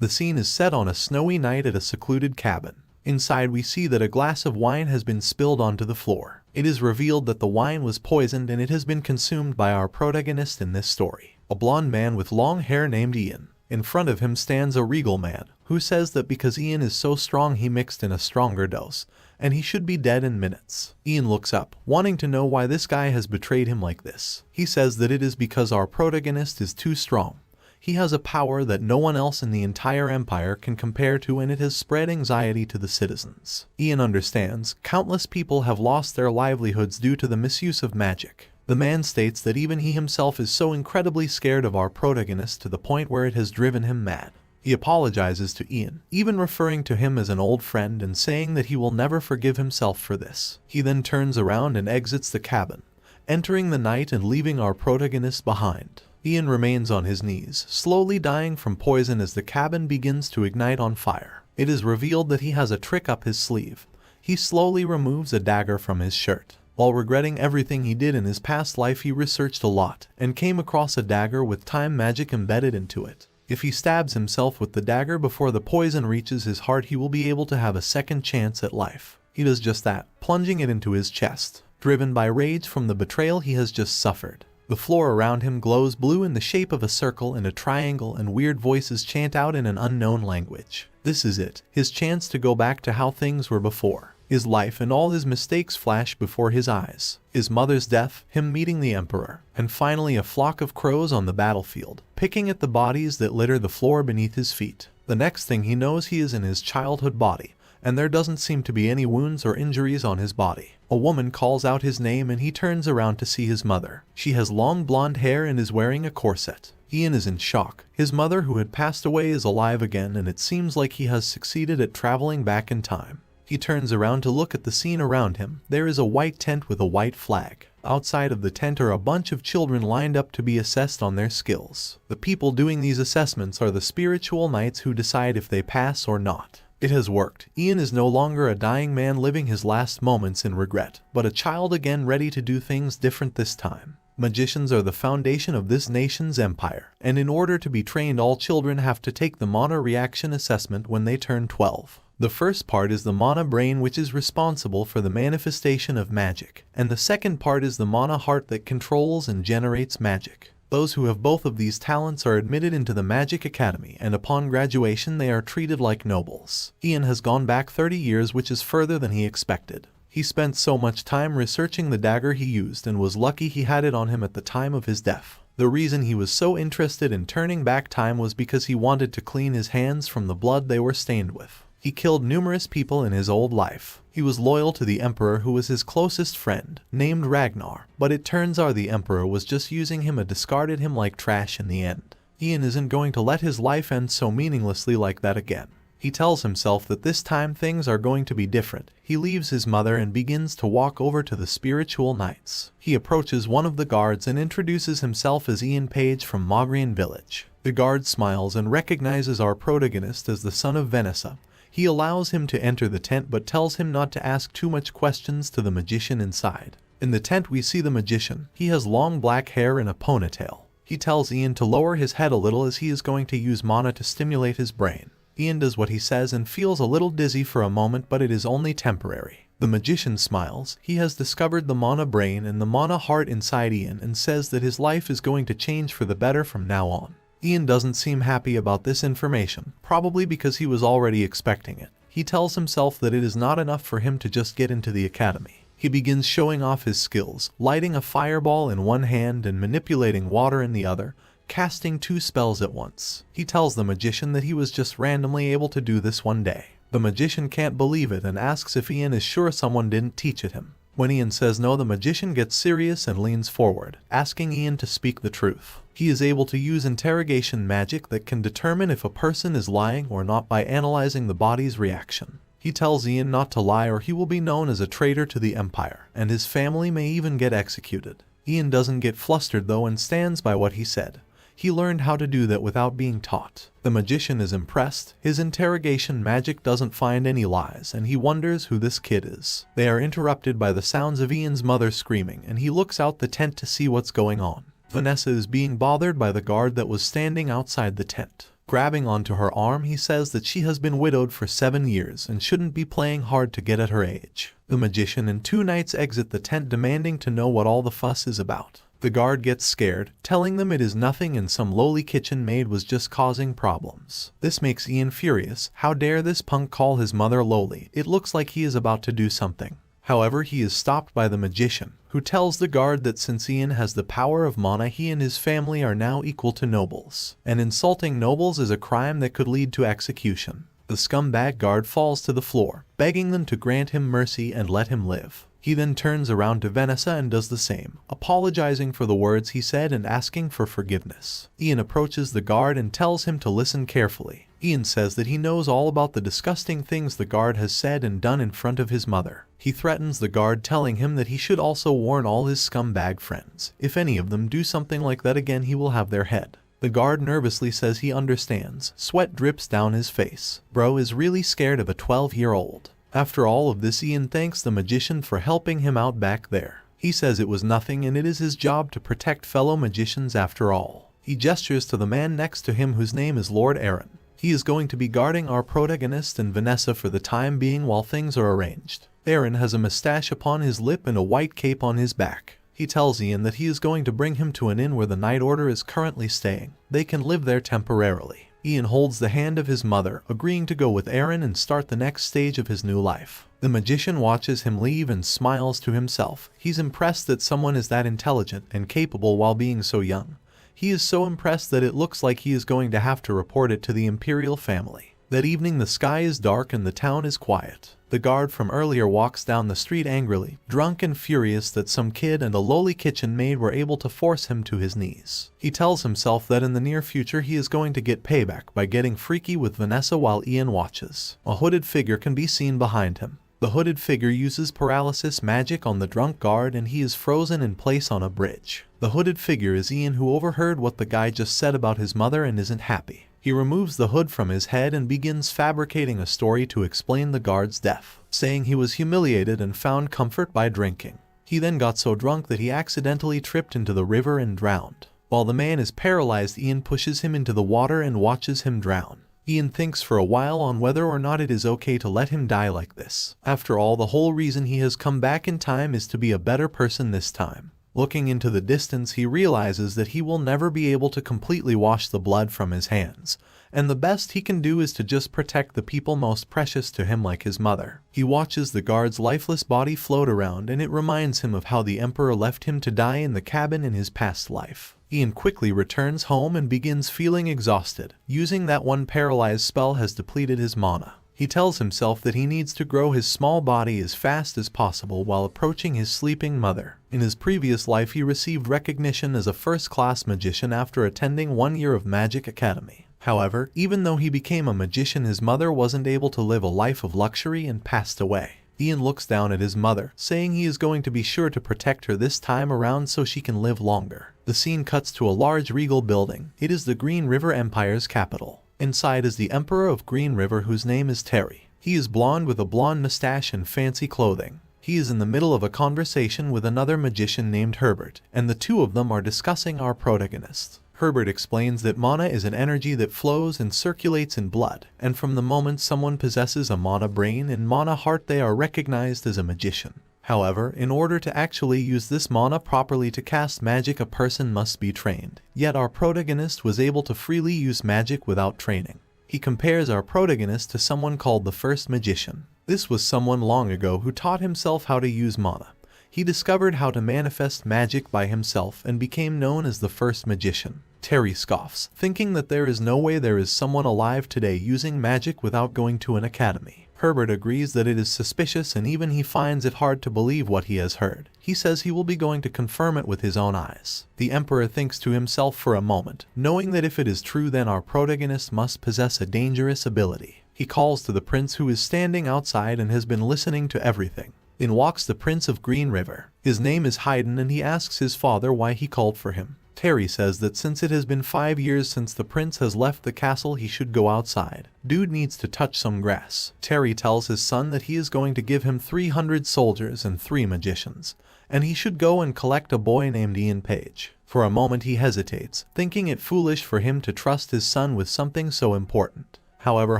The scene is set on a snowy night at a secluded cabin. Inside we see that a glass of wine has been spilled onto the floor. It is revealed that the wine was poisoned and it has been consumed by our protagonist in this story, a blonde man with long hair named Ian. In front of him stands a regal man, who says that because Ian is so strong he mixed in a stronger dose, and he should be dead in minutes. Ian looks up, wanting to know why this guy has betrayed him like this. He says that it is because our protagonist is too strong. He has a power that no one else in the entire empire can compare to, and it has spread anxiety to the citizens. Ian understands, countless people have lost their livelihoods due to the misuse of magic. The man states that even he himself is so incredibly scared of our protagonist to the point where it has driven him mad. He apologizes to Ian, even referring to him as an old friend and saying that he will never forgive himself for this. He then turns around and exits the cabin, entering the night and leaving our protagonist behind. Ian remains on his knees, slowly dying from poison as the cabin begins to ignite on fire. It is revealed that he has a trick up his sleeve. He slowly removes a dagger from his shirt. While regretting everything he did in his past life, he researched a lot and came across a dagger with time magic embedded into it. If he stabs himself with the dagger before the poison reaches his heart, he will be able to have a second chance at life. He does just that, plunging it into his chest, driven by rage from the betrayal he has just suffered. The floor around him glows blue in the shape of a circle and a triangle, and weird voices chant out in an unknown language. This is it, his chance to go back to how things were before. His life and all his mistakes flash before his eyes. His mother's death, him meeting the emperor, and finally a flock of crows on the battlefield, picking at the bodies that litter the floor beneath his feet. The next thing he knows, he is in his childhood body, and there doesn't seem to be any wounds or injuries on his body. A woman calls out his name and he turns around to see his mother. She has long blonde hair and is wearing a corset. Ian is in shock. His mother, who had passed away, is alive again, and it seems like he has succeeded at traveling back in time. He turns around to look at the scene around him. There is a white tent with a white flag. Outside of the tent are a bunch of children lined up to be assessed on their skills. The people doing these assessments are the spiritual knights who decide if they pass or not. It has worked. Ian is no longer a dying man living his last moments in regret, but a child again ready to do things different this time. Magicians are the foundation of this nation's empire, and in order to be trained, all children have to take the Mana Reaction Assessment when they turn 12. The first part is the Mana Brain, which is responsible for the manifestation of magic, and the second part is the Mana Heart that controls and generates magic. Those who have both of these talents are admitted into the Magic Academy, and upon graduation they are treated like nobles. Ian has gone back 30 years, which is further than he expected. He spent so much time researching the dagger he used and was lucky he had it on him at the time of his death. The reason he was so interested in turning back time was because he wanted to clean his hands from the blood they were stained with. He killed numerous people in his old life. He was loyal to the Emperor, who was his closest friend, named Ragnar, but it turns out the Emperor was just using him and discarded him like trash in the end. Ian isn't going to let his life end so meaninglessly like that again. He tells himself that this time things are going to be different. He leaves his mother and begins to walk over to the spiritual knights. He approaches one of the guards and introduces himself as Ian Page from Mogrian Village. The guard smiles and recognizes our protagonist as the son of Venessa. He allows him to enter the tent but tells him not to ask too much questions to the magician inside. In the tent we see the magician. He has long black hair and a ponytail. He tells Ian to lower his head a little as he is going to use mana to stimulate his brain. Ian does what he says and feels a little dizzy for a moment, but it is only temporary. The magician smiles. He has discovered the Mana Brain and the Mana Heart inside Ian and says that his life is going to change for the better from now on. Ian doesn't seem happy about this information, probably because he was already expecting it. He tells himself that it is not enough for him to just get into the academy. He begins showing off his skills, lighting a fireball in one hand and manipulating water in the other, casting 2 spells at once. He tells the magician that he was just randomly able to do this one day. The magician can't believe it and asks if Ian is sure someone didn't teach it him. When Ian says no, the magician gets serious and leans forward, asking Ian to speak the truth. He is able to use interrogation magic that can determine if a person is lying or not by analyzing the body's reaction. He tells Ian not to lie or he will be known as a traitor to the Empire, and his family may even get executed. Ian doesn't get flustered though and stands by what he said. He learned how to do that without being taught. The magician is impressed. His interrogation magic doesn't find any lies, and he wonders who this kid is. They are interrupted by the sounds of Ian's mother screaming, and he looks out the tent to see what's going on. Vanessa is being bothered by the guard that was standing outside the tent. Grabbing onto her arm, he says that she has been widowed for 7 years and shouldn't be playing hard to get at her age. The magician and 2 knights exit the tent demanding to know what all the fuss is about. The guard gets scared, telling them it is nothing and some lowly kitchen maid was just causing problems. This makes Ian furious. How dare this punk call his mother lowly? It looks like he is about to do something. However, he is stopped by the magician, who tells the guard that since Ian has the power of mana, he and his family are now equal to nobles, and insulting nobles is a crime that could lead to execution. The scumbag guard falls to the floor, begging them to grant him mercy and let him live. He then turns around to Vanessa and does the same, apologizing for the words he said and asking for forgiveness. Ian approaches the guard and tells him to listen carefully. Ian says that he knows all about the disgusting things the guard has said and done in front of his mother. He threatens the guard, telling him that he should also warn all his scumbag friends. If any of them do something like that again, he will have their head. The guard nervously says he understands. Sweat drips down his face. Bro is really scared of a 12-year-old. After all of this, Ian thanks the magician for helping him out back there. He says it was nothing and it is his job to protect fellow magicians after all. He gestures to the man next to him whose name is Lord Aaron. He is going to be guarding our protagonist and Vanessa for the time being while things are arranged. Aaron has a mustache upon his lip and a white cape on his back. He tells Ian that he is going to bring him to an inn where the Night Order is currently staying. They can live there temporarily. Ian holds the hand of his mother, agreeing to go with Aaron and start the next stage of his new life. The magician watches him leave and smiles to himself. He's impressed that someone is that intelligent and capable while being so young. He is so impressed that it looks like he is going to have to report it to the imperial family. That evening the sky is dark and the town is quiet. The guard from earlier walks down the street angrily, drunk and furious that some kid and a lowly kitchen maid were able to force him to his knees. He tells himself that in the near future he is going to get payback by getting freaky with Vanessa while Ian watches. A hooded figure can be seen behind him. The hooded figure uses paralysis magic on the drunk guard and he is frozen in place on a bridge. The hooded figure is Ian, who overheard what the guy just said about his mother and isn't happy. He removes the hood from his head and begins fabricating a story to explain the guard's death, saying he was humiliated and found comfort by drinking. He then got so drunk that he accidentally tripped into the river and drowned. While the man is paralyzed, Ian pushes him into the water and watches him drown. Ian thinks for a while on whether or not it is okay to let him die like this. After all, the whole reason he has come back in time is to be a better person this time. Looking into the distance, he realizes that he will never be able to completely wash the blood from his hands, and the best he can do is to just protect the people most precious to him, like his mother. He watches the guard's lifeless body float around, and it reminds him of how the Emperor left him to die in the cabin in his past life. Ian quickly returns home and begins feeling exhausted. Using that one paralyzed spell has depleted his mana. He tells himself that he needs to grow his small body as fast as possible while approaching his sleeping mother. In his previous life, he received recognition as a first-class magician after attending 1 year of Magic Academy. However, even though he became a magician, his mother wasn't able to live a life of luxury and passed away. Ian looks down at his mother, saying he is going to be sure to protect her this time around so she can live longer. The scene cuts to a large regal building. It is the Green River Empire's capital. Inside is the Emperor of Green River, whose name is Terry. He is blonde with a blonde mustache and fancy clothing. He is in the middle of a conversation with another magician named Herbert, and the two of them are discussing our protagonist. Herbert explains that mana is an energy that flows and circulates in blood, and from the moment someone possesses a mana brain and mana heart, they are recognized as a magician. However, in order to actually use this mana properly to cast magic, a person must be trained. Yet our protagonist was able to freely use magic without training. He compares our protagonist to someone called the First Magician. This was someone long ago who taught himself how to use mana. He discovered how to manifest magic by himself and became known as the First Magician. Terry scoffs, thinking that there is no way there is someone alive today using magic without going to an academy. Herbert agrees that it is suspicious, and even he finds it hard to believe what he has heard. He says he will be going to confirm it with his own eyes. The Emperor thinks to himself for a moment, knowing that if it is true, then our protagonist must possess a dangerous ability. He calls to the prince, who is standing outside and has been listening to everything. In walks the Prince of Green River. His name is Haydn, and he asks his father why he called for him. Terry says that since it has been 5 years since the prince has left the castle, he should go outside. Dude needs to touch some grass. Terry tells his son that he is going to give him 300 soldiers and 3 magicians, and he should go and collect a boy named Ian Page. For a moment he hesitates, thinking it foolish for him to trust his son with something so important. However,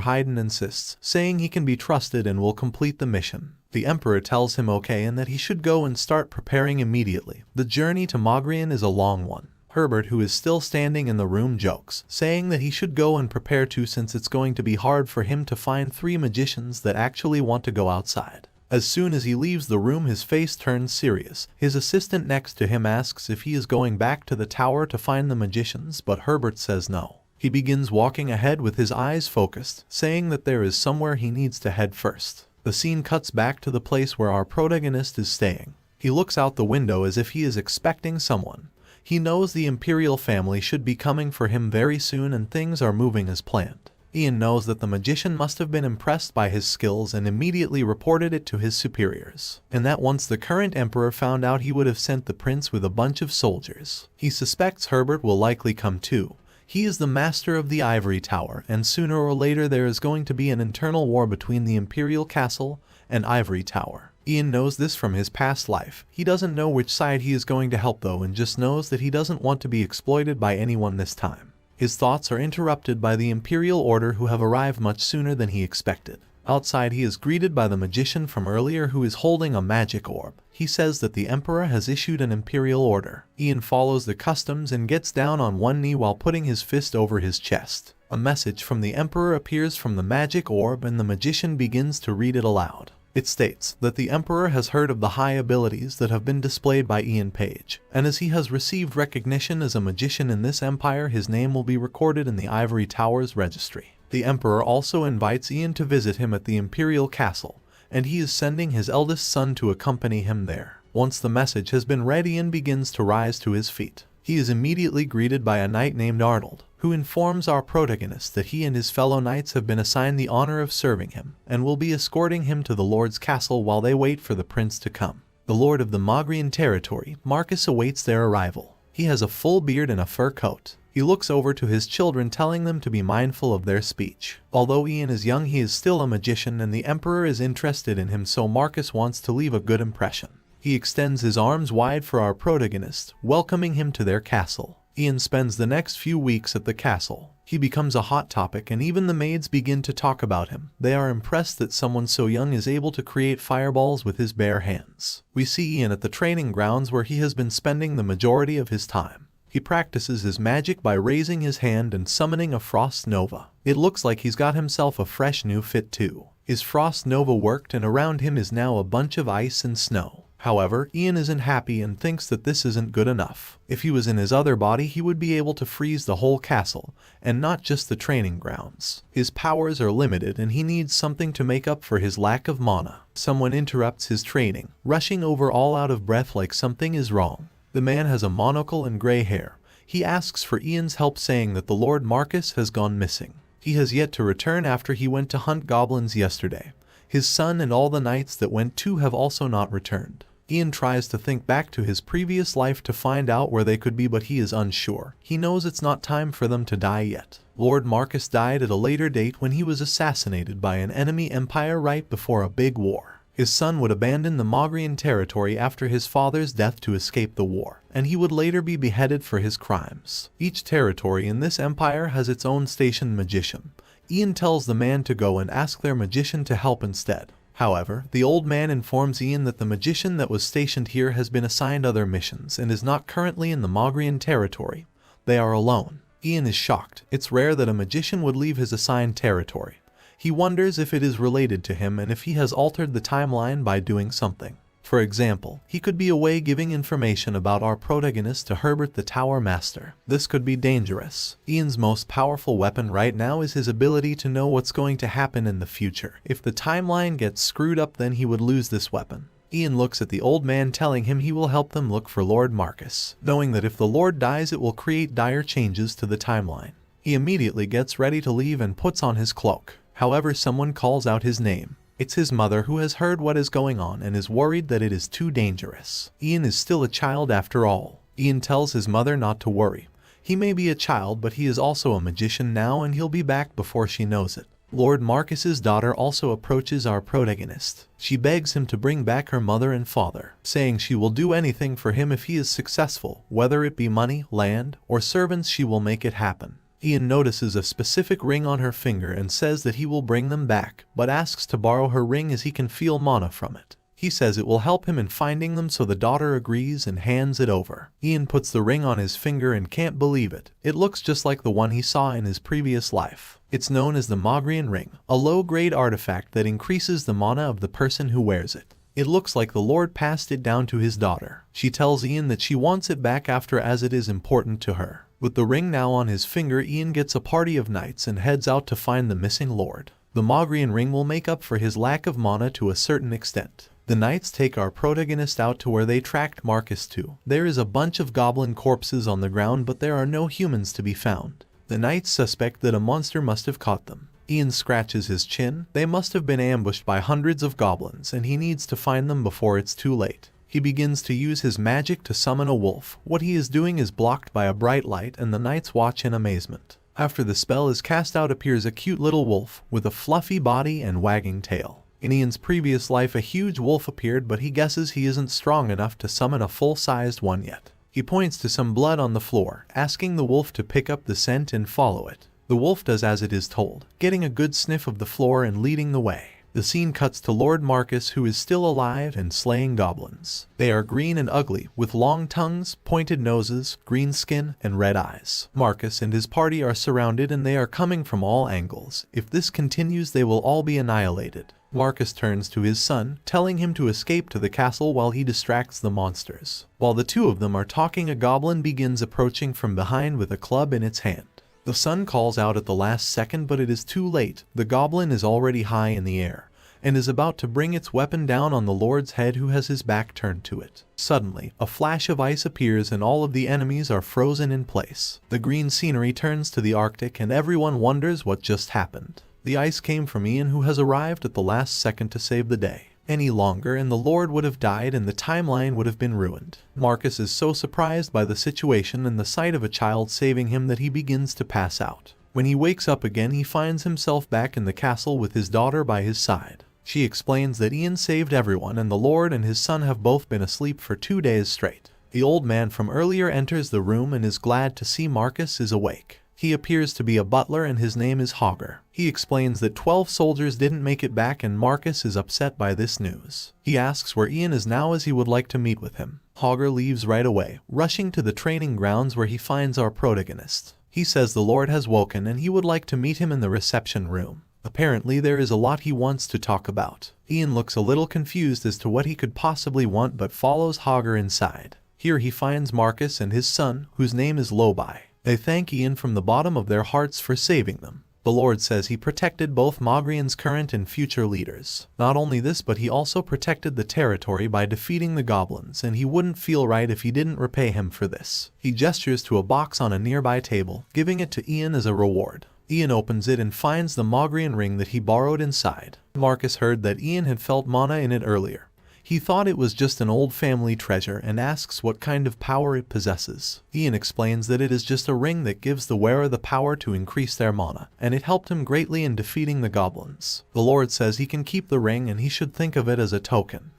Haydn insists, saying he can be trusted and will complete the mission. The Emperor tells him okay and that he should go and start preparing immediately. The journey to Mogrian is a long one. Herbert, who is still standing in the room, jokes, saying that he should go and prepare too since it's going to be hard for him to find 3 magicians that actually want to go outside. As soon as he leaves the room, his face turns serious. His assistant next to him asks if he is going back to the tower to find the magicians, but Herbert says no. He begins walking ahead with his eyes focused, saying that there is somewhere he needs to head first. The scene cuts back to the place where our protagonist is staying. He looks out the window as if he is expecting someone. He knows the Imperial family should be coming for him very soon and things are moving as planned. Ian knows that the magician must have been impressed by his skills and immediately reported it to his superiors, and that once the current emperor found out he would have sent the prince with a bunch of soldiers. He suspects Herbert will likely come too. He is the master of the Ivory Tower, and sooner or later there is going to be an internal war between the Imperial Castle and Ivory Tower. Ian knows this from his past life. He doesn't know which side he is going to help though, and just knows that he doesn't want to be exploited by anyone this time. His thoughts are interrupted by the Imperial Order, who have arrived much sooner than he expected. Outside he is greeted by the magician from earlier, who is holding a magic orb. He says that the Emperor has issued an Imperial order. Ian follows the customs and gets down on one knee while putting his fist over his chest. A message from the Emperor appears from the magic orb and the magician begins to read it aloud. It states that the Emperor has heard of the high abilities that have been displayed by Ian Page, and as he has received recognition as a magician in this empire, his name will be recorded in the Ivory Tower's registry. The Emperor also invites Ian to visit him at the Imperial Castle, and he is sending his eldest son to accompany him there. Once the message has been read, Ian begins to rise to his feet. He is immediately greeted by a knight named Arnold, who informs our protagonist that he and his fellow knights have been assigned the honor of serving him, and will be escorting him to the Lord's castle while they wait for the prince to come. The Lord of the Mogrian territory, Marcus, awaits their arrival. He has a full beard and a fur coat. He looks over to his children, telling them to be mindful of their speech. Although Ian is young, he is still a magician and the Emperor is interested in him, so Marcus wants to leave a good impression. He extends his arms wide for our protagonist, welcoming him to their castle. Ian spends the next few weeks at the castle. He becomes a hot topic and even the maids begin to talk about him. They are impressed that someone so young is able to create fireballs with his bare hands. We see Ian at the training grounds where he has been spending the majority of his time. He practices his magic by raising his hand and summoning a frost nova. It looks like he's got himself a fresh new fit too. His frost nova worked and around him is now a bunch of ice and snow. However, Ian isn't happy and thinks that this isn't good enough. If he was in his other body, he would be able to freeze the whole castle, and not just the training grounds. His powers are limited and he needs something to make up for his lack of mana. Someone interrupts his training, rushing over all out of breath like something is wrong. The man has a monocle and gray hair. He asks for Ian's help, saying that the Lord Marcus has gone missing. He has yet to return after he went to hunt goblins yesterday. His son and all the knights that went too have also not returned. Ian tries to think back to his previous life to find out where they could be, but he is unsure. He knows it's not time for them to die yet. Lord Marcus died at a later date when he was assassinated by an enemy empire right before a big war. His son would abandon the Mogrian territory after his father's death to escape the war, and he would later be beheaded for his crimes. Each territory in this empire has its own stationed magician. Ian tells the man to go and ask their magician to help instead. However, the old man informs Ian that the magician that was stationed here has been assigned other missions and is not currently in the Mogrian territory. They are alone. Ian is shocked. It's rare that a magician would leave his assigned territory. He wonders if it is related to him and if he has altered the timeline by doing something. For example, he could be away giving information about our protagonist to Herbert the Tower Master. This could be dangerous. Ian's most powerful weapon right now is his ability to know what's going to happen in the future. If the timeline gets screwed up, then he would lose this weapon. Ian looks at the old man, telling him he will help them look for Lord Marcus, knowing that if the Lord dies it will create dire changes to the timeline. He immediately gets ready to leave and puts on his cloak. However, someone calls out his name. It's his mother, who has heard what is going on and is worried that it is too dangerous. Ian is still a child after all. Ian tells his mother not to worry. He may be a child, but he is also a magician now and he'll be back before she knows it. Lord Marcus's daughter also approaches our protagonist. She begs him to bring back her mother and father, saying she will do anything for him if he is successful, whether it be money, land, or servants. She will make it happen. Ian notices a specific ring on her finger and says that he will bring them back, but asks to borrow her ring as he can feel mana from it. He says it will help him in finding them, so the daughter agrees and hands it over. Ian puts the ring on his finger and can't believe it. It looks just like the one he saw in his previous life. It's known as the Mogrian ring, a low-grade artifact that increases the mana of the person who wears it. It looks like the Lord passed it down to his daughter. She tells Ian that she wants it back after, as it is important to her. With the ring now on his finger, Ian gets a party of knights and heads out to find the missing Lord. The Mogrian ring will make up for his lack of mana to a certain extent. The knights take our protagonist out to where they tracked Marcus to. There is a bunch of goblin corpses on the ground, but there are no humans to be found. The knights suspect that a monster must have caught them. Ian scratches his chin. They must have been ambushed by hundreds of goblins, and he needs to find them before it's too late. He begins to use his magic to summon a wolf. What he is doing is blocked by a bright light, and the knights watch in amazement. After the spell is cast out, appears a cute little wolf with a fluffy body and wagging tail. In Ian's previous life, a huge wolf appeared, but he guesses he isn't strong enough to summon a full-sized one yet. He points to some blood on the floor, asking the wolf to pick up the scent and follow it. The wolf does as it is told, getting a good sniff of the floor and leading the way. The scene cuts to Lord Marcus, who is still alive and slaying goblins. They are green and ugly, with long tongues, pointed noses, green skin, and red eyes. Marcus and his party are surrounded, and they are coming from all angles. If this continues, they will all be annihilated. Marcus turns to his son, telling him to escape to the castle while he distracts the monsters. While the two of them are talking, a goblin begins approaching from behind with a club in its hand. The son calls out at the last second, but it is too late. The goblin is already high in the air and is about to bring its weapon down on the Lord's head, who has his back turned to it. Suddenly, a flash of ice appears and all of the enemies are frozen in place. The green scenery turns to the Arctic and everyone wonders what just happened. The ice came from Ian, who has arrived at the last second to save the day. Any longer and the Lord would have died and the timeline would have been ruined. Marcus is so surprised by the situation and the sight of a child saving him that he begins to pass out. When he wakes up again, he finds himself back in the castle with his daughter by his side. She explains that Ian saved everyone and the Lord and his son have both been asleep for 2 days straight. The old man from earlier enters the room and is glad to see Marcus is awake. He appears to be a butler and his name is Hogger. He explains that 12 soldiers didn't make it back and Marcus is upset by this news. He asks where Ian is now, as he would like to meet with him. Hogger leaves right away, rushing to the training grounds where he finds our protagonist. He says the Lord has woken and he would like to meet him in the reception room. Apparently there is a lot he wants to talk about. Ian looks a little confused as to what he could possibly want, but follows Hogger inside. Here he finds Marcus and his son, whose name is Lobai. They thank Ian from the bottom of their hearts for saving them. The Lord says he protected both Mogrian's current and future leaders. Not only this, but he also protected the territory by defeating the goblins, and he wouldn't feel right if he didn't repay him for this. He gestures to a box on a nearby table, giving it to Ian as a reward. Ian opens it and finds the Mogrian ring that he borrowed inside. Marcus heard that Ian had felt mana in it earlier. He thought it was just an old family treasure and asks what kind of power it possesses. Ian explains that it is just a ring that gives the wearer the power to increase their mana, and it helped him greatly in defeating the goblins. The Lord says he can keep the ring and he should think of it as a token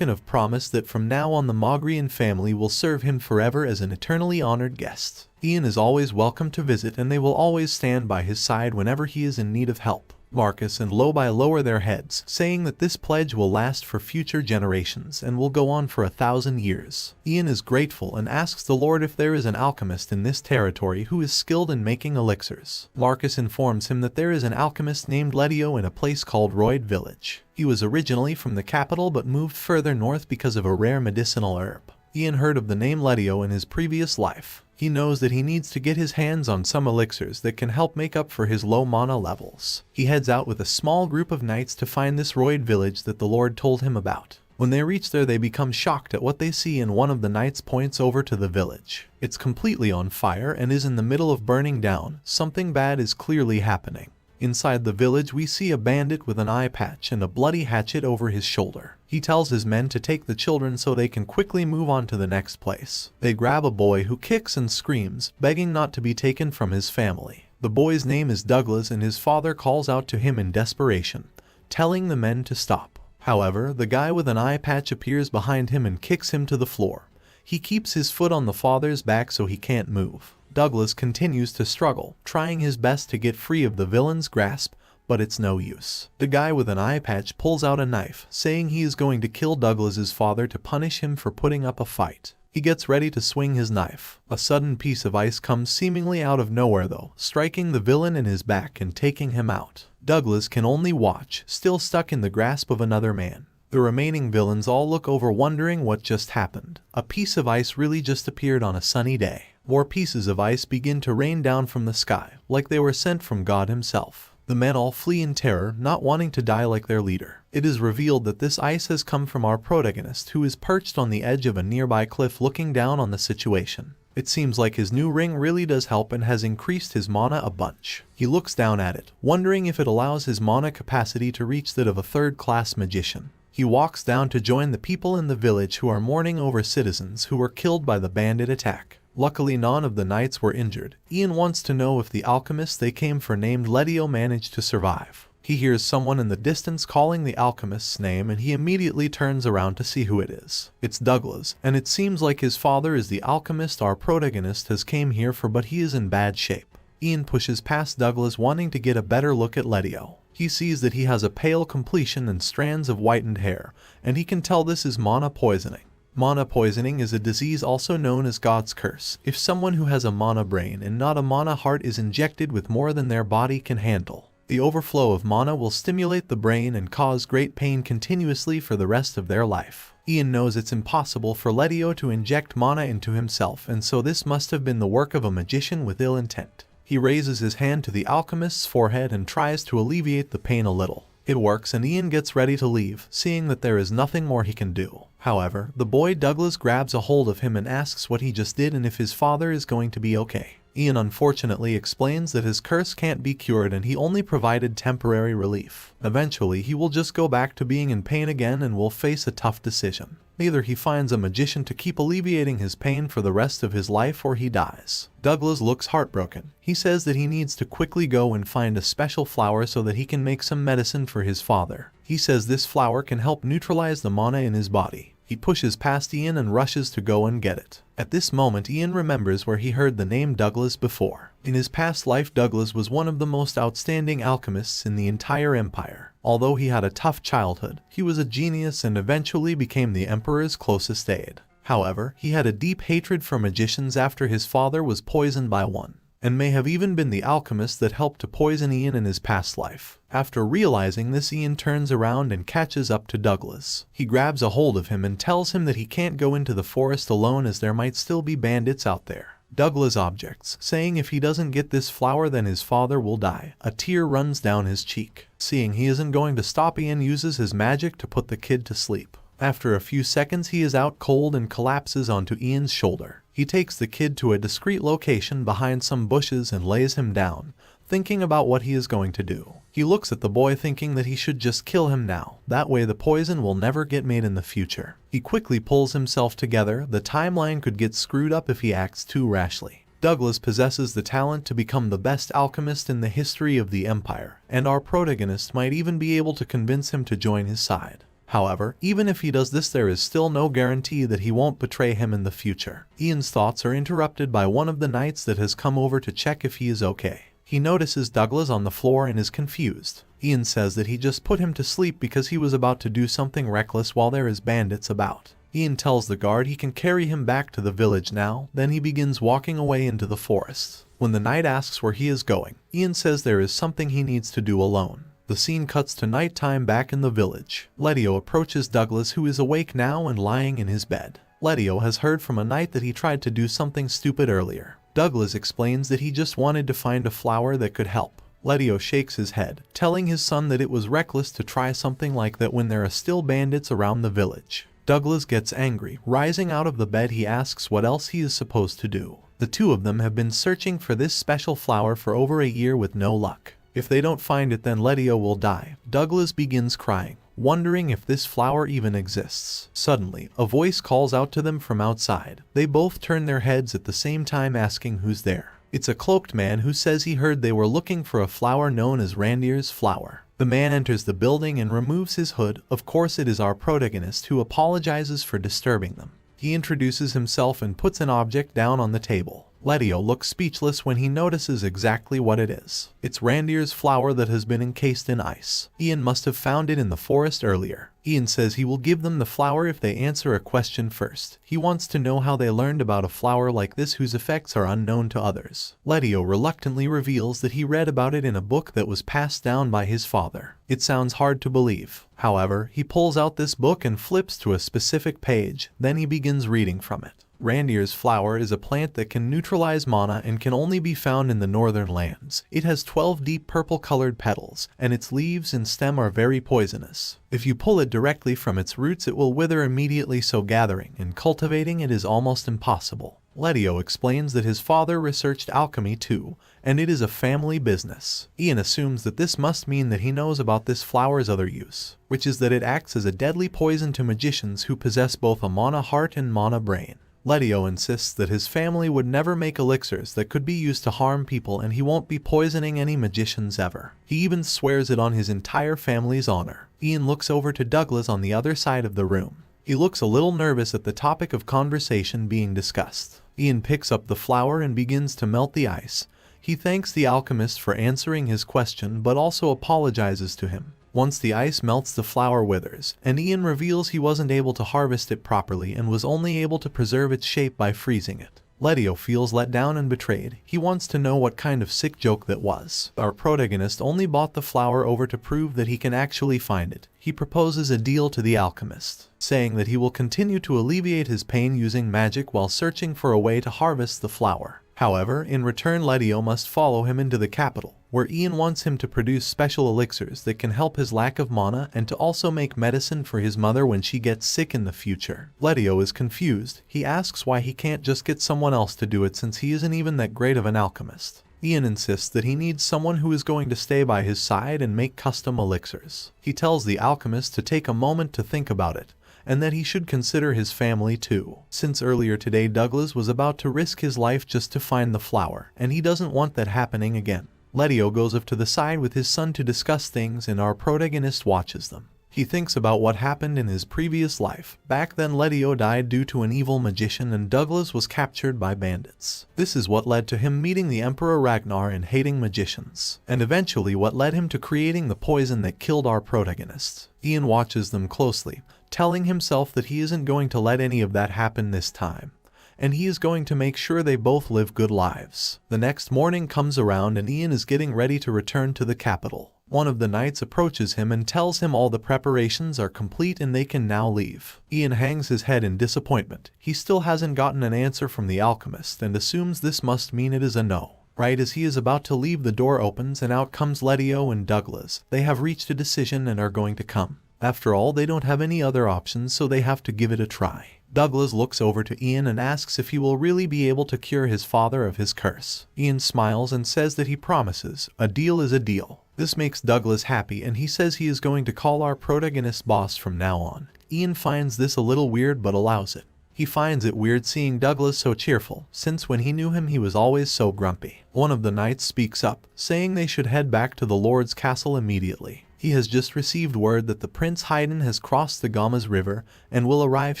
of promise that from now on the Mogrian family will serve him forever as an eternally honored guest. Ian is always welcome to visit and they will always stand by his side whenever he is in need of help. Marcus and Lobai lower their heads, saying that this pledge will last for future generations and will go on for 1,000 years. Ian is grateful and asks the Lord if there is an alchemist in this territory who is skilled in making elixirs. Marcus informs him that there is an alchemist named Letio in a place called Royd Village. He was originally from the capital but moved further north because of a rare medicinal herb. Ian heard of the name Letio in his previous life. He knows that he needs to get his hands on some elixirs that can help make up for his low mana levels. He heads out with a small group of knights to find this Royd village that the Lord told him about. When they reach there, they become shocked at what they see, and one of the knights points over to the village. It's completely on fire and is in the middle of burning down. Something bad is clearly happening. Inside the village, we see a bandit with an eye patch and a bloody hatchet over his shoulder. He tells his men to take the children so they can quickly move on to the next place. They grab a boy who kicks and screams, begging not to be taken from his family. The boy's name is Douglas and his father calls out to him in desperation, telling the men to stop. However, the guy with an eye patch appears behind him and kicks him to the floor. He keeps his foot on the father's back so he can't move. Douglas continues to struggle, trying his best to get free of the villain's grasp, but it's no use. The guy with an eye patch pulls out a knife, saying he is going to kill Douglas's father to punish him for putting up a fight. He gets ready to swing his knife. A sudden piece of ice comes seemingly out of nowhere though, striking the villain in his back and taking him out. Douglas can only watch, still stuck in the grasp of another man. The remaining villains all look over wondering what just happened. A piece of ice really just appeared on a sunny day. More pieces of ice begin to rain down from the sky, like they were sent from God himself. The men all flee in terror, not wanting to die like their leader. It is revealed that this ice has come from our protagonist, who is perched on the edge of a nearby cliff looking down on the situation. It seems like his new ring really does help and has increased his mana a bunch. He looks down at it, wondering if it allows his mana capacity to reach that of a third-class magician. He walks down to join the people in the village who are mourning over citizens who were killed by the bandit attack. Luckily none of the knights were injured. Ian wants to know if the alchemist they came for named Letio managed to survive. He hears someone in the distance calling the alchemist's name and he immediately turns around to see who it is. It's Douglas, and it seems like his father is the alchemist our protagonist has came here for, but he is in bad shape. Ian pushes past Douglas, wanting to get a better look at Letio. He sees that he has a pale complexion and strands of whitened hair, and he can tell this is mana poisoning. Mana poisoning is a disease also known as God's curse. If someone who has a mana brain and not a mana heart is injected with more than their body can handle, the overflow of mana will stimulate the brain and cause great pain continuously for the rest of their life. Ian knows it's impossible for Letio to inject mana into himself, and so this must have been the work of a magician with ill intent. He raises his hand to the alchemist's forehead and tries to alleviate the pain a little. It works and Ian gets ready to leave, seeing that there is nothing more he can do. However, the boy Douglas grabs a hold of him and asks what he just did and if his father is going to be okay. Ian unfortunately explains that his curse can't be cured and he only provided temporary relief. Eventually, he will just go back to being in pain again and will face a tough decision. Either he finds a magician to keep alleviating his pain for the rest of his life or he dies. Douglas looks heartbroken. He says that he needs to quickly go and find a special flower so that he can make some medicine for his father. He says this flower can help neutralize the mana in his body. He pushes past Ian and rushes to go and get it. At this moment, Ian remembers where he heard the name Douglas before. In his past life, Douglas was one of the most outstanding alchemists in the entire empire. Although he had a tough childhood, he was a genius and eventually became the emperor's closest aide. However, he had a deep hatred for magicians after his father was poisoned by one, and may have even been the alchemist that helped to poison Ian in his past life. After realizing this, Ian turns around and catches up to Douglas. He grabs a hold of him and tells him that he can't go into the forest alone as there might still be bandits out there. Douglas objects, saying if he doesn't get this flower then his father will die. A tear runs down his cheek. Seeing he isn't going to stop, Ian uses his magic to put the kid to sleep. After a few seconds, he is out cold and collapses onto Ian's shoulder. He takes the kid to a discreet location behind some bushes and lays him down, thinking about what he is going to do. He looks at the boy thinking that he should just kill him now, that way the poison will never get made in the future. He quickly pulls himself together. The timeline could get screwed up if he acts too rashly. Douglas possesses the talent to become the best alchemist in the history of the empire, and our protagonist might even be able to convince him to join his side. However, even if he does this, there is still no guarantee that he won't betray him in the future. Ian's thoughts are interrupted by one of the knights that has come over to check if he is okay. He notices Douglas on the floor and is confused. Ian says that he just put him to sleep because he was about to do something reckless while there is bandits about. Ian tells the guard he can carry him back to the village now, then he begins walking away into the forest. When the knight asks where he is going, Ian says there is something he needs to do alone. The scene cuts to nighttime back in the village. Letio approaches Douglas, who is awake now and lying in his bed. Letio has heard from a knight that he tried to do something stupid earlier. Douglas explains that he just wanted to find a flower that could help. Letio shakes his head, telling his son that it was reckless to try something like that when there are still bandits around the village. Douglas gets angry. Rising out of the bed, he asks what else he is supposed to do. The two of them have been searching for this special flower for over a year with no luck. If they don't find it, then Letio will die. Douglas begins crying, wondering if this flower even exists. Suddenly, a voice calls out to them from outside. They both turn their heads at the same time, asking who's there. It's a cloaked man who says he heard they were looking for a flower known as Reindeer's flower. The man enters the building and removes his hood. Of course, it is our protagonist who apologizes for disturbing them. He introduces himself and puts an object down on the table. Letio looks speechless when he notices exactly what it is. It's Reindeer's flower that has been encased in ice. Ian must have found it in the forest earlier. Ian says he will give them the flower if they answer a question first. He wants to know how they learned about a flower like this whose effects are unknown to others. Letio reluctantly reveals that he read about it in a book that was passed down by his father. It sounds hard to believe. However, he pulls out this book and flips to a specific page. Then he begins reading from it. Reindeer's flower is a plant that can neutralize mana and can only be found in the northern lands. It has 12 deep purple-colored petals, and its leaves and stem are very poisonous. If you pull it directly from its roots, it will wither immediately, so gathering and cultivating it is almost impossible. Letio explains that his father researched alchemy too, and it is a family business. Ian assumes that this must mean that he knows about this flower's other use, which is that it acts as a deadly poison to magicians who possess both a mana heart and mana brain. Letio insists that his family would never make elixirs that could be used to harm people, and he won't be poisoning any magicians ever. He even swears it on his entire family's honor. Ian looks over to Douglas on the other side of the room. He looks a little nervous at the topic of conversation being discussed. Ian picks up the flower and begins to melt the ice. He thanks the alchemist for answering his question but also apologizes to him. Once the ice melts, the flower withers, and Ian reveals he wasn't able to harvest it properly and was only able to preserve its shape by freezing it. Letio feels let down and betrayed. He wants to know what kind of sick joke that was. Our protagonist only bought the flower over to prove that he can actually find it. He proposes a deal to the alchemist, saying that he will continue to alleviate his pain using magic while searching for a way to harvest the flower. However, in return, Letio must follow him into the capital, where Ian wants him to produce special elixirs that can help his lack of mana and to also make medicine for his mother when she gets sick in the future. Letio is confused. He asks why he can't just get someone else to do it since he isn't even that great of an alchemist. Ian insists that he needs someone who is going to stay by his side and make custom elixirs. He tells the alchemist to take a moment to think about it, and that he should consider his family too. Since earlier today Douglas was about to risk his life just to find the flower, and he doesn't want that happening again. Letio goes up to the side with his son to discuss things, and our protagonist watches them. He thinks about what happened in his previous life. Back then Letio died due to an evil magician and Douglas was captured by bandits. This is what led to him meeting the Emperor Ragnar and hating magicians, and eventually what led him to creating the poison that killed our protagonist. Ian watches them closely, telling himself that he isn't going to let any of that happen this time, and he is going to make sure they both live good lives. The next morning comes around and Ian is getting ready to return to the capital. One of the knights approaches him and tells him all the preparations are complete and they can now leave. Ian hangs his head in disappointment. He still hasn't gotten an answer from the alchemist and assumes this must mean it is a no. Right as he is about to leave, the door opens and out comes Letio and Douglas. They have reached a decision and are going to come. After all, they don't have any other options, so they have to give it a try. Douglas looks over to Ian and asks if he will really be able to cure his father of his curse. Ian smiles and says that he promises. A deal is a deal. This makes Douglas happy and he says he is going to call our protagonist boss from now on. Ian finds this a little weird but allows it. He finds it weird seeing Douglas so cheerful, since when he knew him he was always so grumpy. One of the knights speaks up, saying they should head back to the Lord's castle immediately. He has just received word that the Prince Haydn has crossed the Gamas River and will arrive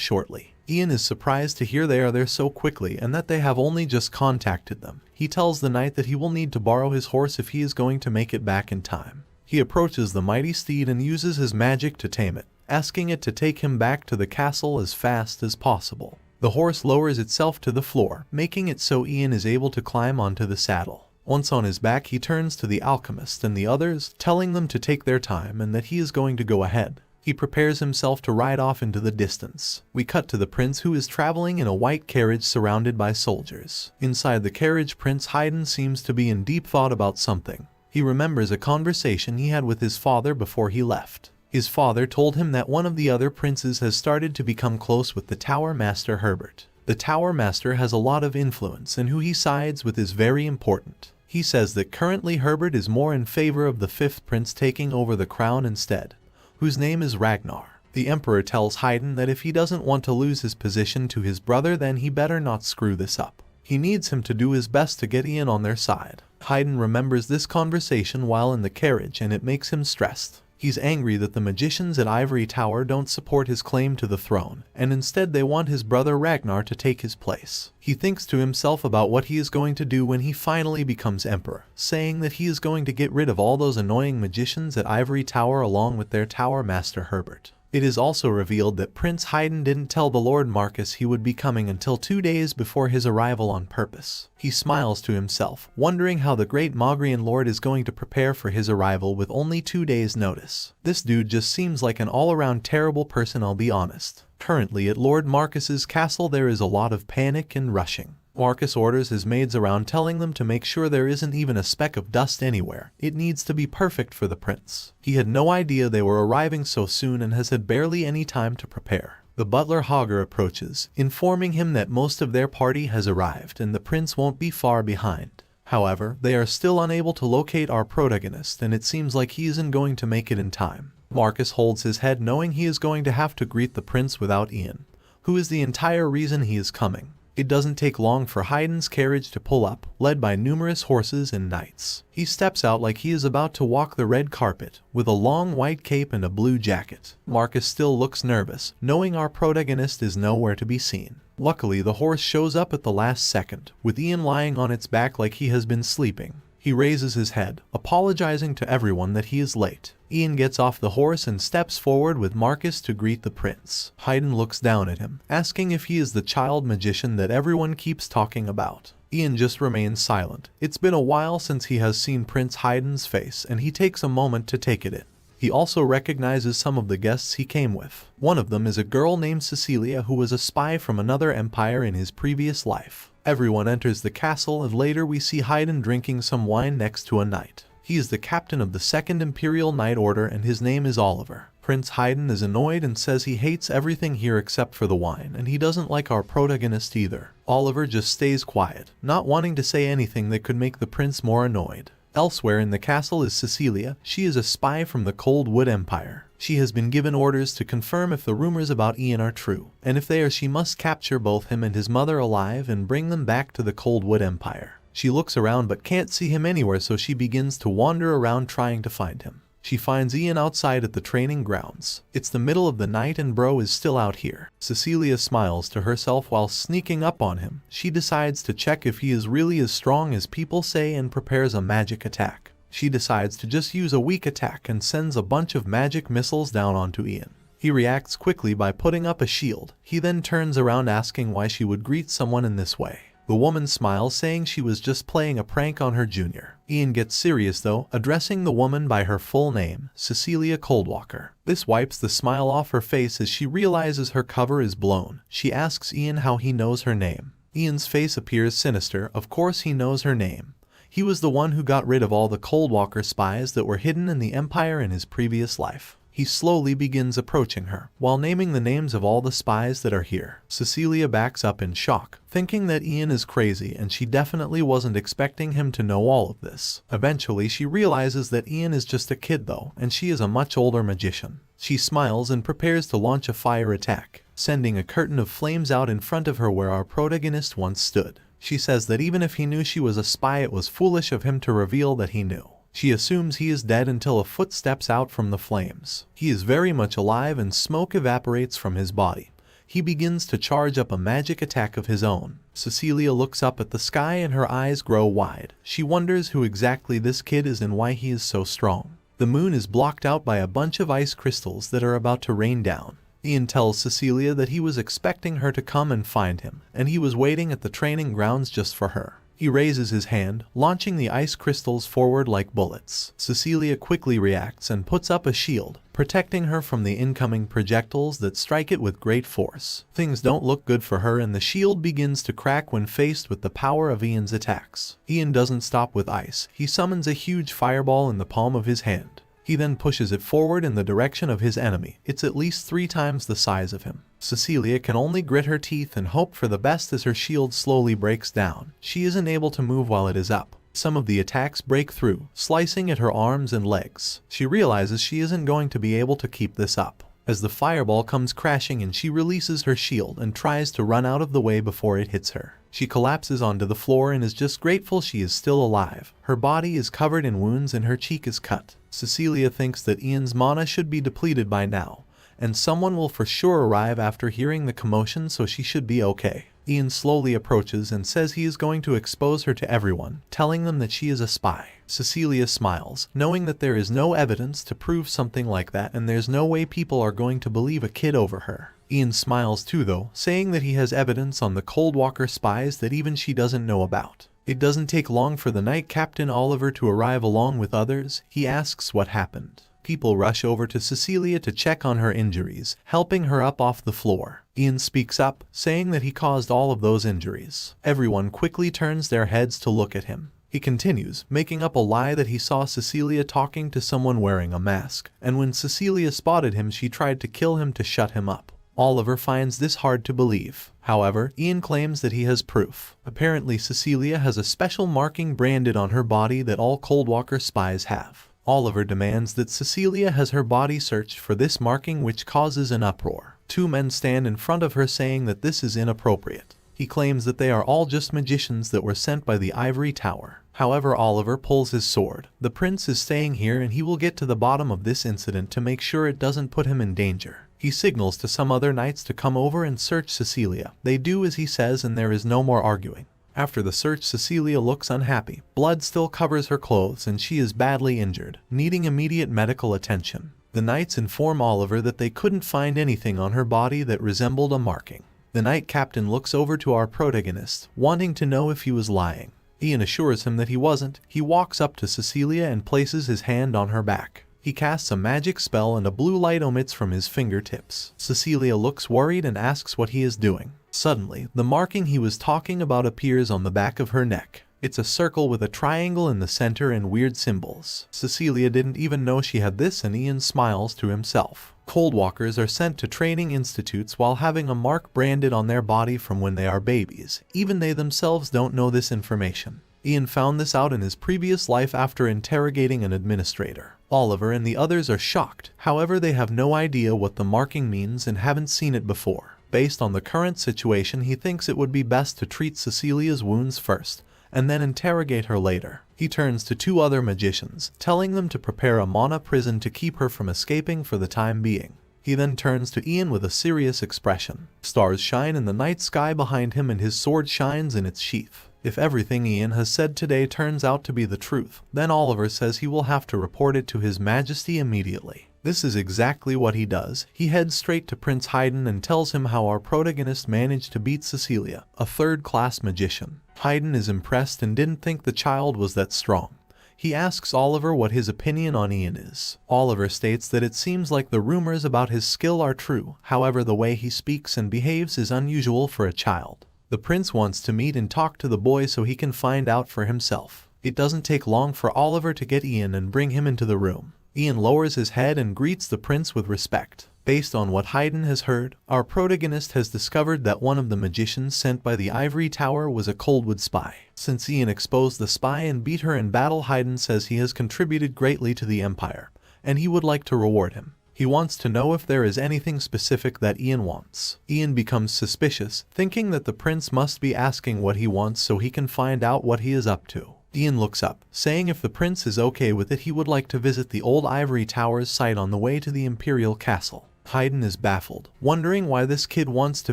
shortly. Ian is surprised to hear they are there so quickly and that they have only just contacted them. He tells the knight that he will need to borrow his horse if he is going to make it back in time. He approaches the mighty steed and uses his magic to tame it, asking it to take him back to the castle as fast as possible. The horse lowers itself to the floor, making it so Ian is able to climb onto the saddle. Once on his back, he turns to the alchemist and the others, telling them to take their time and that he is going to go ahead. He prepares himself to ride off into the distance. We cut to the prince, who is traveling in a white carriage surrounded by soldiers. Inside the carriage, Prince Haydn seems to be in deep thought about something. He remembers a conversation he had with his father before he left. His father told him that one of the other princes has started to become close with the Tower Master Herbert. The Tower Master has a lot of influence and who he sides with is very important. He says that currently Herbert is more in favor of the fifth prince taking over the crown instead, whose name is Ragnar. The Emperor tells Haydn that if he doesn't want to lose his position to his brother, then he better not screw this up. He needs him to do his best to get Ian on their side. Haydn remembers this conversation while in the carriage and it makes him stressed. He's angry that the magicians at Ivory Tower don't support his claim to the throne, and instead they want his brother Ragnar to take his place. He thinks to himself about what he is going to do when he finally becomes emperor, saying that he is going to get rid of all those annoying magicians at Ivory Tower along with their tower master Herbert. It is also revealed that Prince Haydn didn't tell the Lord Marcus he would be coming until 2 days before his arrival on purpose. He smiles to himself, wondering how the great Mogrian Lord is going to prepare for his arrival with only 2 days' notice. This dude just seems like an all-around terrible person, I'll be honest. Currently at Lord Marcus's castle there is a lot of panic and rushing. Marcus orders his maids around telling them to make sure there isn't even a speck of dust anywhere. It needs to be perfect for the prince. He had no idea they were arriving so soon and has had barely any time to prepare. The butler Hager approaches, informing him that most of their party has arrived and the prince won't be far behind. However, they are still unable to locate our protagonist and it seems like he isn't going to make it in time. Marcus holds his head knowing he is going to have to greet the prince without Ian, who is the entire reason he is coming. It doesn't take long for Haydn's carriage to pull up, led by numerous horses and knights. He steps out like he is about to walk the red carpet, with a long white cape and a blue jacket. Marcus still looks nervous, knowing our protagonist is nowhere to be seen. Luckily, the horse shows up at the last second, with Ian lying on its back like he has been sleeping. He raises his head, apologizing to everyone that he is late. Ian gets off the horse and steps forward with Marcus to greet the prince. Haydn looks down at him, asking if he is the child magician that everyone keeps talking about. Ian just remains silent. It's been a while since he has seen Prince Haydn's face and he takes a moment to take it in. He also recognizes some of the guests he came with. One of them is a girl named Cecilia who was a spy from another empire in his previous life. Everyone enters the castle and later we see Haydn drinking some wine next to a knight. He is the captain of the 2nd Imperial Knight Order and his name is Oliver. Prince Haydn is annoyed and says he hates everything here except for the wine and he doesn't like our protagonist either. Oliver just stays quiet, not wanting to say anything that could make the prince more annoyed. Elsewhere in the castle is Cecilia. She is a spy from the Cold Wood Empire. She has been given orders to confirm if the rumors about Ian are true, and if they are she must capture both him and his mother alive and bring them back to the Cold Wood Empire. She looks around but can't see him anywhere, so she begins to wander around trying to find him. She finds Ian outside at the training grounds. It's the middle of the night and bro is still out here. Cecilia smiles to herself while sneaking up on him. She decides to check if he is really as strong as people say and prepares a magic attack. She decides to just use a weak attack and sends a bunch of magic missiles down onto Ian. He reacts quickly by putting up a shield. He then turns around asking why she would greet someone in this way. The woman smiles, saying she was just playing a prank on her junior. Ian gets serious though, addressing the woman by her full name, Cecilia Coldwalker. This wipes the smile off her face as she realizes her cover is blown. She asks Ian how he knows her name. Ian's face appears sinister. Of course he knows her name. He was the one who got rid of all the Coldwalker spies that were hidden in the Empire in his previous life. He slowly begins approaching her, while naming the names of all the spies that are here. Cecilia backs up in shock, thinking that Ian is crazy and she definitely wasn't expecting him to know all of this. Eventually she realizes that Ian is just a kid though, and she is a much older magician. She smiles and prepares to launch a fire attack, sending a curtain of flames out in front of her where our protagonist once stood. She says that even if he knew she was a spy, it was foolish of him to reveal that he knew. She assumes he is dead until a foot steps out from the flames. He is very much alive and smoke evaporates from his body. He begins to charge up a magic attack of his own. Cecilia looks up at the sky and her eyes grow wide. She wonders who exactly this kid is and why he is so strong. The moon is blocked out by a bunch of ice crystals that are about to rain down. Ian tells Cecilia that he was expecting her to come and find him, and he was waiting at the training grounds just for her. He raises his hand, launching the ice crystals forward like bullets. Cecilia quickly reacts and puts up a shield, protecting her from the incoming projectiles that strike it with great force. Things don't look good for her and the shield begins to crack when faced with the power of Ian's attacks. Ian doesn't stop with ice. He summons a huge fireball in the palm of his hand. He then pushes it forward in the direction of his enemy. It's at least 3 times the size of him. Cecilia can only grit her teeth and hope for the best as her shield slowly breaks down. She isn't able to move while it is up. Some of the attacks break through, slicing at her arms and legs. She realizes she isn't going to be able to keep this up. As the fireball comes crashing in, she releases her shield and tries to run out of the way before it hits her. She collapses onto the floor and is just grateful she is still alive. Her body is covered in wounds and her cheek is cut. Cecilia thinks that Ian's mana should be depleted by now, and someone will for sure arrive after hearing the commotion, so she should be okay. Ian slowly approaches and says he is going to expose her to everyone, telling them that she is a spy. Cecilia smiles, knowing that there is no evidence to prove something like that and there's no way people are going to believe a kid over her. Ian smiles too though, saying that he has evidence on the Coldwalker spies that even she doesn't know about. It doesn't take long for the night captain Oliver to arrive along with others. He asks what happened. People rush over to Cecilia to check on her injuries, helping her up off the floor. Ian speaks up, saying that he caused all of those injuries. Everyone quickly turns their heads to look at him. He continues, making up a lie that he saw Cecilia talking to someone wearing a mask, and when Cecilia spotted him she tried to kill him to shut him up. Oliver finds this hard to believe. However, Ian claims that he has proof. Apparently Cecilia has a special marking branded on her body that all Coldwalker spies have. Oliver demands that Cecilia has her body searched for this marking, which causes an uproar. Two men stand in front of her saying that this is inappropriate. He claims that they are all just magicians that were sent by the Ivory Tower. However, Oliver pulls his sword. The prince is staying here and he will get to the bottom of this incident to make sure it doesn't put him in danger. He signals to some other knights to come over and search Cecilia. They do as he says and there is no more arguing. After the search, Cecilia looks unhappy. Blood still covers her clothes and she is badly injured, needing immediate medical attention. The knights inform Oliver that they couldn't find anything on her body that resembled a marking. The knight captain looks over to our protagonist, wanting to know if he was lying. Ian assures him that he wasn't. He walks up to Cecilia and places his hand on her back. He casts a magic spell and a blue light emits from his fingertips. Cecilia looks worried and asks what he is doing. Suddenly, the marking he was talking about appears on the back of her neck. It's a circle with a triangle in the center and weird symbols. Cecilia didn't even know she had this and Ian smiles to himself. Coldwalkers are sent to training institutes while having a mark branded on their body from when they are babies. Even they themselves don't know this information. Ian found this out in his previous life after interrogating an administrator. Oliver and the others are shocked. However, they have no idea what the marking means and haven't seen it before. Based on the current situation, he thinks it would be best to treat Cecilia's wounds first, and then interrogate her later. He turns to two other magicians, telling them to prepare a mana prison to keep her from escaping for the time being. He then turns to Ian with a serious expression. Stars shine in the night sky behind him and his sword shines in its sheath. If everything Ian has said today turns out to be the truth, then Oliver says he will have to report it to His Majesty immediately. This is exactly what he does. He heads straight to Prince Haydn and tells him how our protagonist managed to beat Cecilia, a third-class magician. Haydn is impressed and didn't think the child was that strong. He asks Oliver what his opinion on Ian is. Oliver states that it seems like the rumors about his skill are true, however the way he speaks and behaves is unusual for a child. The prince wants to meet and talk to the boy so he can find out for himself. It doesn't take long for Oliver to get Ian and bring him into the room. Ian lowers his head and greets the prince with respect. Based on what Haydn has heard, our protagonist has discovered that one of the magicians sent by the Ivory Tower was a Coldwood spy. Since Ian exposed the spy and beat her in battle, Haydn says he has contributed greatly to the Empire, and he would like to reward him. He wants to know if there is anything specific that Ian wants. Ian becomes suspicious, thinking that the prince must be asking what he wants so he can find out what he is up to. Ian looks up, saying if the prince is okay with it he would like to visit the old Ivory Tower's site on the way to the Imperial Castle. Haydn is baffled, wondering why this kid wants to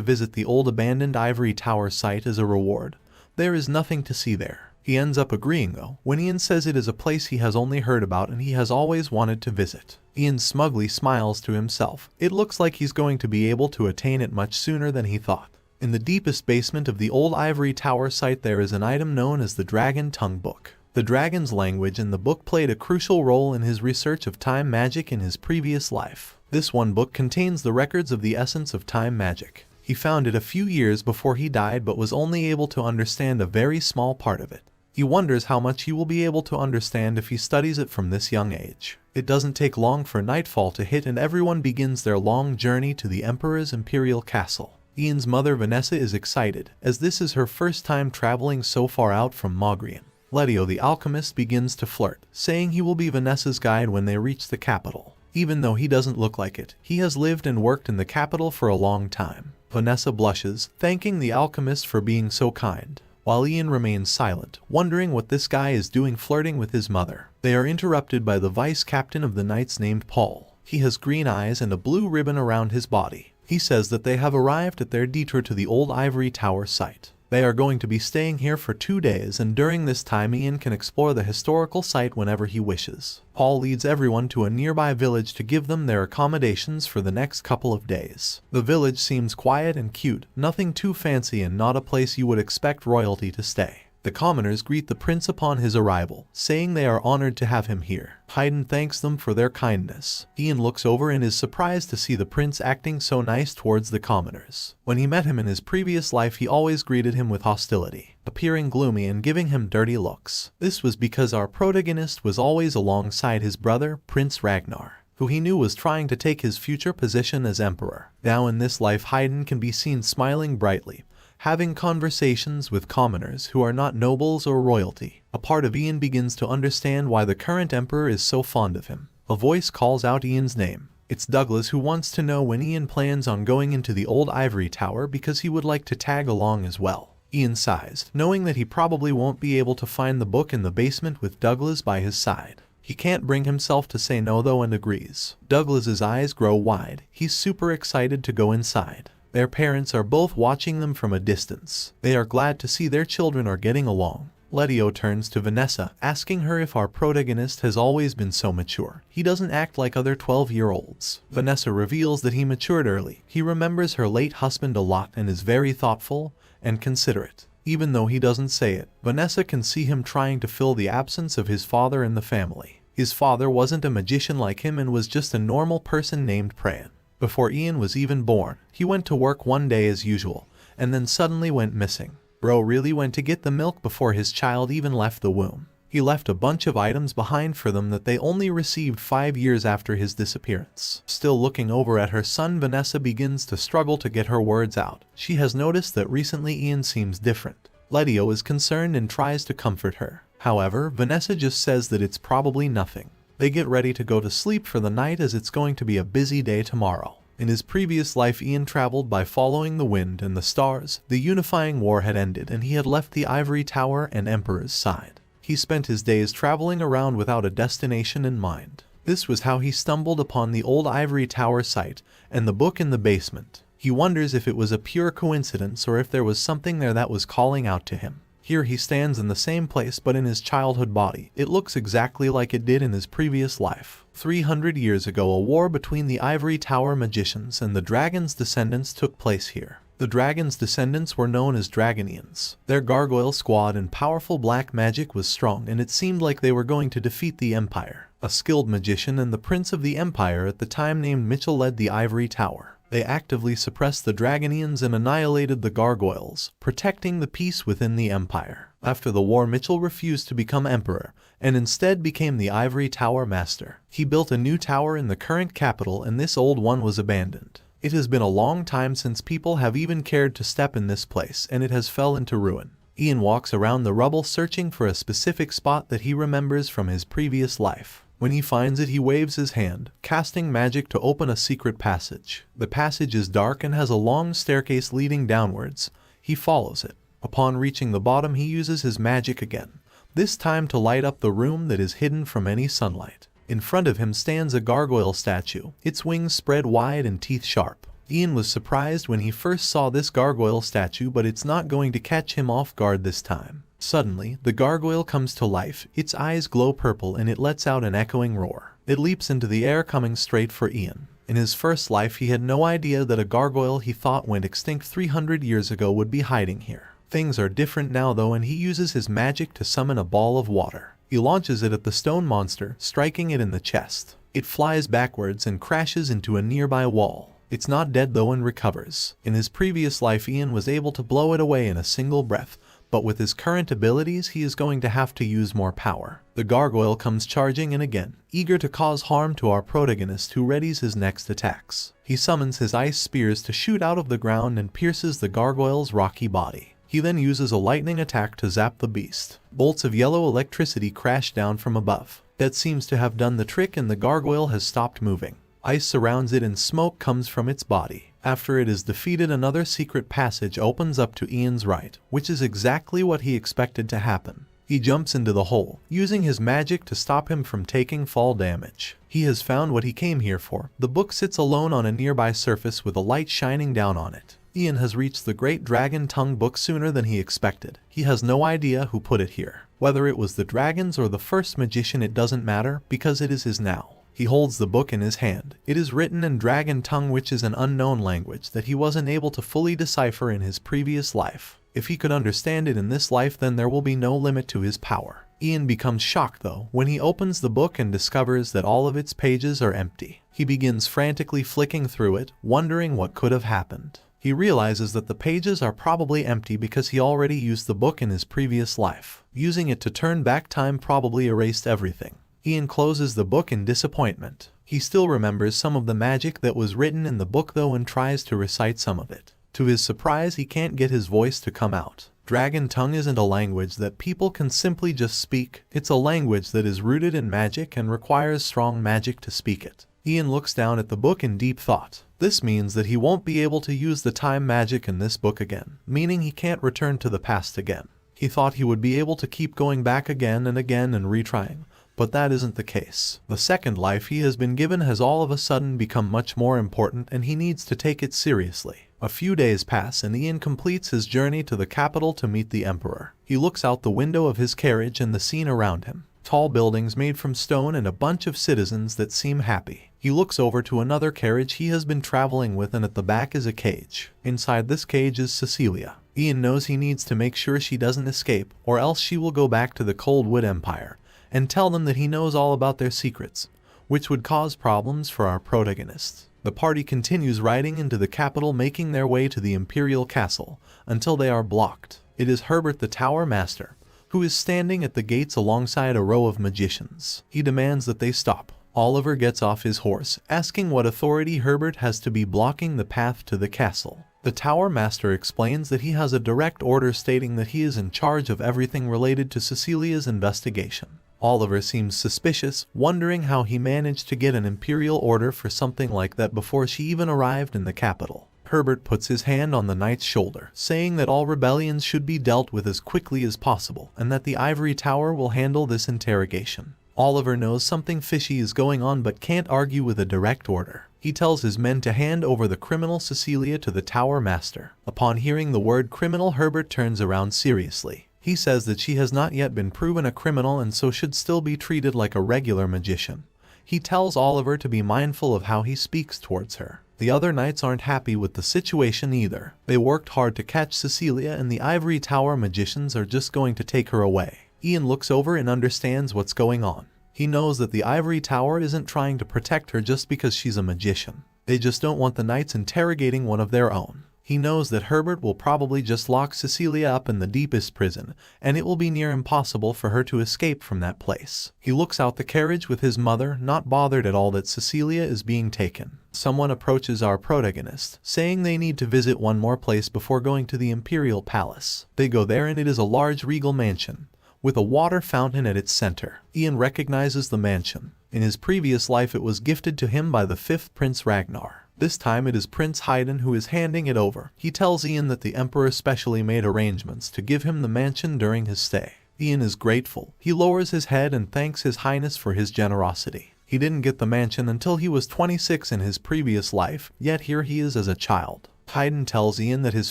visit the old abandoned Ivory Tower site as a reward. There is nothing to see there. He ends up agreeing though, when Ian says it is a place he has only heard about and he has always wanted to visit. Ian smugly smiles to himself. It looks like he's going to be able to attain it much sooner than he thought. In the deepest basement of the old Ivory Tower site there is an item known as the Dragon Tongue Book. The dragon's language in the book played a crucial role in his research of time magic in his previous life. This one book contains the records of the essence of time magic. He found it a few years before he died but was only able to understand a very small part of it. He wonders how much he will be able to understand if he studies it from this young age. It doesn't take long for nightfall to hit and everyone begins their long journey to the Emperor's Imperial Castle. Ian's mother Vanessa is excited, as this is her first time traveling so far out from Mogrian. Letio the alchemist begins to flirt, saying he will be Vanessa's guide when they reach the capital. Even though he doesn't look like it, he has lived and worked in the capital for a long time. Vanessa blushes, thanking the alchemist for being so kind, while Ian remains silent, wondering what this guy is doing flirting with his mother. They are interrupted by the vice captain of the Knights named Paul. He has green eyes and a blue ribbon around his body. He says that they have arrived at their detour to the old ivory tower site. They are going to be staying here for 2 days, and during this time Ian can explore the historical site whenever he wishes. Paul leads everyone to a nearby village to give them their accommodations for the next couple of days. The village seems quiet and cute, nothing too fancy and not a place you would expect royalty to stay. The commoners greet the prince upon his arrival, saying they are honored to have him here. Haydn thanks them for their kindness. Ian looks over and is surprised to see the prince acting so nice towards the commoners. When he met him in his previous life, he always greeted him with hostility, appearing gloomy and giving him dirty looks. This was because our protagonist was always alongside his brother, Prince Ragnar, who he knew was trying to take his future position as emperor. Now in this life, Haydn can be seen smiling brightly, having conversations with commoners who are not nobles or royalty. A part of Ian begins to understand why the current emperor is so fond of him. A voice calls out Ian's name. It's Douglas, who wants to know when Ian plans on going into the old ivory tower because he would like to tag along as well. Ian sighs, knowing that he probably won't be able to find the book in the basement with Douglas by his side. He can't bring himself to say no though and agrees. Douglas's eyes grow wide. He's super excited to go inside. Their parents are both watching them from a distance. They are glad to see their children are getting along. Letio turns to Vanessa, asking her if our protagonist has always been so mature. He doesn't act like other 12-year-olds. Vanessa reveals that he matured early. He remembers her late husband a lot and is very thoughtful and considerate. Even though he doesn't say it, Vanessa can see him trying to fill the absence of his father in the family. His father wasn't a magician like him and was just a normal person named Prayan. Before Ian was even born, he went to work one day as usual, and then suddenly went missing. Bro really went to get the milk before his child even left the womb. He left a bunch of items behind for them that they only received 5 years after his disappearance. Still looking over at her son, Vanessa begins to struggle to get her words out. She has noticed that recently Ian seems different. Letio is concerned and tries to comfort her. However, Vanessa just says that it's probably nothing. They get ready to go to sleep for the night as it's going to be a busy day tomorrow. In his previous life, Ian traveled by following the wind and the stars. The unifying war had ended and he had left the ivory tower and emperor's side. He spent his days traveling around without a destination in mind. This was how he stumbled upon the old ivory tower site and the book in the basement. He wonders if it was a pure coincidence or if there was something there that was calling out to him. Here he stands in the same place but in his childhood body. It looks exactly like it did in his previous life. 300 years ago, a war between the Ivory Tower magicians and the dragon's descendants took place here. The dragon's descendants were known as Dragonians. Their gargoyle squad and powerful black magic was strong, and it seemed like they were going to defeat the Empire. A skilled magician and the prince of the Empire at the time named Mitchell led the Ivory Tower. They actively suppressed the Dragonians and annihilated the gargoyles, protecting the peace within the Empire. After the war, Mitchell refused to become emperor, and instead became the Ivory Tower master. He built a new tower in the current capital, and this old one was abandoned. It has been a long time since people have even cared to step in this place, and it has fell into ruin. Ian walks around the rubble searching for a specific spot that he remembers from his previous life. When he finds it, he waves his hand, casting magic to open a secret passage. The passage is dark and has a long staircase leading downwards. He follows it. Upon reaching the bottom, he uses his magic again, this time to light up the room that is hidden from any sunlight. In front of him stands a gargoyle statue, its wings spread wide and teeth sharp. Ian was surprised when he first saw this gargoyle statue, but it's not going to catch him off guard this time. Suddenly, the gargoyle comes to life. Its eyes glow purple and it lets out an echoing roar. It leaps into the air, coming straight for Ian. In his first life, he had no idea that a gargoyle he thought went extinct 300 years ago would be hiding here. Things are different now though, and he uses his magic to summon a ball of water. He launches it at the stone monster, striking it in the chest. It flies backwards and crashes into a nearby wall. It's not dead though and recovers. In his previous life, Ian was able to blow it away in a single breath, but with his current abilities, he is going to have to use more power. The gargoyle comes charging in again, eager to cause harm to our protagonist, who readies his next attacks. He summons his ice spears to shoot out of the ground and pierces the gargoyle's rocky body. He then uses a lightning attack to zap the beast. Bolts of yellow electricity crash down from above. That seems to have done the trick, and the gargoyle has stopped moving. Ice surrounds it and smoke comes from its body. After it is defeated, another secret passage opens up to Ian's right, which is exactly what he expected to happen. He jumps into the hole, using his magic to stop him from taking fall damage. He has found what he came here for. The book sits alone on a nearby surface with a light shining down on it. Ian has reached the Great Dragon Tongue book sooner than he expected. He has no idea who put it here. Whether it was the dragons or the first magician, it doesn't matter, because it is his now. He holds the book in his hand. It is written in Dragon Tongue, which is an unknown language that he wasn't able to fully decipher in his previous life. If he could understand it in this life, then there will be no limit to his power. Ian becomes shocked though when he opens the book and discovers that all of its pages are empty. He begins frantically flicking through it, wondering what could have happened. He realizes that the pages are probably empty because he already used the book in his previous life. Using it to turn back time probably erased everything. Ian closes the book in disappointment. He still remembers some of the magic that was written in the book though and tries to recite some of it. To his surprise, he can't get his voice to come out. Dragon Tongue isn't a language that people can simply just speak. It's a language that is rooted in magic and requires strong magic to speak it. Ian looks down at the book in deep thought. This means that he won't be able to use the time magic in this book again, meaning he can't return to the past again. He thought he would be able to keep going back again and retrying, but that isn't the case. The second life he has been given has all of a sudden become much more important, and he needs to take it seriously. A few days pass and Ian completes his journey to the capital to meet the Emperor. He looks out the window of his carriage and the scene around him. Tall buildings made from stone and a bunch of citizens that seem happy. He looks over to another carriage he has been traveling with, and at the back is a cage. Inside this cage is Cecilia. Ian knows he needs to make sure she doesn't escape, or else she will go back to the Coldwood Empire and tell them that he knows all about their secrets, which would cause problems for our protagonists. The party continues riding into the capital, making their way to the Imperial Castle, until they are blocked. It is Herbert the Tower Master, who is standing at the gates alongside a row of magicians. He demands that they stop. Oliver gets off his horse, asking what authority Herbert has to be blocking the path to the castle. The Tower Master explains that he has a direct order stating that he is in charge of everything related to Cecilia's investigation. Oliver seems suspicious, wondering how he managed to get an imperial order for something like that before she even arrived in the capital. Herbert puts his hand on the knight's shoulder, saying that all rebellions should be dealt with as quickly as possible, and that the Ivory Tower will handle this interrogation. Oliver knows something fishy is going on but can't argue with a direct order. He tells his men to hand over the criminal Cecilia to the Tower Master. Upon hearing the word criminal, Herbert turns around seriously. He says that she has not yet been proven a criminal and so should still be treated like a regular magician. He tells Oliver to be mindful of how he speaks towards her. The other knights aren't happy with the situation either. They worked hard to catch Cecilia and the Ivory Tower magicians are just going to take her away. Ian looks over and understands what's going on. He knows that the Ivory Tower isn't trying to protect her just because she's a magician. They just don't want the knights interrogating one of their own. He knows that Herbert will probably just lock Cecilia up in the deepest prison, and it will be near impossible for her to escape from that place. He looks out the carriage with his mother, not bothered at all that Cecilia is being taken. Someone approaches our protagonist, saying they need to visit one more place before going to the Imperial Palace. They go there and it is a large regal mansion, with a water fountain at its center. Ian recognizes the mansion. In his previous life it was gifted to him by the 5th Prince Ragnar. This time it is Prince Haydn who is handing it over. He tells Ian that the Emperor specially made arrangements to give him the mansion during his stay. Ian is grateful. He lowers his head and thanks His Highness for his generosity. He didn't get the mansion until he was 26 in his previous life, yet here he is as a child. Haydn tells Ian that his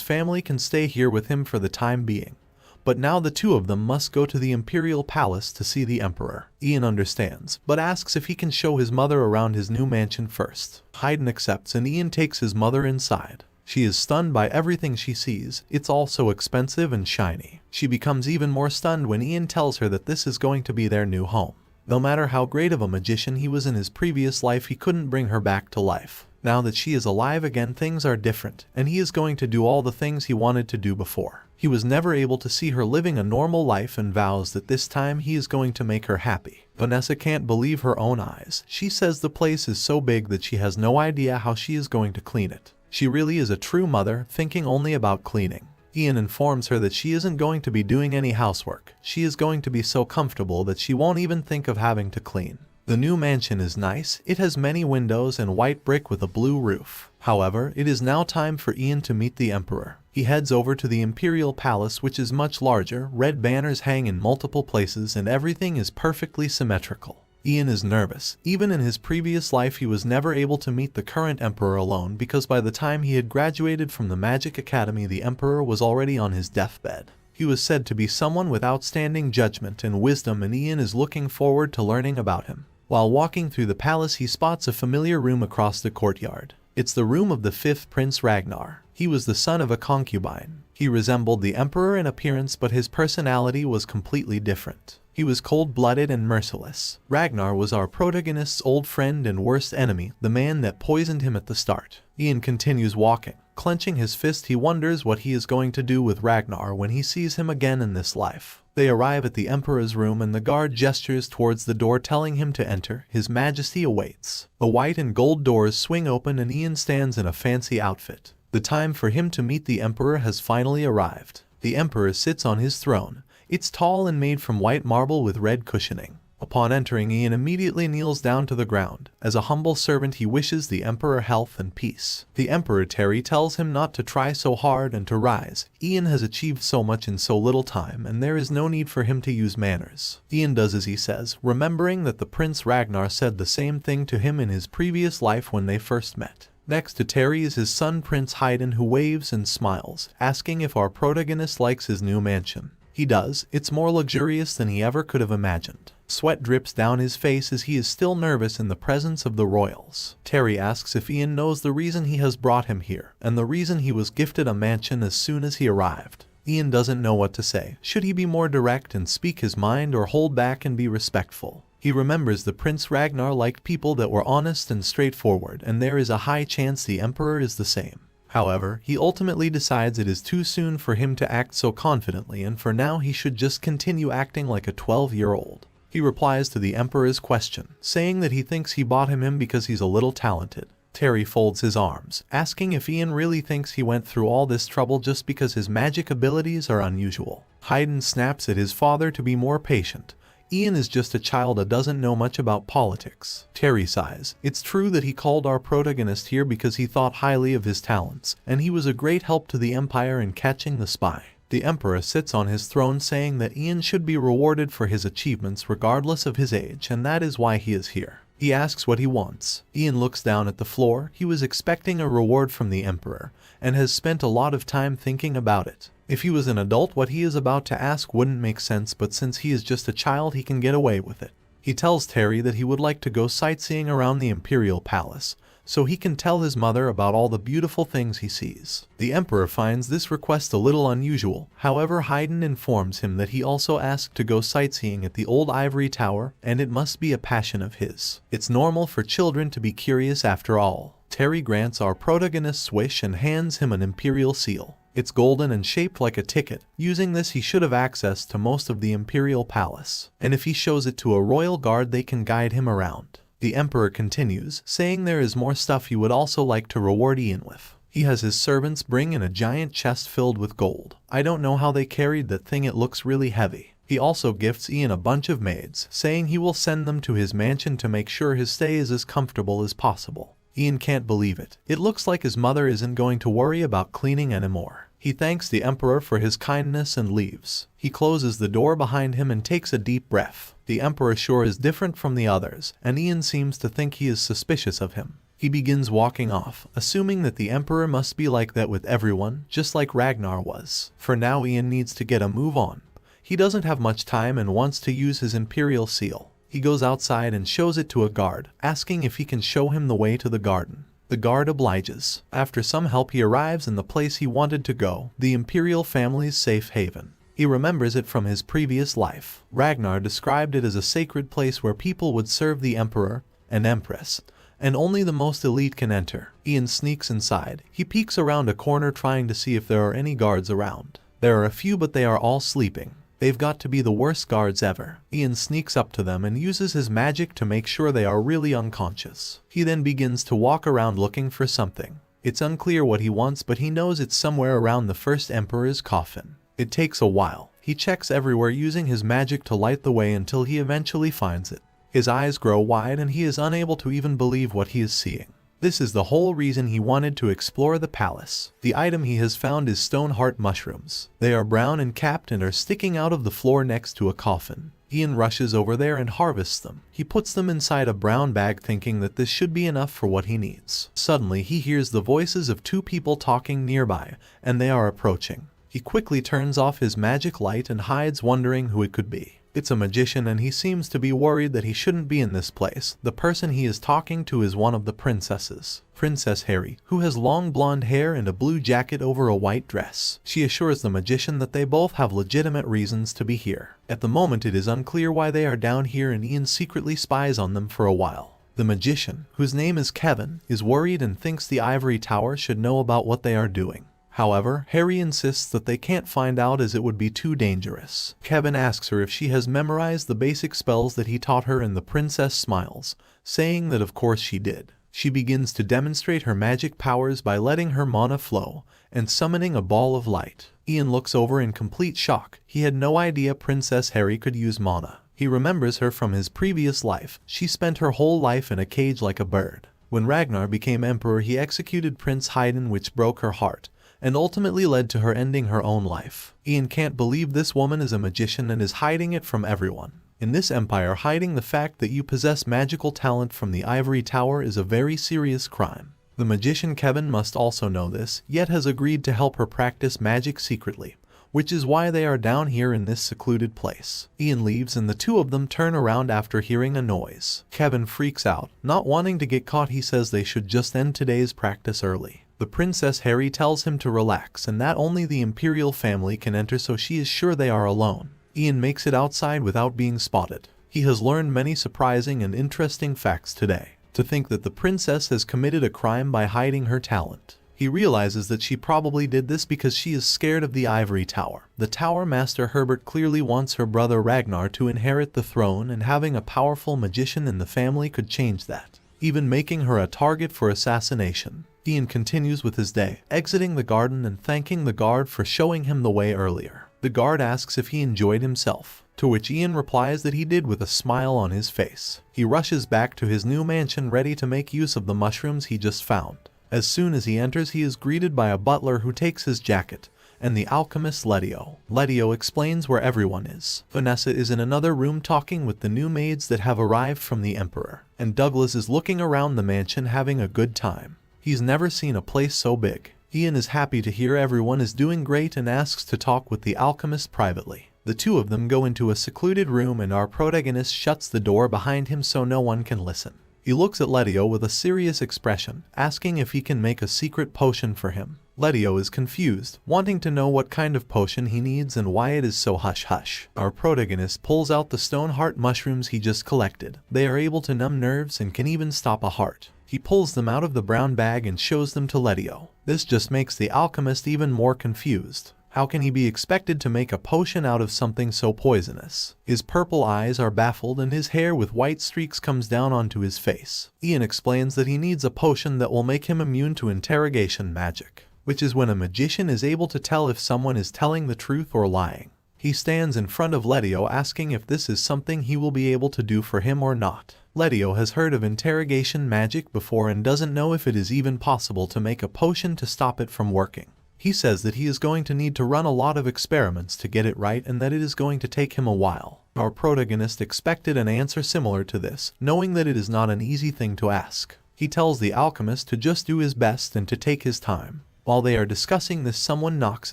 family can stay here with him for the time being, but now the two of them must go to the Imperial Palace to see the Emperor. Ian understands, but asks if he can show his mother around his new mansion first. Haydn accepts and Ian takes his mother inside. She is stunned by everything she sees. It's all so expensive and shiny. She becomes even more stunned when Ian tells her that this is going to be their new home. No matter how great of a magician he was in his previous life, he couldn't bring her back to life. Now that she is alive again, things are different, and he is going to do all the things he wanted to do before. He was never able to see her living a normal life and vows that this time he is going to make her happy. Vanessa can't believe her own eyes. She says the place is so big that she has no idea how she is going to clean it. She really is a true mother, thinking only about cleaning. Ian informs her that she isn't going to be doing any housework. She is going to be so comfortable that she won't even think of having to clean. The new mansion is nice, it has many windows and white brick with a blue roof. However, it is now time for Ian to meet the Emperor. He heads over to the Imperial Palace, which is much larger, red banners hang in multiple places and everything is perfectly symmetrical. Ian is nervous. Even in his previous life he was never able to meet the current Emperor alone because by the time he had graduated from the Magic Academy the Emperor was already on his deathbed. He was said to be someone with outstanding judgment and wisdom and Ian is looking forward to learning about him. While walking through the palace he spots a familiar room across the courtyard. It's the room of the 5th Prince Ragnar. He was the son of a concubine. He resembled the Emperor in appearance but his personality was completely different. He was cold-blooded and merciless. Ragnar was our protagonist's old friend and worst enemy, the man that poisoned him at the start. Ian continues walking. Clenching his fist he wonders what he is going to do with Ragnar when he sees him again in this life. They arrive at the Emperor's room and the guard gestures towards the door telling him to enter. His Majesty awaits. The white and gold doors swing open and Ian stands in a fancy outfit. The time for him to meet the Emperor has finally arrived. The Emperor sits on his throne. It's tall and made from white marble with red cushioning. Upon entering, Ian immediately kneels down to the ground. As a humble servant he wishes the Emperor health and peace. The Emperor Terry tells him not to try so hard and to rise. Ian has achieved so much in so little time and there is no need for him to use manners. Ian does as he says, remembering that the Prince Ragnar said the same thing to him in his previous life when they first met. Next to Terry is his son Prince Hayden who waves and smiles, asking if our protagonist likes his new mansion. He does. It's more luxurious than he ever could have imagined. Sweat drips down his face as he is still nervous in the presence of the royals. Terry asks if Ian knows the reason he has brought him here, and the reason he was gifted a mansion as soon as he arrived. Ian doesn't know what to say. Should he be more direct and speak his mind or hold back and be respectful? He remembers the Prince Ragnar liked people that were honest and straightforward, and there is a high chance the Emperor is the same. However, he ultimately decides it is too soon for him to act so confidently and for now he should just continue acting like a 12-year-old. He replies to the Emperor's question, saying that he thinks he bought him because he's a little talented. Terry folds his arms, asking if Ian really thinks he went through all this trouble just because his magic abilities are unusual. Hayden snaps at his father to be more patient. Ian is just a child that doesn't know much about politics. Terry sighs. It's true that he called our protagonist here because he thought highly of his talents, and he was a great help to the Empire in catching the spy. The Emperor sits on his throne saying that Ian should be rewarded for his achievements regardless of his age, and that is why he is here. He asks what he wants. Ian looks down at the floor. He was expecting a reward from the Emperor, and has spent a lot of time thinking about it. If he was an adult, what he is about to ask wouldn't make sense, but since he is just a child, he can get away with it. He tells Terry that he would like to go sightseeing around the Imperial Palace, so he can tell his mother about all the beautiful things he sees. The Emperor finds this request a little unusual. However, Hayden informs him that he also asked to go sightseeing at the old ivory tower, and it must be a passion of his. It's normal for children to be curious after all. Terry grants our protagonist's wish and hands him an Imperial seal. It's golden and shaped like a ticket. Using this he should have access to most of the Imperial Palace, and if he shows it to a royal guard they can guide him around. The Emperor continues, saying there is more stuff he would also like to reward Ian with. He has his servants bring in a giant chest filled with gold. I don't know how they carried that thing, it looks really heavy. He also gifts Ian a bunch of maids, saying he will send them to his mansion to make sure his stay is as comfortable as possible. Ian can't believe it. It looks like his mother isn't going to worry about cleaning anymore. He thanks the Emperor for his kindness and leaves. He closes the door behind him and takes a deep breath. The Emperor sure is different from the others, and Ian seems to think he is suspicious of him. He begins walking off, assuming that the Emperor must be like that with everyone, just like Ragnar was. For now, Ian needs to get a move on. He doesn't have much time and wants to use his Imperial seal. He goes outside and shows it to a guard, asking if he can show him the way to the garden. The guard obliges. After some help he arrives in the place he wanted to go, the Imperial family's safe haven. He remembers it from his previous life. Ragnar described it as a sacred place where people would serve the Emperor and Empress, and only the most elite can enter. Ian sneaks inside. He peeks around a corner trying to see if there are any guards around. There are a few, but they are all sleeping. They've got to be the worst guards ever. Ian sneaks up to them and uses his magic to make sure they are really unconscious. He then begins to walk around looking for something. It's unclear what he wants, but he knows it's somewhere around the first Emperor's coffin. It takes a while. He checks everywhere using his magic to light the way until he eventually finds it. His eyes grow wide and he is unable to even believe what he is seeing. This is the whole reason he wanted to explore the palace. The item he has found is stone heart mushrooms. They are brown and capped and are sticking out of the floor next to a coffin. Ian rushes over there and harvests them. He puts them inside a brown bag thinking that this should be enough for what he needs. Suddenly he hears the voices of two people talking nearby, and they are approaching. He quickly turns off his magic light and hides, wondering who it could be. It's a magician and he seems to be worried that he shouldn't be in this place. The person he is talking to is one of the princesses, Princess Harry, who has long blonde hair and a blue jacket over a white dress. She assures the magician that they both have legitimate reasons to be here. At the moment it is unclear why they are down here, and Ian secretly spies on them for a while. The magician, whose name is Kevin, is worried and thinks the ivory tower should know about what they are doing. However, Harry insists that they can't find out as it would be too dangerous. Kevin asks her if she has memorized the basic spells that he taught her, and the princess smiles, saying that of course she did. She begins to demonstrate her magic powers by letting her mana flow and summoning a ball of light. Ian looks over in complete shock. He had no idea Princess Harry could use mana. He remembers her from his previous life. She spent her whole life in a cage like a bird. When Ragnar became emperor, he executed Prince Haydn, which broke her heart and ultimately led to her ending her own life. Ian can't believe this woman is a magician and is hiding it from everyone. In this empire, hiding the fact that you possess magical talent from the ivory tower is a very serious crime. The magician Kevin must also know this, yet has agreed to help her practice magic secretly, which is why they are down here in this secluded place. Ian leaves and the two of them turn around after hearing a noise. Kevin freaks out. Not wanting to get caught, he says they should just end today's practice early. The Princess Harry tells him to relax and that only the imperial family can enter, so she is sure they are alone. Ian makes it outside without being spotted. He has learned many surprising and interesting facts today. To think that the princess has committed a crime by hiding her talent. He realizes that she probably did this because she is scared of the ivory tower. The Tower Master Herbert clearly wants her brother Ragnar to inherit the throne, and having a powerful magician in the family could change that, even making her a target for assassination. Ian continues with his day, exiting the garden and thanking the guard for showing him the way earlier. The guard asks if he enjoyed himself, to which Ian replies that he did with a smile on his face. He rushes back to his new mansion ready to make use of the mushrooms he just found. As soon as he enters, he is greeted by a butler who takes his jacket, and the alchemist Letio. Letio explains where everyone is. Vanessa is in another room talking with the new maids that have arrived from the Emperor, and Douglas is looking around the mansion having a good time. He's never seen a place so big. Ian is happy to hear everyone is doing great and asks to talk with the alchemist privately. The two of them go into a secluded room and our protagonist shuts the door behind him so no one can listen. He looks at Letio with a serious expression, asking if he can make a secret potion for him. Letio is confused, wanting to know what kind of potion he needs and why it is so hush-hush. Our protagonist pulls out the stone heart mushrooms he just collected. They are able to numb nerves and can even stop a heart. He pulls them out of the brown bag and shows them to Letio. This just makes the alchemist even more confused. How can he be expected to make a potion out of something so poisonous? His purple eyes are baffled and his hair with white streaks comes down onto his face. Ian explains that he needs a potion that will make him immune to interrogation magic, which is when a magician is able to tell if someone is telling the truth or lying. He stands in front of Letio asking if this is something he will be able to do for him or not. Letio has heard of interrogation magic before and doesn't know if it is even possible to make a potion to stop it from working. He says that he is going to need to run a lot of experiments to get it right and that it is going to take him a while. Our protagonist expected an answer similar to this, knowing that it is not an easy thing to ask. He tells the alchemist to just do his best and to take his time. While they are discussing this, someone knocks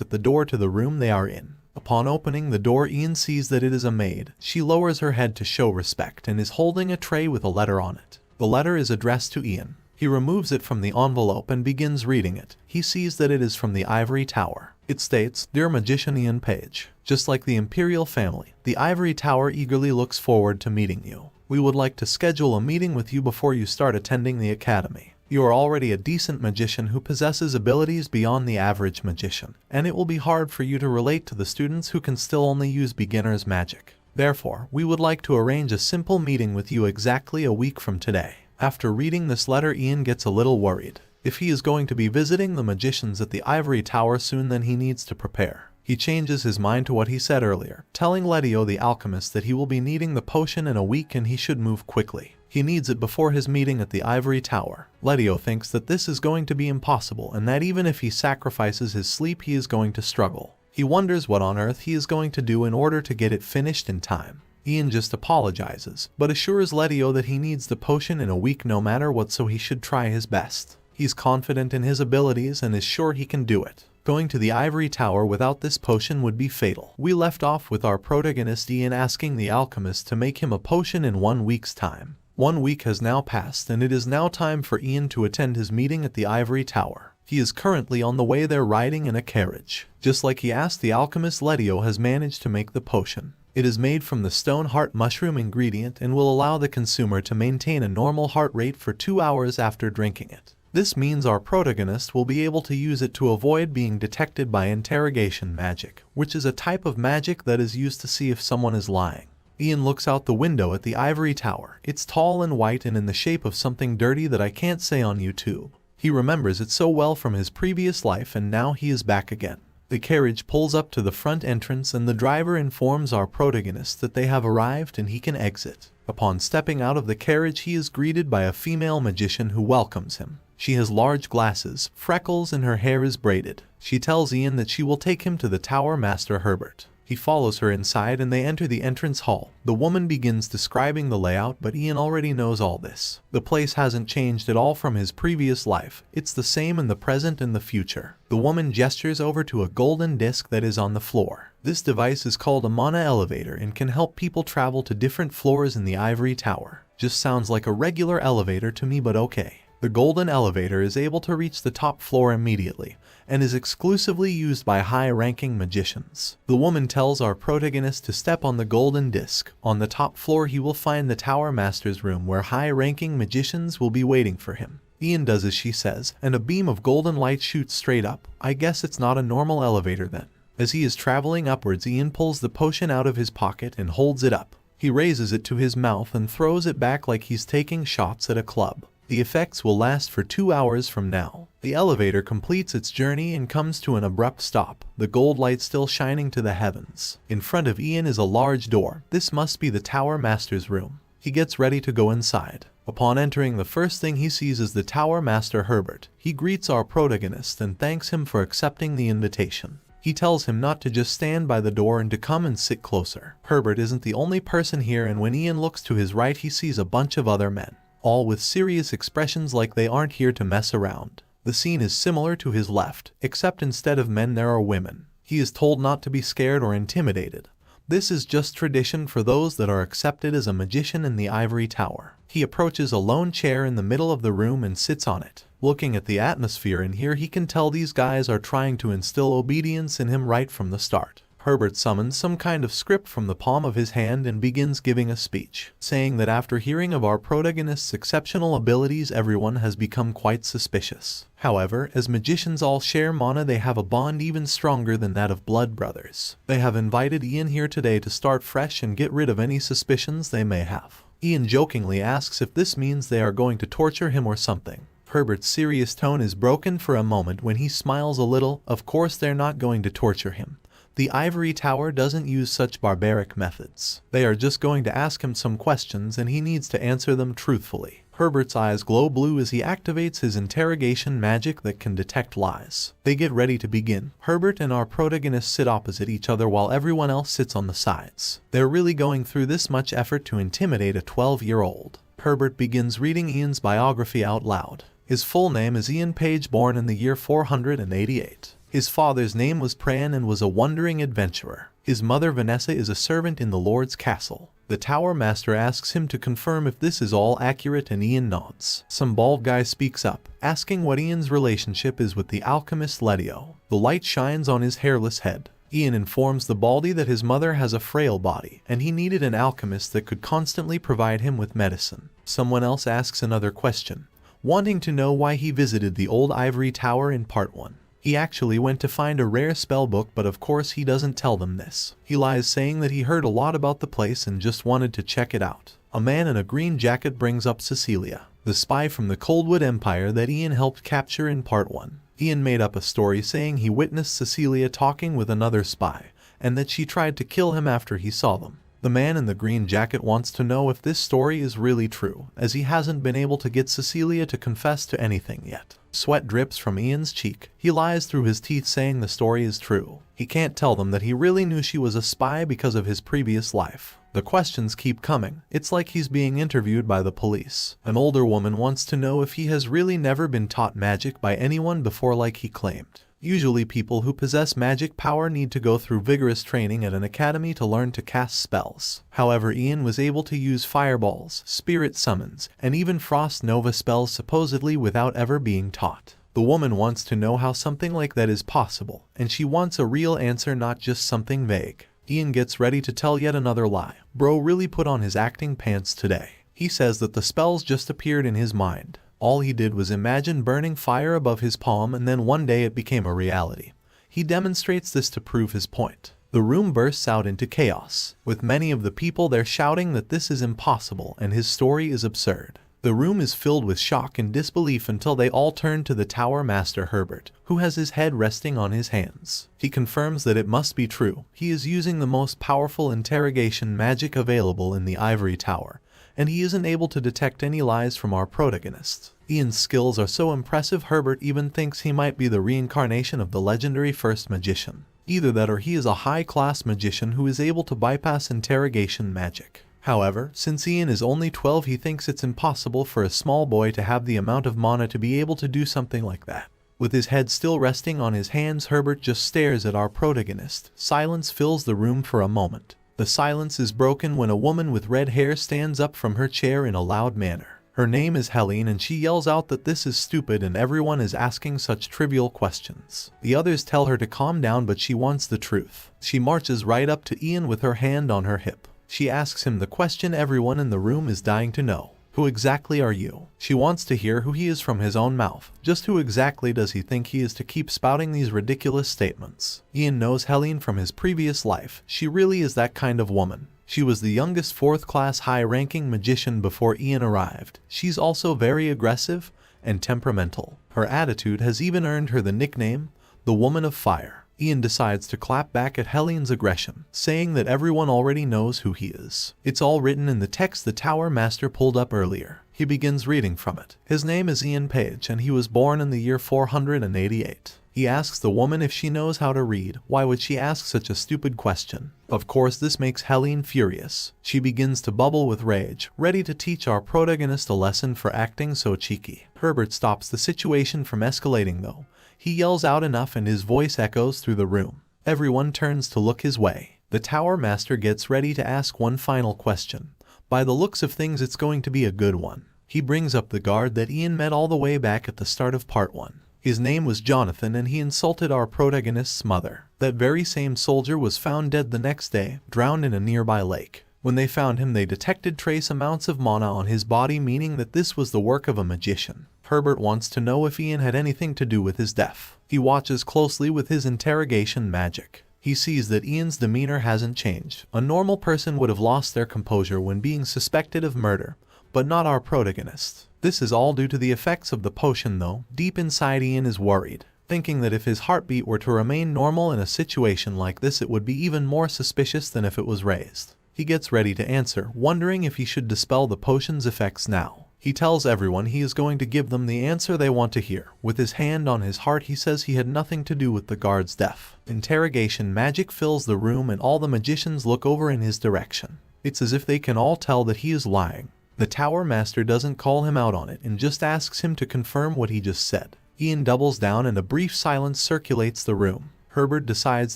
at the door to the room they are in. Upon opening the door, Ian sees that it is a maid. She lowers her head to show respect and is holding a tray with a letter on it. The letter is addressed to Ian. He removes it from the envelope and begins reading it. He sees that it is from the Ivory Tower. It states, "Dear Magician Ian Page, just like the Imperial family, the Ivory Tower eagerly looks forward to meeting you. We would like to schedule a meeting with you before you start attending the academy. You are already a decent magician who possesses abilities beyond the average magician, and it will be hard for you to relate to the students who can still only use beginner's magic. Therefore, we would like to arrange a simple meeting with you exactly a week from today." After reading this letter, Ian gets a little worried. If he is going to be visiting the magicians at the Ivory Tower soon, then he needs to prepare. He changes his mind to what he said earlier, telling Letio the alchemist that he will be needing the potion in a week and he should move quickly. He needs it before his meeting at the ivory tower. Letio thinks that this is going to be impossible and that even if he sacrifices his sleep he is going to struggle. He wonders what on earth he is going to do in order to get it finished in time. Ian just apologizes, but assures Letio that he needs the potion in a week no matter what, so he should try his best. He's confident in his abilities and is sure he can do it. Going to the ivory tower without this potion would be fatal. We left off with our protagonist Ian asking the alchemist to make him a potion in 1 week's time. 1 week has now passed and it is now time for Ian to attend his meeting at the ivory tower. He is currently on the way there riding in a carriage. Just like he asked the alchemist, Letio has managed to make the potion. It is made from the stone heart mushroom ingredient and will allow the consumer to maintain a normal heart rate for 2 hours after drinking it. This means our protagonist will be able to use it to avoid being detected by interrogation magic, which is a type of magic that is used to see if someone is lying. Ian looks out the window at the ivory tower. It's tall and white and in the shape of something dirty that I can't say on YouTube. He remembers it so well from his previous life and now he is back again. The carriage pulls up to the front entrance and the driver informs our protagonist that they have arrived and he can exit. Upon stepping out of the carriage he is greeted by a female magician who welcomes him. She has large glasses, freckles, and her hair is braided. She tells Ian that she will take him to the Tower Master Herbert. He follows her inside and they enter the entrance hall. The woman begins describing the layout, but Ian already knows all this. The place hasn't changed at all from his previous life. It's the same in the present and the future. The woman gestures over to a golden disc that is on the floor. This device is called a mana elevator and can help people travel to different floors in the ivory tower. Just sounds like a regular elevator to me, but okay. The golden elevator is able to reach the top floor immediately and is exclusively used by high-ranking magicians. The woman tells our protagonist to step on the golden disc. On the top floor he will find the Tower Master's room where high-ranking magicians will be waiting for him. Ian does as she says, and a beam of golden light shoots straight up. I guess it's not a normal elevator then. As he is traveling upwards, Ian pulls the potion out of his pocket and holds it up. He raises it to his mouth and throws it back like he's taking shots at a club. The effects will last for 2 hours from now. The elevator completes its journey and comes to an abrupt stop, the gold light still shining to the heavens. In front of Ian is a large door. This must be the Tower Master's room. He gets ready to go inside. Upon entering, the first thing he sees is the Tower Master Herbert. He greets our protagonist and thanks him for accepting the invitation. He tells him not to just stand by the door and to come and sit closer. Herbert isn't the only person here, and when Ian looks to his right he sees a bunch of other men, all with serious expressions like they aren't here to mess around. The scene is similar to his left, except instead of men there are women. He is told not to be scared or intimidated. This is just tradition for those that are accepted as a magician in the ivory tower. He approaches a lone chair in the middle of the room and sits on it. Looking at the atmosphere in here, he can tell these guys are trying to instill obedience in him right from the start. Herbert summons some kind of script from the palm of his hand and begins giving a speech, saying that after hearing of our protagonist's exceptional abilities, everyone has become quite suspicious. However, as magicians all share mana, they have a bond even stronger than that of blood brothers. They have invited Ian here today to start fresh and get rid of any suspicions they may have. Ian jokingly asks if this means they are going to torture him or something. Herbert's serious tone is broken for a moment when he smiles a little. Of course they're not going to torture him. The ivory tower doesn't use such barbaric methods. They are just going to ask him some questions and he needs to answer them truthfully. Herbert's eyes glow blue as he activates his interrogation magic that can detect lies. They get ready to begin. Herbert and our protagonist sit opposite each other while everyone else sits on the sides. They're really going through this much effort to intimidate a 12-year-old. Herbert begins reading Ian's biography out loud. His full name is Ian Page, born in the year 488. His father's name was Pran and was a wandering adventurer. His mother Vanessa is a servant in the Lord's castle. The Tower Master asks him to confirm if this is all accurate and Ian nods. Some bald guy speaks up, asking what Ian's relationship is with the alchemist Letio. The light shines on his hairless head. Ian informs the baldy that his mother has a frail body, and he needed an alchemist that could constantly provide him with medicine. Someone else asks another question, wanting to know why he visited the old ivory tower in part 1. He actually went to find a rare spell book, but of course he doesn't tell them this. He lies, saying that he heard a lot about the place and just wanted to check it out. A man in a green jacket brings up Cecilia, the spy from the Coldwood Empire that Ian helped capture in part 1. Ian made up a story saying he witnessed Cecilia talking with another spy, and that she tried to kill him after he saw them. The man in the green jacket wants to know if this story is really true, as he hasn't been able to get Cecilia to confess to anything yet. Sweat drips from Ian's cheek. He lies through his teeth saying the story is true. He can't tell them that he really knew she was a spy because of his previous life. The questions keep coming. It's like he's being interviewed by the police. An older woman wants to know if he has really never been taught magic by anyone before like he claimed. Usually people who possess magic power need to go through vigorous training at an academy to learn to cast spells. However, Ian was able to use fireballs, spirit summons, and even frost nova spells supposedly without ever being taught. The woman wants to know how something like that is possible, and she wants a real answer, not just something vague. Ian gets ready to tell yet another lie. Bro really put on his acting pants today. He says that the spells just appeared in his mind. All he did was imagine burning fire above his palm, and then one day it became a reality. He demonstrates this to prove his point. The room bursts out into chaos, with many of the people there shouting that this is impossible and his story is absurd. The room is filled with shock and disbelief until they all turn to the Tower Master Herbert, who has his head resting on his hands. He confirms that it must be true. He is using the most powerful interrogation magic available in the Ivory Tower, and he isn't able to detect any lies from our protagonist. Ian's skills are so impressive Herbert even thinks he might be the reincarnation of the legendary first magician. Either that or he is a high-class magician who is able to bypass interrogation magic. However, since Ian is only 12, he thinks it's impossible for a small boy to have the amount of mana to be able to do something like that. With his head still resting on his hands, Herbert just stares at our protagonist. Silence fills the room for a moment. The silence is broken when a woman with red hair stands up from her chair in a loud manner. Her name is Helene, and she yells out that this is stupid and everyone is asking such trivial questions. The others tell her to calm down, but she wants the truth. She marches right up to Ian with her hand on her hip. She asks him the question everyone in the room is dying to know. Who exactly are you? She wants to hear who he is from his own mouth. Just who exactly does he think he is to keep spouting these ridiculous statements? Ian knows Helene from his previous life. She really is that kind of woman. She was the youngest 4th-class high-ranking magician before Ian arrived. She's also very aggressive and temperamental. Her attitude has even earned her the nickname, the Woman of Fire. Ian decides to clap back at Helene's aggression, saying that everyone already knows who he is. It's all written in the text the Tower Master pulled up earlier. He begins reading from it. His name is Ian Page, and he was born in the year 488. He asks the woman if she knows how to read. Why would she ask such a stupid question? Of course, this makes Helene furious. She begins to bubble with rage, ready to teach our protagonist a lesson for acting so cheeky. Herbert stops the situation from escalating though. He yells out enough and his voice echoes through the room. Everyone turns to look his way. The Tower Master gets ready to ask one final question. By the looks of things, it's going to be a good one. He brings up the guard that Ian met all the way back at the start of part 1. His name was Jonathan, and he insulted our protagonist's mother. That very same soldier was found dead the next day, drowned in a nearby lake. When they found him, they detected trace amounts of mana on his body, meaning that this was the work of a magician. Herbert wants to know if Ian had anything to do with his death. He watches closely with his interrogation magic. He sees that Ian's demeanor hasn't changed. A normal person would have lost their composure when being suspected of murder, but not our protagonist. This is all due to the effects of the potion though. Deep inside, Ian is worried, thinking that if his heartbeat were to remain normal in a situation like this, it would be even more suspicious than if it was raised. He gets ready to answer, wondering if he should dispel the potion's effects now. He tells everyone he is going to give them the answer they want to hear. With his hand on his heart, he says he had nothing to do with the guard's death. Interrogation magic fills the room and all the magicians look over in his direction. It's as if they can all tell that he is lying. The Tower Master doesn't call him out on it and just asks him to confirm what he just said. Ian doubles down and a brief silence circulates the room. Herbert decides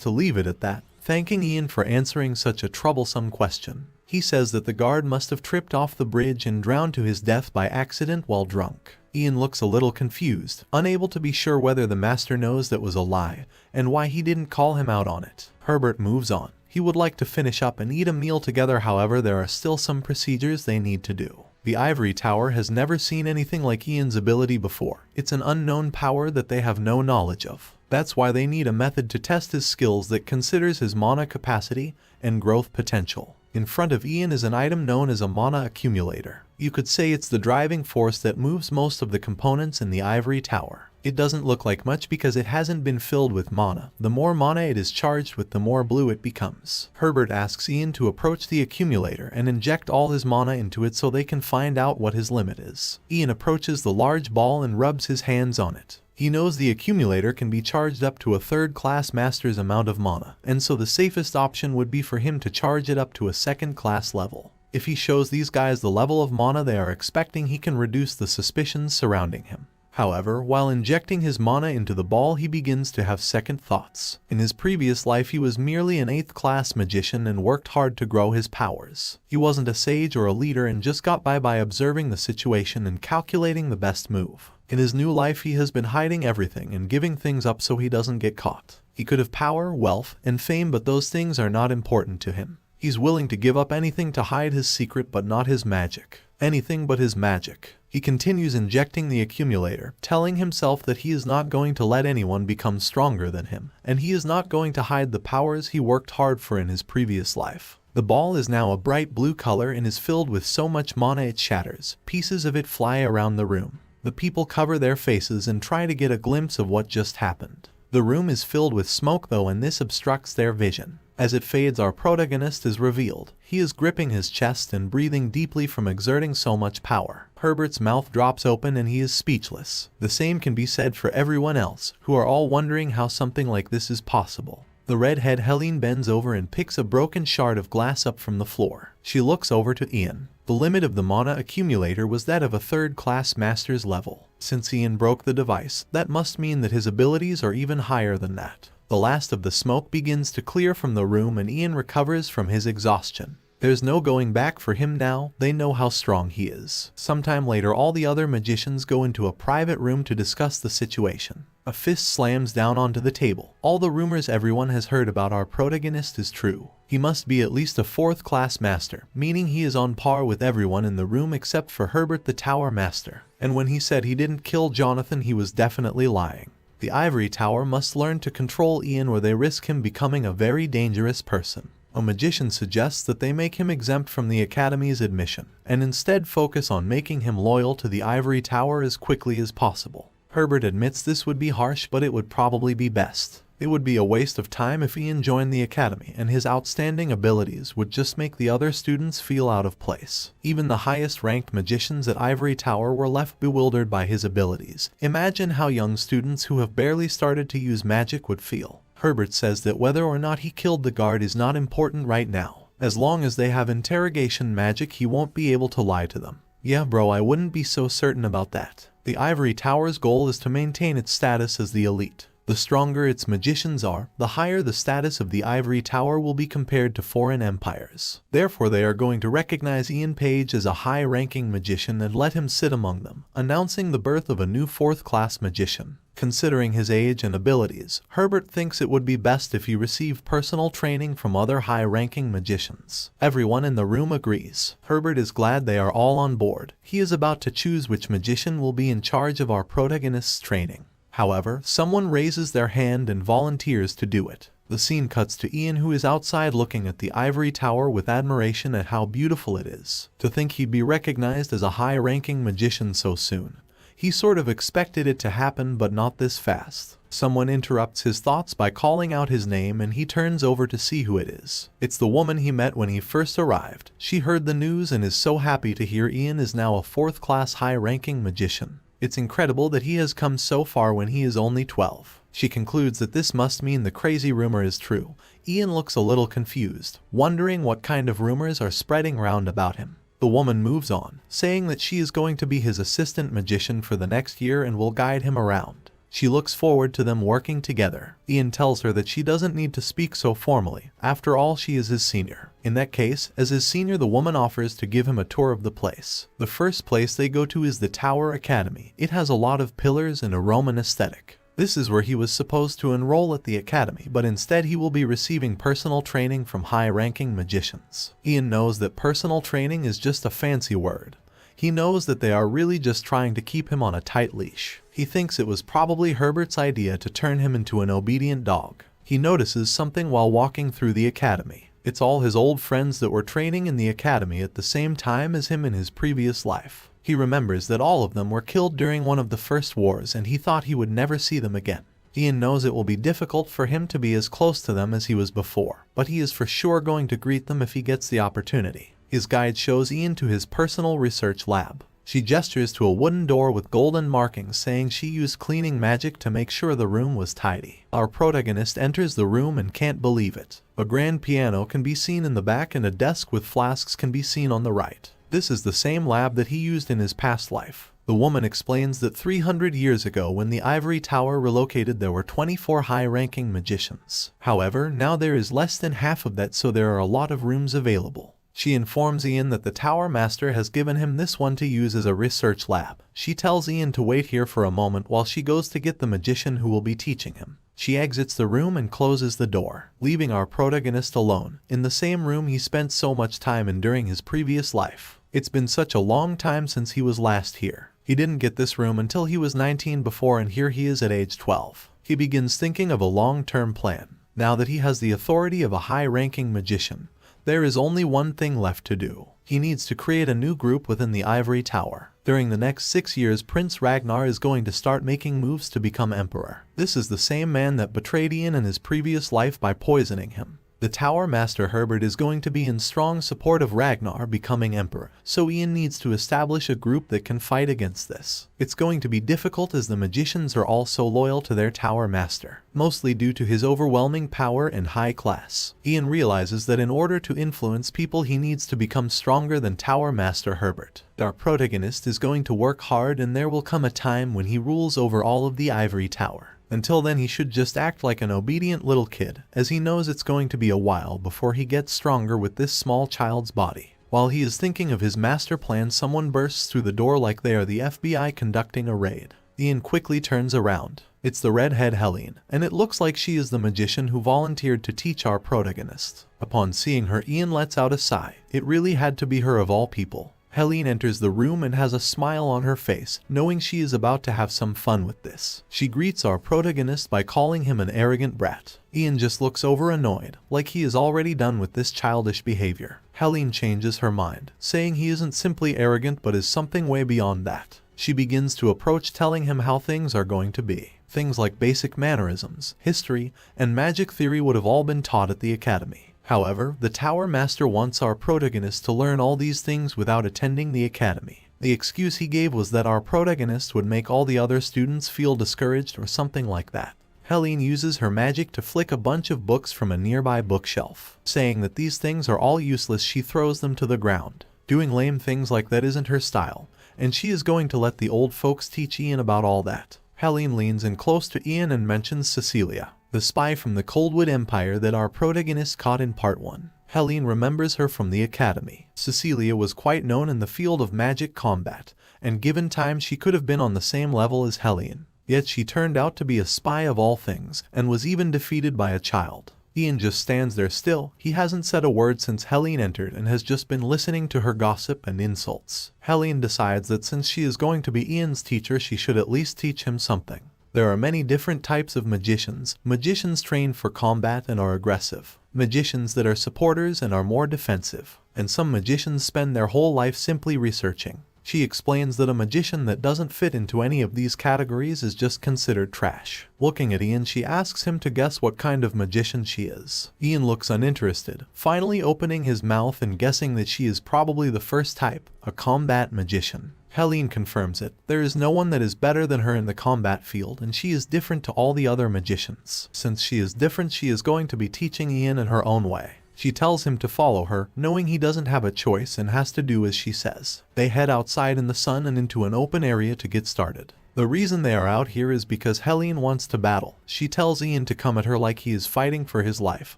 to leave it at that, thanking Ian for answering such a troublesome question. He says that the guard must have tripped off the bridge and drowned to his death by accident while drunk. Ian looks a little confused, unable to be sure whether the master knows that was a lie, and why he didn't call him out on it. Herbert moves on. He would like to finish up and eat a meal together, however there are still some procedures they need to do. The Ivory Tower has never seen anything like Ian's ability before. It's an unknown power that they have no knowledge of. That's why they need a method to test his skills that considers his mana capacity and growth potential. In front of Ian is an item known as a mana accumulator. You could say it's the driving force that moves most of the components in the Ivory Tower. It doesn't look like much because it hasn't been filled with mana. The more mana it is charged with, the more blue it becomes. Herbert asks Ian to approach the accumulator and inject all his mana into it so they can find out what his limit is. Ian approaches the large ball and rubs his hands on it. He knows the accumulator can be charged up to a third-class master's amount of mana, and so the safest option would be for him to charge it up to a second-class level. If he shows these guys the level of mana they are expecting, he can reduce the suspicions surrounding him. However, while injecting his mana into the ball, he begins to have second thoughts. In his previous life, he was merely an 8th-class magician and worked hard to grow his powers. He wasn't a sage or a leader and just got by observing the situation and calculating the best move. In his new life, he has been hiding everything and giving things up so he doesn't get caught. He could have power, wealth, and fame, but those things are not important to him. He's willing to give up anything to hide his secret, but not his magic. Anything but his magic. He continues injecting the accumulator, telling himself that he is not going to let anyone become stronger than him, and he is not going to hide the powers he worked hard for in his previous life. The ball is now a bright blue color and is filled with so much mana it shatters. Pieces of it fly around the room. The people cover their faces and try to get a glimpse of what just happened. The room is filled with smoke though, and this obstructs their vision. As it fades, our protagonist is revealed. He is gripping his chest and breathing deeply from exerting so much power. Herbert's mouth drops open and he is speechless. The same can be said for everyone else, who are all wondering how something like this is possible. The redhead Helene bends over and picks a broken shard of glass up from the floor. She looks over to Ian. The limit of the mana accumulator was that of a third-class master's level. Since Ian broke the device, that must mean that his abilities are even higher than that. The last of the smoke begins to clear from the room and Ian recovers from his exhaustion. There's no going back for him now. They know how strong he is. Sometime later, all the other magicians go into a private room to discuss the situation. A fist slams down onto the table. All the rumors everyone has heard about our protagonist is true. He must be at least a 4th-class master, meaning he is on par with everyone in the room except for Herbert the Tower Master. And when he said he didn't kill Jonathan, he was definitely lying. The Ivory Tower must learn to control Ian or they risk him becoming a very dangerous person. A magician suggests that they make him exempt from the Academy's admission, and instead focus on making him loyal to the Ivory Tower as quickly as possible. Herbert admits this would be harsh, but it would probably be best. It would be a waste of time if Ian joined the Academy, and his outstanding abilities would just make the other students feel out of place. Even the highest-ranked magicians at Ivory Tower were left bewildered by his abilities. Imagine how young students who have barely started to use magic would feel. Herbert says that whether or not he killed the guard is not important right now. As long as they have interrogation magic, he won't be able to lie to them. Yeah bro, I wouldn't be so certain about that. The Ivory Tower's goal is to maintain its status as the elite. The stronger its magicians are, the higher the status of the Ivory Tower will be compared to foreign empires. Therefore, they are going to recognize Ian Page as a high-ranking magician and let him sit among them, announcing the birth of a new 4th-class magician. Considering his age and abilities, Herbert thinks it would be best if he received personal training from other high-ranking magicians. Everyone in the room agrees. Herbert is glad they are all on board. He is about to choose which magician will be in charge of our protagonist's training. However, someone raises their hand and volunteers to do it. The scene cuts to Ian, who is outside looking at the Ivory Tower with admiration at how beautiful it is. To think he'd be recognized as a high-ranking magician so soon. He sort of expected it to happen, but not this fast. Someone interrupts his thoughts by calling out his name and he turns over to see who it is. It's the woman he met when he first arrived. She heard the news and is so happy to hear Ian is now a 4th-class high-ranking magician. It's incredible that he has come so far when he is only 12. She concludes that this must mean the crazy rumor is true. Ian looks a little confused, wondering what kind of rumors are spreading round about him. The woman moves on, saying that she is going to be his assistant magician for the next year and will guide him around. She looks forward to them working together. Ian tells her that she doesn't need to speak so formally. After all, she is his senior. In that case, as his senior, the woman offers to give him a tour of the place. The first place they go to is the Tower Academy. It has a lot of pillars and a Roman aesthetic. This is where he was supposed to enroll at the academy, but instead he will be receiving personal training from high-ranking magicians. Ian knows that personal training is just a fancy word. He knows that they are really just trying to keep him on a tight leash. He thinks it was probably Herbert's idea to turn him into an obedient dog. He notices something while walking through the academy. It's all his old friends that were training in the academy at the same time as him in his previous life. He remembers that all of them were killed during one of the first wars and he thought he would never see them again. Ian knows it will be difficult for him to be as close to them as he was before, but he is for sure going to greet them if he gets the opportunity. His guide shows Ian to his personal research lab. She gestures to a wooden door with golden markings saying she used cleaning magic to make sure the room was tidy. Our protagonist enters the room and can't believe it. A grand piano can be seen in the back and a desk with flasks can be seen on the right. This is the same lab that he used in his past life. The woman explains that 300 years ago when the ivory tower relocated there were 24 high-ranking magicians. However, now there is less than half of that, so there are a lot of rooms available. She informs Ian that the Tower Master has given him this one to use as a research lab. She tells Ian to wait here for a moment while she goes to get the magician who will be teaching him. She exits the room and closes the door, leaving our protagonist alone, in the same room he spent so much time in during his previous life. It's been such a long time since he was last here. He didn't get this room until he was 19 before, and here he is at age 12. He begins thinking of a long-term plan. Now that he has the authority of a high-ranking magician, there is only one thing left to do. He needs to create a new group within the Ivory Tower. During the next 6 years, Prince Ragnar is going to start making moves to become emperor. This is the same man that betrayed Ian in his previous life by poisoning him. The Tower Master Herbert is going to be in strong support of Ragnar becoming emperor, so Ian needs to establish a group that can fight against this. It's going to be difficult as the magicians are all so loyal to their Tower Master, mostly due to his overwhelming power and high class. Ian realizes that in order to influence people he needs to become stronger than Tower Master Herbert. Our protagonist is going to work hard and there will come a time when he rules over all of the Ivory Tower. Until then he should just act like an obedient little kid, as he knows it's going to be a while before he gets stronger with this small child's body. While he is thinking of his master plan, someone bursts through the door like they are the FBI conducting a raid. Ian quickly turns around. It's the redhead Helene, and it looks like she is the magician who volunteered to teach our protagonist. Upon seeing her, Ian lets out a sigh. It really had to be her of all people. Helene enters the room and has a smile on her face, knowing she is about to have some fun with this. She greets our protagonist by calling him an arrogant brat. Ian just looks over annoyed, like he is already done with this childish behavior. Helene changes her mind, saying he isn't simply arrogant but is something way beyond that. She begins to approach, telling him how things are going to be. Things like basic mannerisms, history, and magic theory would have all been taught at the academy. However, the Tower Master wants our protagonist to learn all these things without attending the academy. The excuse he gave was that our protagonist would make all the other students feel discouraged or something like that. Helene uses her magic to flick a bunch of books from a nearby bookshelf. Saying that these things are all useless, she throws them to the ground. Doing lame things like that isn't her style, and she is going to let the old folks teach Ian about all that. Helene leans in close to Ian and mentions Cecilia, the spy from the Coldwood Empire that our protagonist caught in part 1. Helene remembers her from the academy. Cecilia was quite known in the field of magic combat, and given time she could have been on the same level as Helene. Yet she turned out to be a spy of all things, and was even defeated by a child. Ian just stands there still. He hasn't said a word since Helene entered and has just been listening to her gossip and insults. Helene decides that since she is going to be Ian's teacher, she should at least teach him something. There are many different types of magicians. Magicians trained for combat and are aggressive. Magicians that are supporters and are more defensive. And some magicians spend their whole life simply researching. She explains that a magician that doesn't fit into any of these categories is just considered trash. Looking at Ian, she asks him to guess what kind of magician she is. Ian looks uninterested, finally opening his mouth and guessing that she is probably the first type, a combat magician. Helene confirms it. There is no one that is better than her in the combat field, and she is different to all the other magicians. Since she is different, she is going to be teaching Ian in her own way. She tells him to follow her, knowing he doesn't have a choice and has to do as she says. They head outside in the sun and into an open area to get started. The reason they are out here is because Helene wants to battle. She tells Ian to come at her like he is fighting for his life.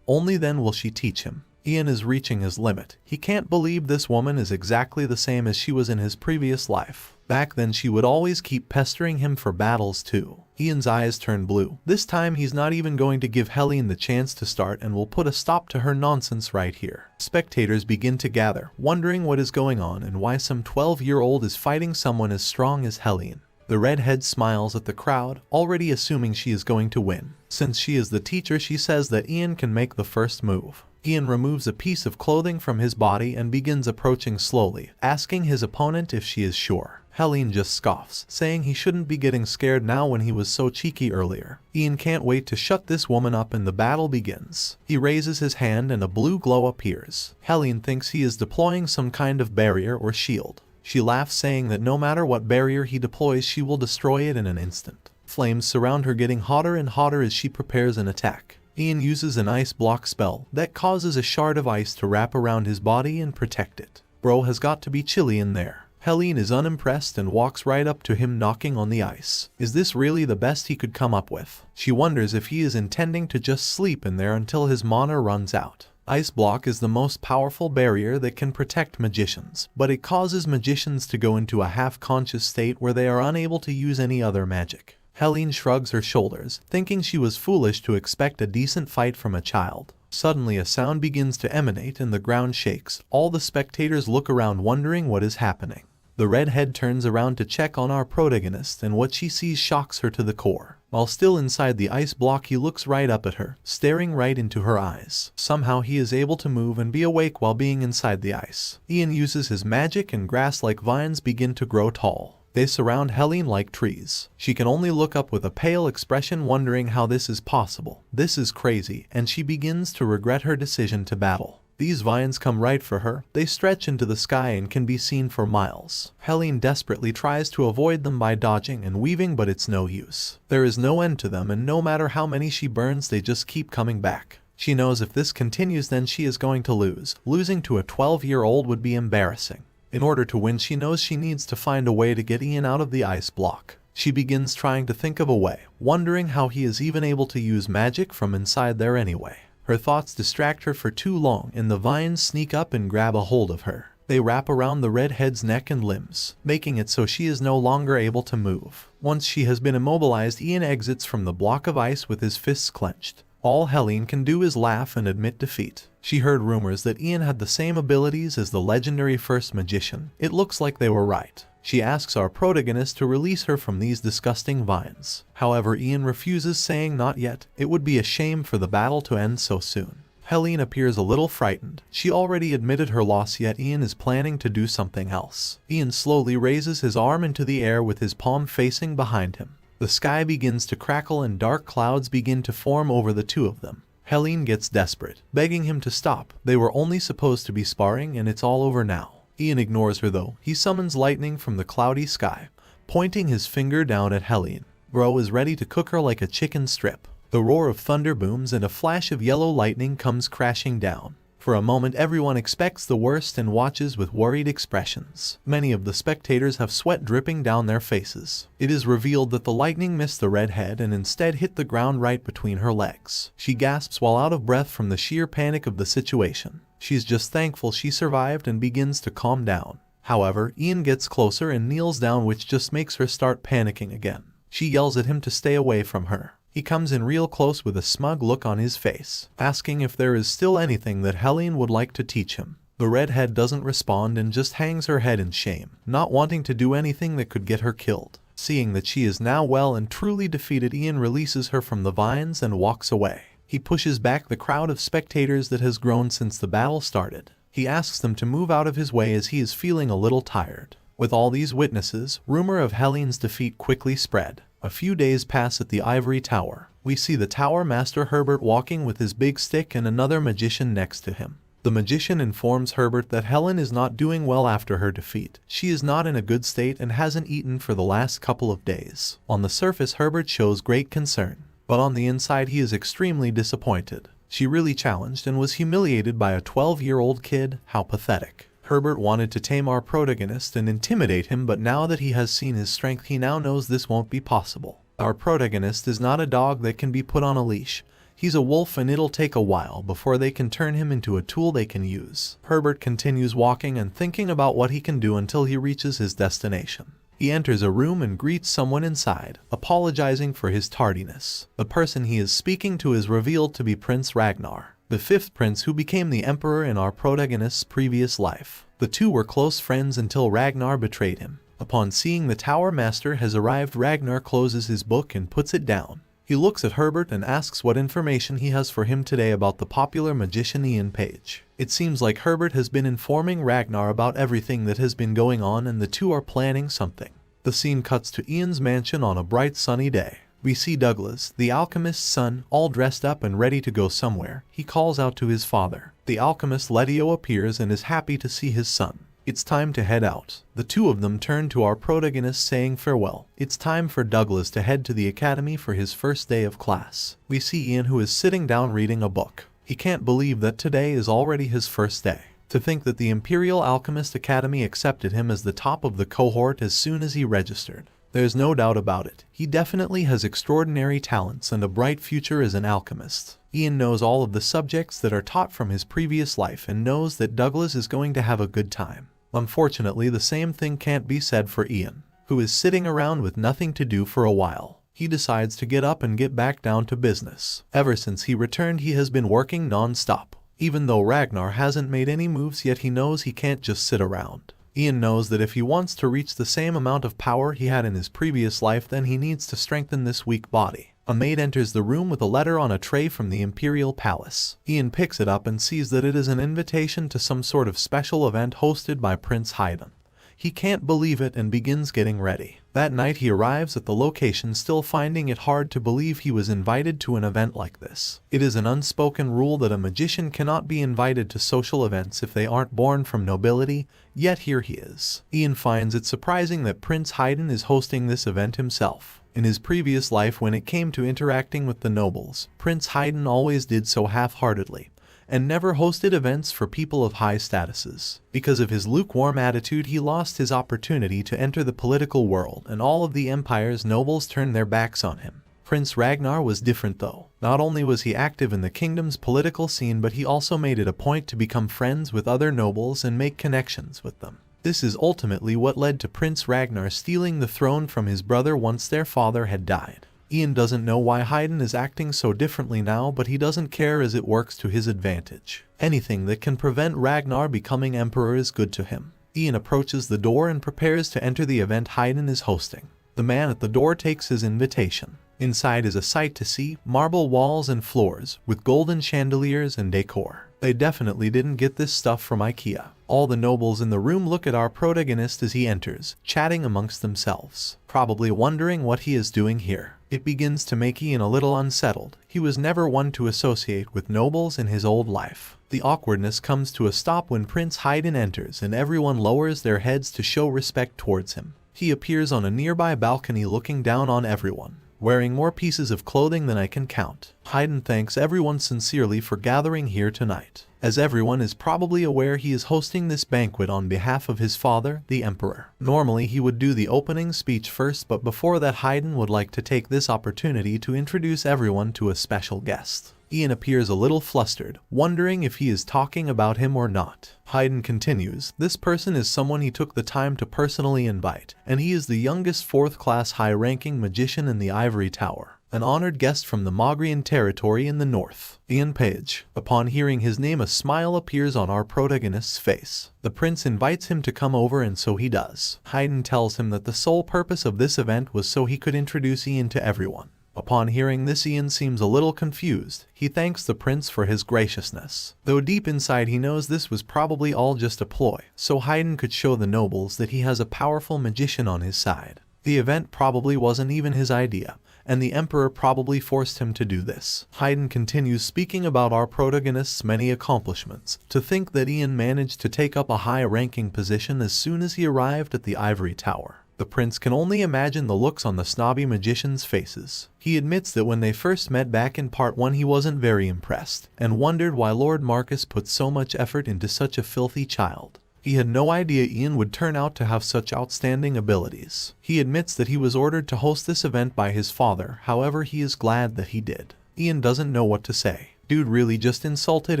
Only then will she teach him. Ian is reaching his limit. He can't believe this woman is exactly the same as she was in his previous life. Back then she would always keep pestering him for battles too. Ian's eyes turn blue. This time he's not even going to give Helene the chance to start and will put a stop to her nonsense right here. Spectators begin to gather, wondering what is going on and why some 12-year-old is fighting someone as strong as Helene. The redhead smiles at the crowd, already assuming she is going to win. Since she is the teacher, she says that Ian can make the first move. Ian removes a piece of clothing from his body and begins approaching slowly, asking his opponent if she is sure. Helene just scoffs, saying he shouldn't be getting scared now when he was so cheeky earlier. Ian can't wait to shut this woman up and the battle begins. He raises his hand and a blue glow appears. Helene thinks he is deploying some kind of barrier or shield. She laughs, saying that no matter what barrier he deploys, she will destroy it in an instant. Flames surround her, getting hotter and hotter as she prepares an attack. Ian uses an ice block spell that causes a shard of ice to wrap around his body and protect it. Bro has got to be chilly in there. Helene is unimpressed and walks right up to him, knocking on the ice. Is this really the best he could come up with? She wonders if he is intending to just sleep in there until his mana runs out. Ice block is the most powerful barrier that can protect magicians, but it causes magicians to go into a half-conscious state where they are unable to use any other magic. Helene shrugs her shoulders, thinking she was foolish to expect a decent fight from a child. Suddenly a sound begins to emanate and the ground shakes. All the spectators look around, wondering what is happening. The redhead turns around to check on our protagonist, and what she sees shocks her to the core. While still inside the ice block, he looks right up at her, staring right into her eyes. Somehow he is able to move and be awake while being inside the ice. Ian uses his magic and grass-like vines begin to grow tall. They surround Helene like trees. She can only look up with a pale expression, wondering how this is possible. This is crazy, and she begins to regret her decision to battle. These vines come right for her. They stretch into the sky and can be seen for miles. Helene desperately tries to avoid them by dodging and weaving, but it's no use. There is no end to them, and no matter how many she burns, they just keep coming back. She knows if this continues, then she is going to lose. Losing to a 12-year-old would be embarrassing. In order to win, she knows she needs to find a way to get Ian out of the ice block. She begins trying to think of a way, wondering how he is even able to use magic from inside there anyway. Her thoughts distract her for too long, and the vines sneak up and grab a hold of her. They wrap around the redhead's neck and limbs, making it so she is no longer able to move. Once she has been immobilized, Ian exits from the block of ice with his fists clenched. All Helene can do is laugh and admit defeat. She heard rumors that Ian had the same abilities as the legendary first magician. It looks like they were right. She asks our protagonist to release her from these disgusting vines. However, Ian refuses, saying not yet. It would be a shame for the battle to end so soon. Helene appears a little frightened. She already admitted her loss, yet Ian is planning to do something else. Ian slowly raises his arm into the air with his palm facing behind him. The sky begins to crackle and dark clouds begin to form over the two of them. Helene gets desperate, begging him to stop. They were only supposed to be sparring, and it's all over now. Ian ignores her though. He summons lightning from the cloudy sky, pointing his finger down at Helene. Bro is ready to cook her like a chicken strip. The roar of thunder booms and a flash of yellow lightning comes crashing down. For a moment, everyone expects the worst and watches with worried expressions. Many of the spectators have sweat dripping down their faces. It is revealed that the lightning missed the redhead and instead hit the ground right between her legs. She gasps while out of breath from the sheer panic of the situation. She's just thankful she survived and begins to calm down. However, Ian gets closer and kneels down, which just makes her start panicking again. She yells at him to stay away from her. He comes in real close with a smug look on his face, asking if there is still anything that Helene would like to teach him. The redhead doesn't respond and just hangs her head in shame, not wanting to do anything that could get her killed. Seeing that she is now well and truly defeated, Ian releases her from the vines and walks away. He pushes back the crowd of spectators that has grown since the battle started. He asks them to move out of his way as he is feeling a little tired. With all these witnesses, rumor of Helene's defeat quickly spread. A few days pass at the ivory tower. We see the tower master Herbert walking with his big stick and another magician next to him. The magician informs Herbert that Helen is not doing well after her defeat. She is not in a good state and hasn't eaten for the last couple of days. On the surface, Herbert shows great concern, but on the inside he is extremely disappointed. She really challenged and was humiliated by a 12-year-old kid. How pathetic. Herbert wanted to tame our protagonist and intimidate him, but now that he has seen his strength, he now knows this won't be possible. Our protagonist is not a dog that can be put on a leash. He's a wolf, and it'll take a while before they can turn him into a tool they can use. Herbert continues walking and thinking about what he can do until he reaches his destination. He enters a room and greets someone inside, apologizing for his tardiness. The person he is speaking to is revealed to be Prince Ragnar, the fifth prince who became the emperor in our protagonist's previous life. The two were close friends until Ragnar betrayed him. Upon seeing the tower master has arrived, Ragnar closes his book and puts it down. He looks at Herbert and asks what information he has for him today about the popular magician Ian Page. It seems like Herbert has been informing Ragnar about everything that has been going on, and the two are planning something. The scene cuts to Ian's mansion on a bright sunny day. We see Douglas, the alchemist's son, all dressed up and ready to go somewhere. He calls out to his father. The alchemist Letio appears and is happy to see his son. It's time to head out. The two of them turn to our protagonist saying farewell. It's time for Douglas to head to the academy for his first day of class. We see Ian, who is sitting down reading a book. He can't believe that today is already his first day. To think that the Imperial Alchemist Academy accepted him as the top of the cohort as soon as he registered. There's no doubt about it. He definitely has extraordinary talents and a bright future as an alchemist. Ian knows all of the subjects that are taught from his previous life and knows that Douglas is going to have a good time. Unfortunately, the same thing can't be said for Ian, who is sitting around with nothing to do for a while. He decides to get up and get back down to business. Ever since he returned, he has been working non-stop. Even though Ragnar hasn't made any moves yet, he knows he can't just sit around. Ian knows that if he wants to reach the same amount of power he had in his previous life, then he needs to strengthen this weak body. A maid enters the room with a letter on a tray from the Imperial Palace. Ian picks it up and sees that it is an invitation to some sort of special event hosted by Prince Haydn. He can't believe it and begins getting ready. That night he arrives at the location, still finding it hard to believe he was invited to an event like this. It is an unspoken rule that a magician cannot be invited to social events if they aren't born from nobility, yet here he is. Ian finds it surprising that Prince Haydn is hosting this event himself. In his previous life, when it came to interacting with the nobles, Prince Haydn always did so half-heartedly, and never hosted events for people of high statuses. Because of his lukewarm attitude, he lost his opportunity to enter the political world, and all of the empire's nobles turned their backs on him. Prince Ragnar was different though. Not only was he active in the kingdom's political scene, but he also made it a point to become friends with other nobles and make connections with them. This is ultimately what led to Prince Ragnar stealing the throne from his brother once their father had died. Ian doesn't know why Haydn is acting so differently now, but he doesn't care as it works to his advantage. Anything that can prevent Ragnar becoming emperor is good to him. Ian approaches the door and prepares to enter the event Haydn is hosting. The man at the door takes his invitation. Inside is a sight to see, marble walls and floors, with golden chandeliers and decor. They definitely didn't get this stuff from IKEA. All the nobles in the room look at our protagonist as he enters, chatting amongst themselves, probably wondering what he is doing here. It begins to make Ian a little unsettled. He was never one to associate with nobles in his old life. The awkwardness comes to a stop when Prince Haydn enters and everyone lowers their heads to show respect towards him. He appears on a nearby balcony looking down on everyone, wearing more pieces of clothing than I can count. Haydn thanks everyone sincerely for gathering here tonight. As everyone is probably aware, he is hosting this banquet on behalf of his father, the Emperor. Normally he would do the opening speech first, but before that Haydn would like to take this opportunity to introduce everyone to a special guest. Ian appears a little flustered, wondering if he is talking about him or not. Haydn continues, this person is someone he took the time to personally invite, and he is the youngest 4th-class high-ranking magician in the Ivory Tower. An honored guest from the Mogrian territory in the north, Ian Page. Upon hearing his name, a smile appears on our protagonist's face. The prince invites him to come over, and so he does. Haydn tells him that the sole purpose of this event was so he could introduce Ian to everyone. Upon hearing this, Ian seems a little confused. He thanks the prince for his graciousness, though deep inside he knows this was probably all just a ploy, so Haydn could show the nobles that he has a powerful magician on his side. The event probably wasn't even his idea, and the emperor probably forced him to do this. Haydn continues speaking about our protagonist's many accomplishments. To think that Ian managed to take up a high-ranking position as soon as he arrived at the Ivory Tower. The prince can only imagine the looks on the snobby magicians' faces. He admits that when they first met back in part 1 he wasn't very impressed, and wondered why Lord Marcus put so much effort into such a filthy child. He had no idea Ian would turn out to have such outstanding abilities. He admits that he was ordered to host this event by his father, however he is glad that he did. Ian doesn't know what to say. Dude really just insulted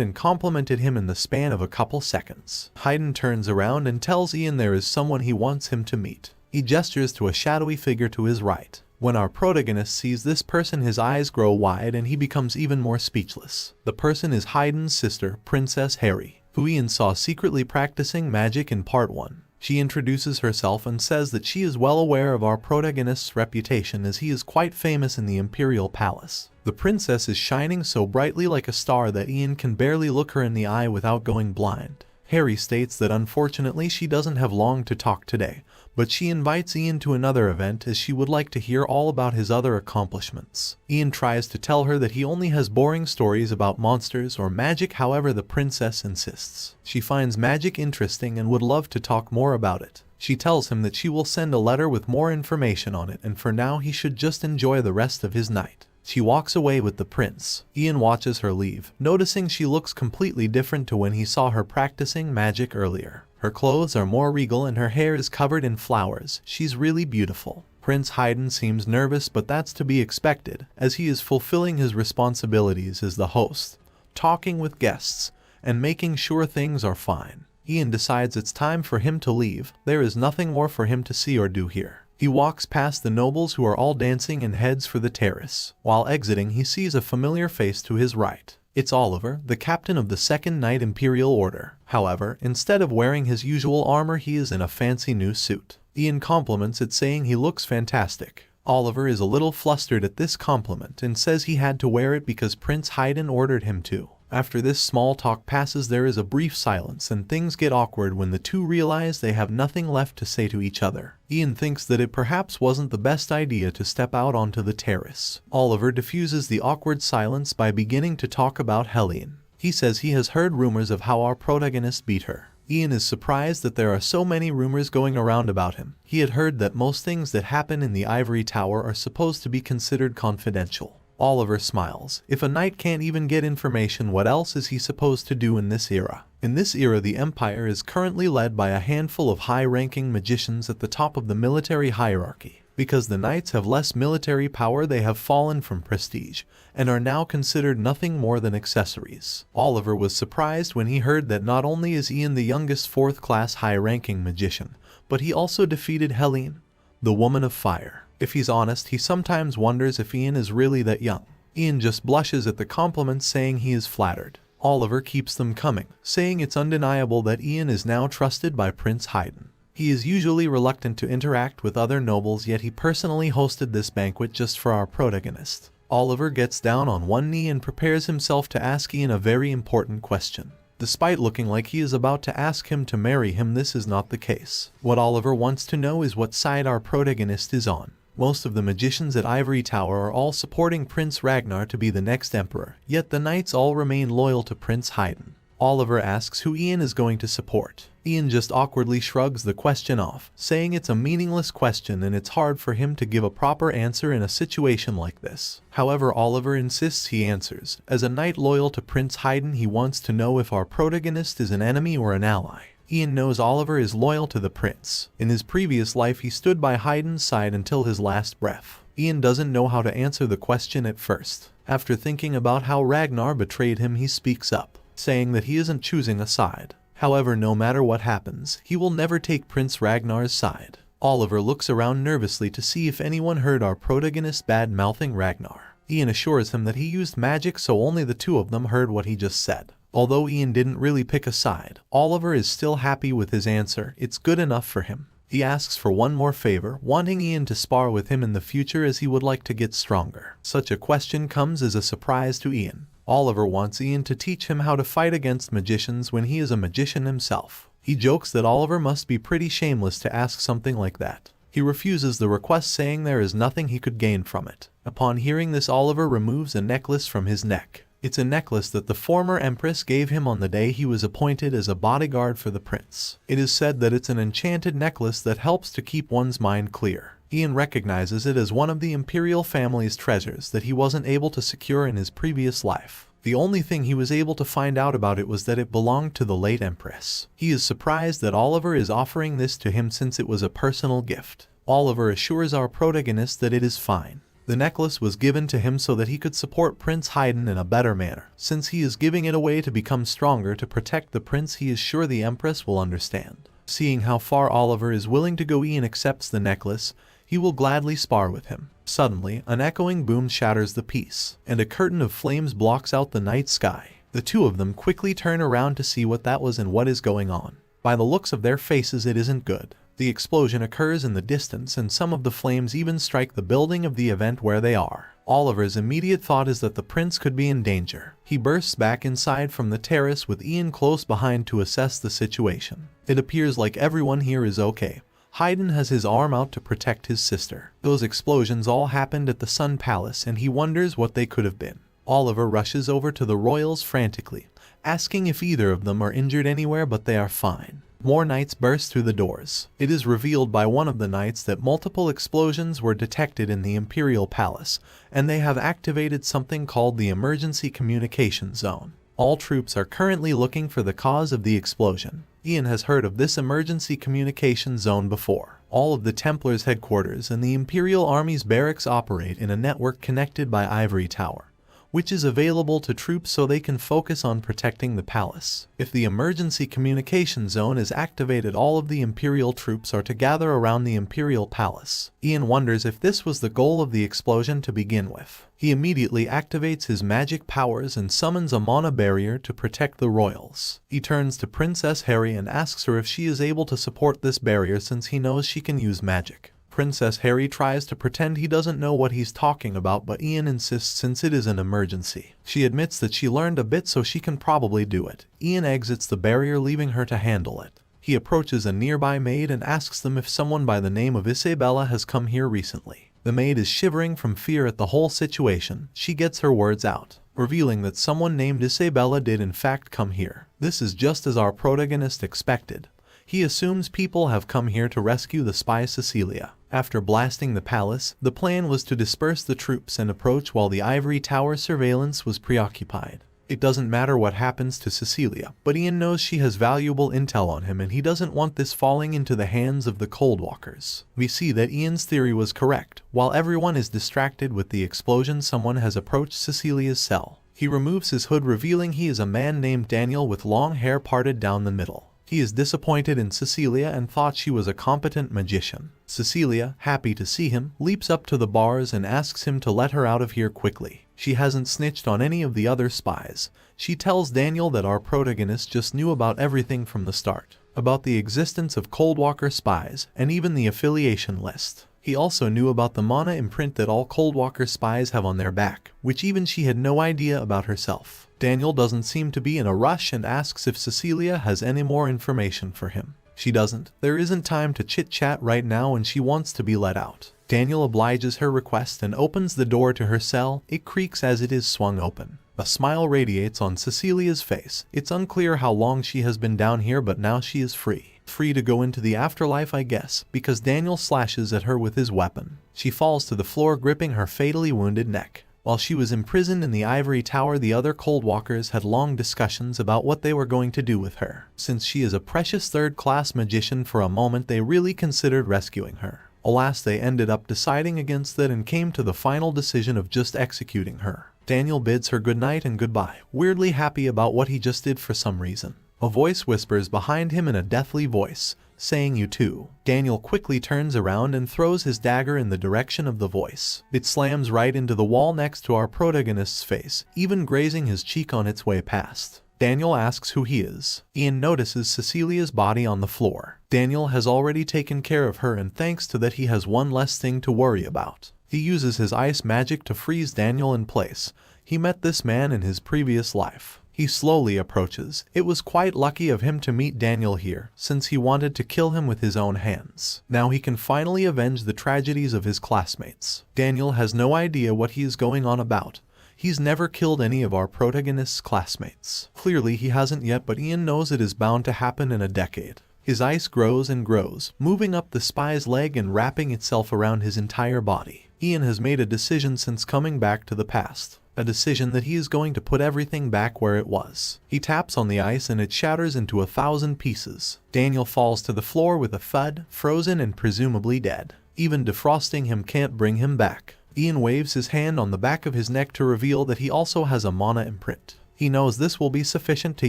and complimented him in the span of a couple seconds. Haydn turns around and tells Ian there is someone he wants him to meet. He gestures to a shadowy figure to his right. When our protagonist sees this person, his eyes grow wide and he becomes even more speechless. The person is Haydn's sister, Princess Harry, who Ian saw secretly practicing magic in part 1. She introduces herself and says that she is well aware of our protagonist's reputation as he is quite famous in the Imperial Palace. The princess is shining so brightly like a star that Ian can barely look her in the eye without going blind. Harry states that unfortunately she doesn't have long to talk today, but she invites Ian to another event as she would like to hear all about his other accomplishments. Ian tries to tell her that he only has boring stories about monsters or magic, however the princess insists. She finds magic interesting and would love to talk more about it. She tells him that she will send a letter with more information on it, and for now he should just enjoy the rest of his night. She walks away with the prince. Ian watches her leave, noticing she looks completely different to when he saw her practicing magic earlier. Her clothes are more regal and her hair is covered in flowers. She's really beautiful. Prince Haydn seems nervous, but that's to be expected, as he is fulfilling his responsibilities as the host, talking with guests, and making sure things are fine. Ian decides it's time for him to leave. There is nothing more for him to see or do here. He walks past the nobles who are all dancing and heads for the terrace. While exiting, he sees a familiar face to his right. It's Oliver, the captain of the Second Knight Imperial Order. However, instead of wearing his usual armor, he is in a fancy new suit. Ian compliments it, saying he looks fantastic. Oliver is a little flustered at this compliment and says he had to wear it because Prince Haydn ordered him to. After this small talk passes, there is a brief silence and things get awkward when the two realize they have nothing left to say to each other. Ian thinks that it perhaps wasn't the best idea to step out onto the terrace. Oliver diffuses the awkward silence by beginning to talk about Helene. He says he has heard rumors of how our protagonist beat her. Ian is surprised that there are so many rumors going around about him. He had heard that most things that happen in the Ivory Tower are supposed to be considered confidential. Oliver smiles. If a knight can't even get information, what else is he supposed to do in this era? In this era, the Empire is currently led by a handful of high-ranking magicians at the top of the military hierarchy. Because the knights have less military power, they have fallen from prestige, and are now considered nothing more than accessories. Oliver was surprised when he heard that not only is Ian the youngest fourth-class high-ranking magician, but he also defeated Helene, the Woman of Fire. If he's honest, he sometimes wonders if Ian is really that young. Ian just blushes at the compliments, saying he is flattered. Oliver keeps them coming, saying it's undeniable that Ian is now trusted by Prince Haydn. He is usually reluctant to interact with other nobles, yet he personally hosted this banquet just for our protagonist. Oliver gets down on one knee and prepares himself to ask Ian a very important question. Despite looking like he is about to ask him to marry him, this is not the case. What Oliver wants to know is what side our protagonist is on. Most of the magicians at Ivory Tower are all supporting Prince Ragnar to be the next emperor, yet the knights all remain loyal to Prince Haydn. Oliver asks who Ian is going to support. Ian just awkwardly shrugs the question off, saying it's a meaningless question and it's hard for him to give a proper answer in a situation like this. However, Oliver insists he answers. As a knight loyal to Prince Haydn, he wants to know if our protagonist is an enemy or an ally. Ian knows Oliver is loyal to the prince. In his previous life, he stood by Haydn's side until his last breath. Ian doesn't know how to answer the question at first. After thinking about how Ragnar betrayed him, he speaks up, saying that he isn't choosing a side. However, no matter what happens, he will never take Prince Ragnar's side. Oliver looks around nervously to see if anyone heard our protagonist bad-mouthing Ragnar. Ian assures him that he used magic, so only the two of them heard what he just said. Although Ian didn't really pick a side, Oliver is still happy with his answer. It's good enough for him. He asks for one more favor, wanting Ian to spar with him in the future as he would like to get stronger. Such a question comes as a surprise to Ian. Oliver wants Ian to teach him how to fight against magicians when he is a magician himself. He jokes that Oliver must be pretty shameless to ask something like that. He refuses the request, saying there is nothing he could gain from it. Upon hearing this, Oliver removes a necklace from his neck. It's a necklace that the former empress gave him on the day he was appointed as a bodyguard for the prince. It is said that it's an enchanted necklace that helps to keep one's mind clear. Ian recognizes it as one of the imperial family's treasures that he wasn't able to secure in his previous life. The only thing he was able to find out about it was that it belonged to the late empress. He is surprised that Oliver is offering this to him since it was a personal gift. Oliver assures our protagonist that it is fine. The necklace was given to him so that he could support Prince Haydn in a better manner. Since he is giving it away to become stronger to protect the prince, he is sure the empress will understand. Seeing how far Oliver is willing to go, Ian accepts the necklace. He will gladly spar with him. Suddenly, an echoing boom shatters the peace, and a curtain of flames blocks out the night sky. The two of them quickly turn around to see what that was and what is going on. By the looks of their faces, it isn't good. The explosion occurs in the distance and some of the flames even strike the building of the event where they are. Oliver's immediate thought is that the prince could be in danger. He bursts back inside from the terrace with Ian close behind to assess the situation. It appears like everyone here is okay. Haydn has his arm out to protect his sister. Those explosions all happened at the Sun Palace and he wonders what they could have been. Oliver rushes over to the royals frantically, asking if either of them are injured anywhere, but they are fine. More knights burst through the doors. It is revealed by one of the knights that multiple explosions were detected in the Imperial Palace, and they have activated something called the Emergency Communication Zone. All troops are currently looking for the cause of the explosion. Ian has heard of this Emergency Communication Zone before. All of the Templars' headquarters and the Imperial Army's barracks operate in a network connected by Ivory Tower, which is available to troops so they can focus on protecting the palace. If the emergency communication zone is activated, all of the Imperial troops are to gather around the Imperial Palace. Ian wonders if this was the goal of the explosion to begin with. He immediately activates his magic powers and summons a mana barrier to protect the royals. He turns to Princess Harry and asks her if she is able to support this barrier since he knows she can use magic. Princess Harry tries to pretend he doesn't know what he's talking about, but Ian insists since it is an emergency. She admits that she learned a bit so she can probably do it. Ian exits the barrier, leaving her to handle it. He approaches a nearby maid and asks them if someone by the name of Isabella has come here recently. The maid is shivering from fear at the whole situation. She gets her words out, revealing that someone named Isabella did in fact come here. This is just as our protagonist expected. He assumes people have come here to rescue the spy Cecilia. After blasting the palace, the plan was to disperse the troops and approach while the Ivory Tower surveillance was preoccupied. It doesn't matter what happens to Cecilia, but Ian knows she has valuable intel on him and he doesn't want this falling into the hands of the Coldwalkers. We see that Ian's theory was correct. While everyone is distracted with the explosion, someone has approached Cecilia's cell. He removes his hood, revealing he is a man named Daniel with long hair parted down the middle. He is disappointed in Cecilia and thought she was a competent magician. Cecilia, happy to see him, leaps up to the bars and asks him to let her out of here quickly. She hasn't snitched on any of the other spies. She tells Daniel that our protagonist just knew about everything from the start, about the existence of Coldwalker spies and even the affiliation list. He also knew about the mana imprint that all Coldwalker spies have on their back, which even she had no idea about herself. Daniel doesn't seem to be in a rush and asks if Cecilia has any more information for him. She doesn't. There isn't time to chit-chat right now and she wants to be let out. Daniel obliges her request and opens the door to her cell. It creaks as it is swung open. A smile radiates on Cecilia's face. It's unclear how long she has been down here, but now she is free. Free to go into the afterlife, I guess, because Daniel slashes at her with his weapon. She falls to the floor, gripping her fatally wounded neck. While she was imprisoned in the Ivory Tower, the other Coldwalkers had long discussions about what they were going to do with her. Since she is a precious third-class magician, for a moment they really considered rescuing her. Alas, they ended up deciding against that and came to the final decision of just executing her. Daniel bids her goodnight and goodbye, weirdly happy about what he just did for some reason. A voice whispers behind him in a deathly voice, saying "You too." Daniel quickly turns around and throws his dagger in the direction of the voice. It slams right into the wall next to our protagonist's face, even grazing his cheek on its way past. Daniel asks who he is. Ian notices Cecilia's body on the floor. Daniel has already taken care of her, and thanks to that he has one less thing to worry about. He uses his ice magic to freeze Daniel in place. He met this man in his previous life. He slowly approaches. It was quite lucky of him to meet Daniel here, since he wanted to kill him with his own hands. Now he can finally avenge the tragedies of his classmates. Daniel has no idea what he is going on about. He's never killed any of our protagonist's classmates. Clearly he hasn't yet, but Ian knows it is bound to happen in a decade. His ice grows and grows, moving up the spy's leg and wrapping itself around his entire body. Ian has made a decision since coming back to the past. A decision that he is going to put everything back where it was. He taps on the ice and it shatters into 1,000 pieces. Daniel falls to the floor with a thud, frozen and presumably dead. Even defrosting him can't bring him back. Ian waves his hand on the back of his neck to reveal that he also has a mana imprint. He knows this will be sufficient to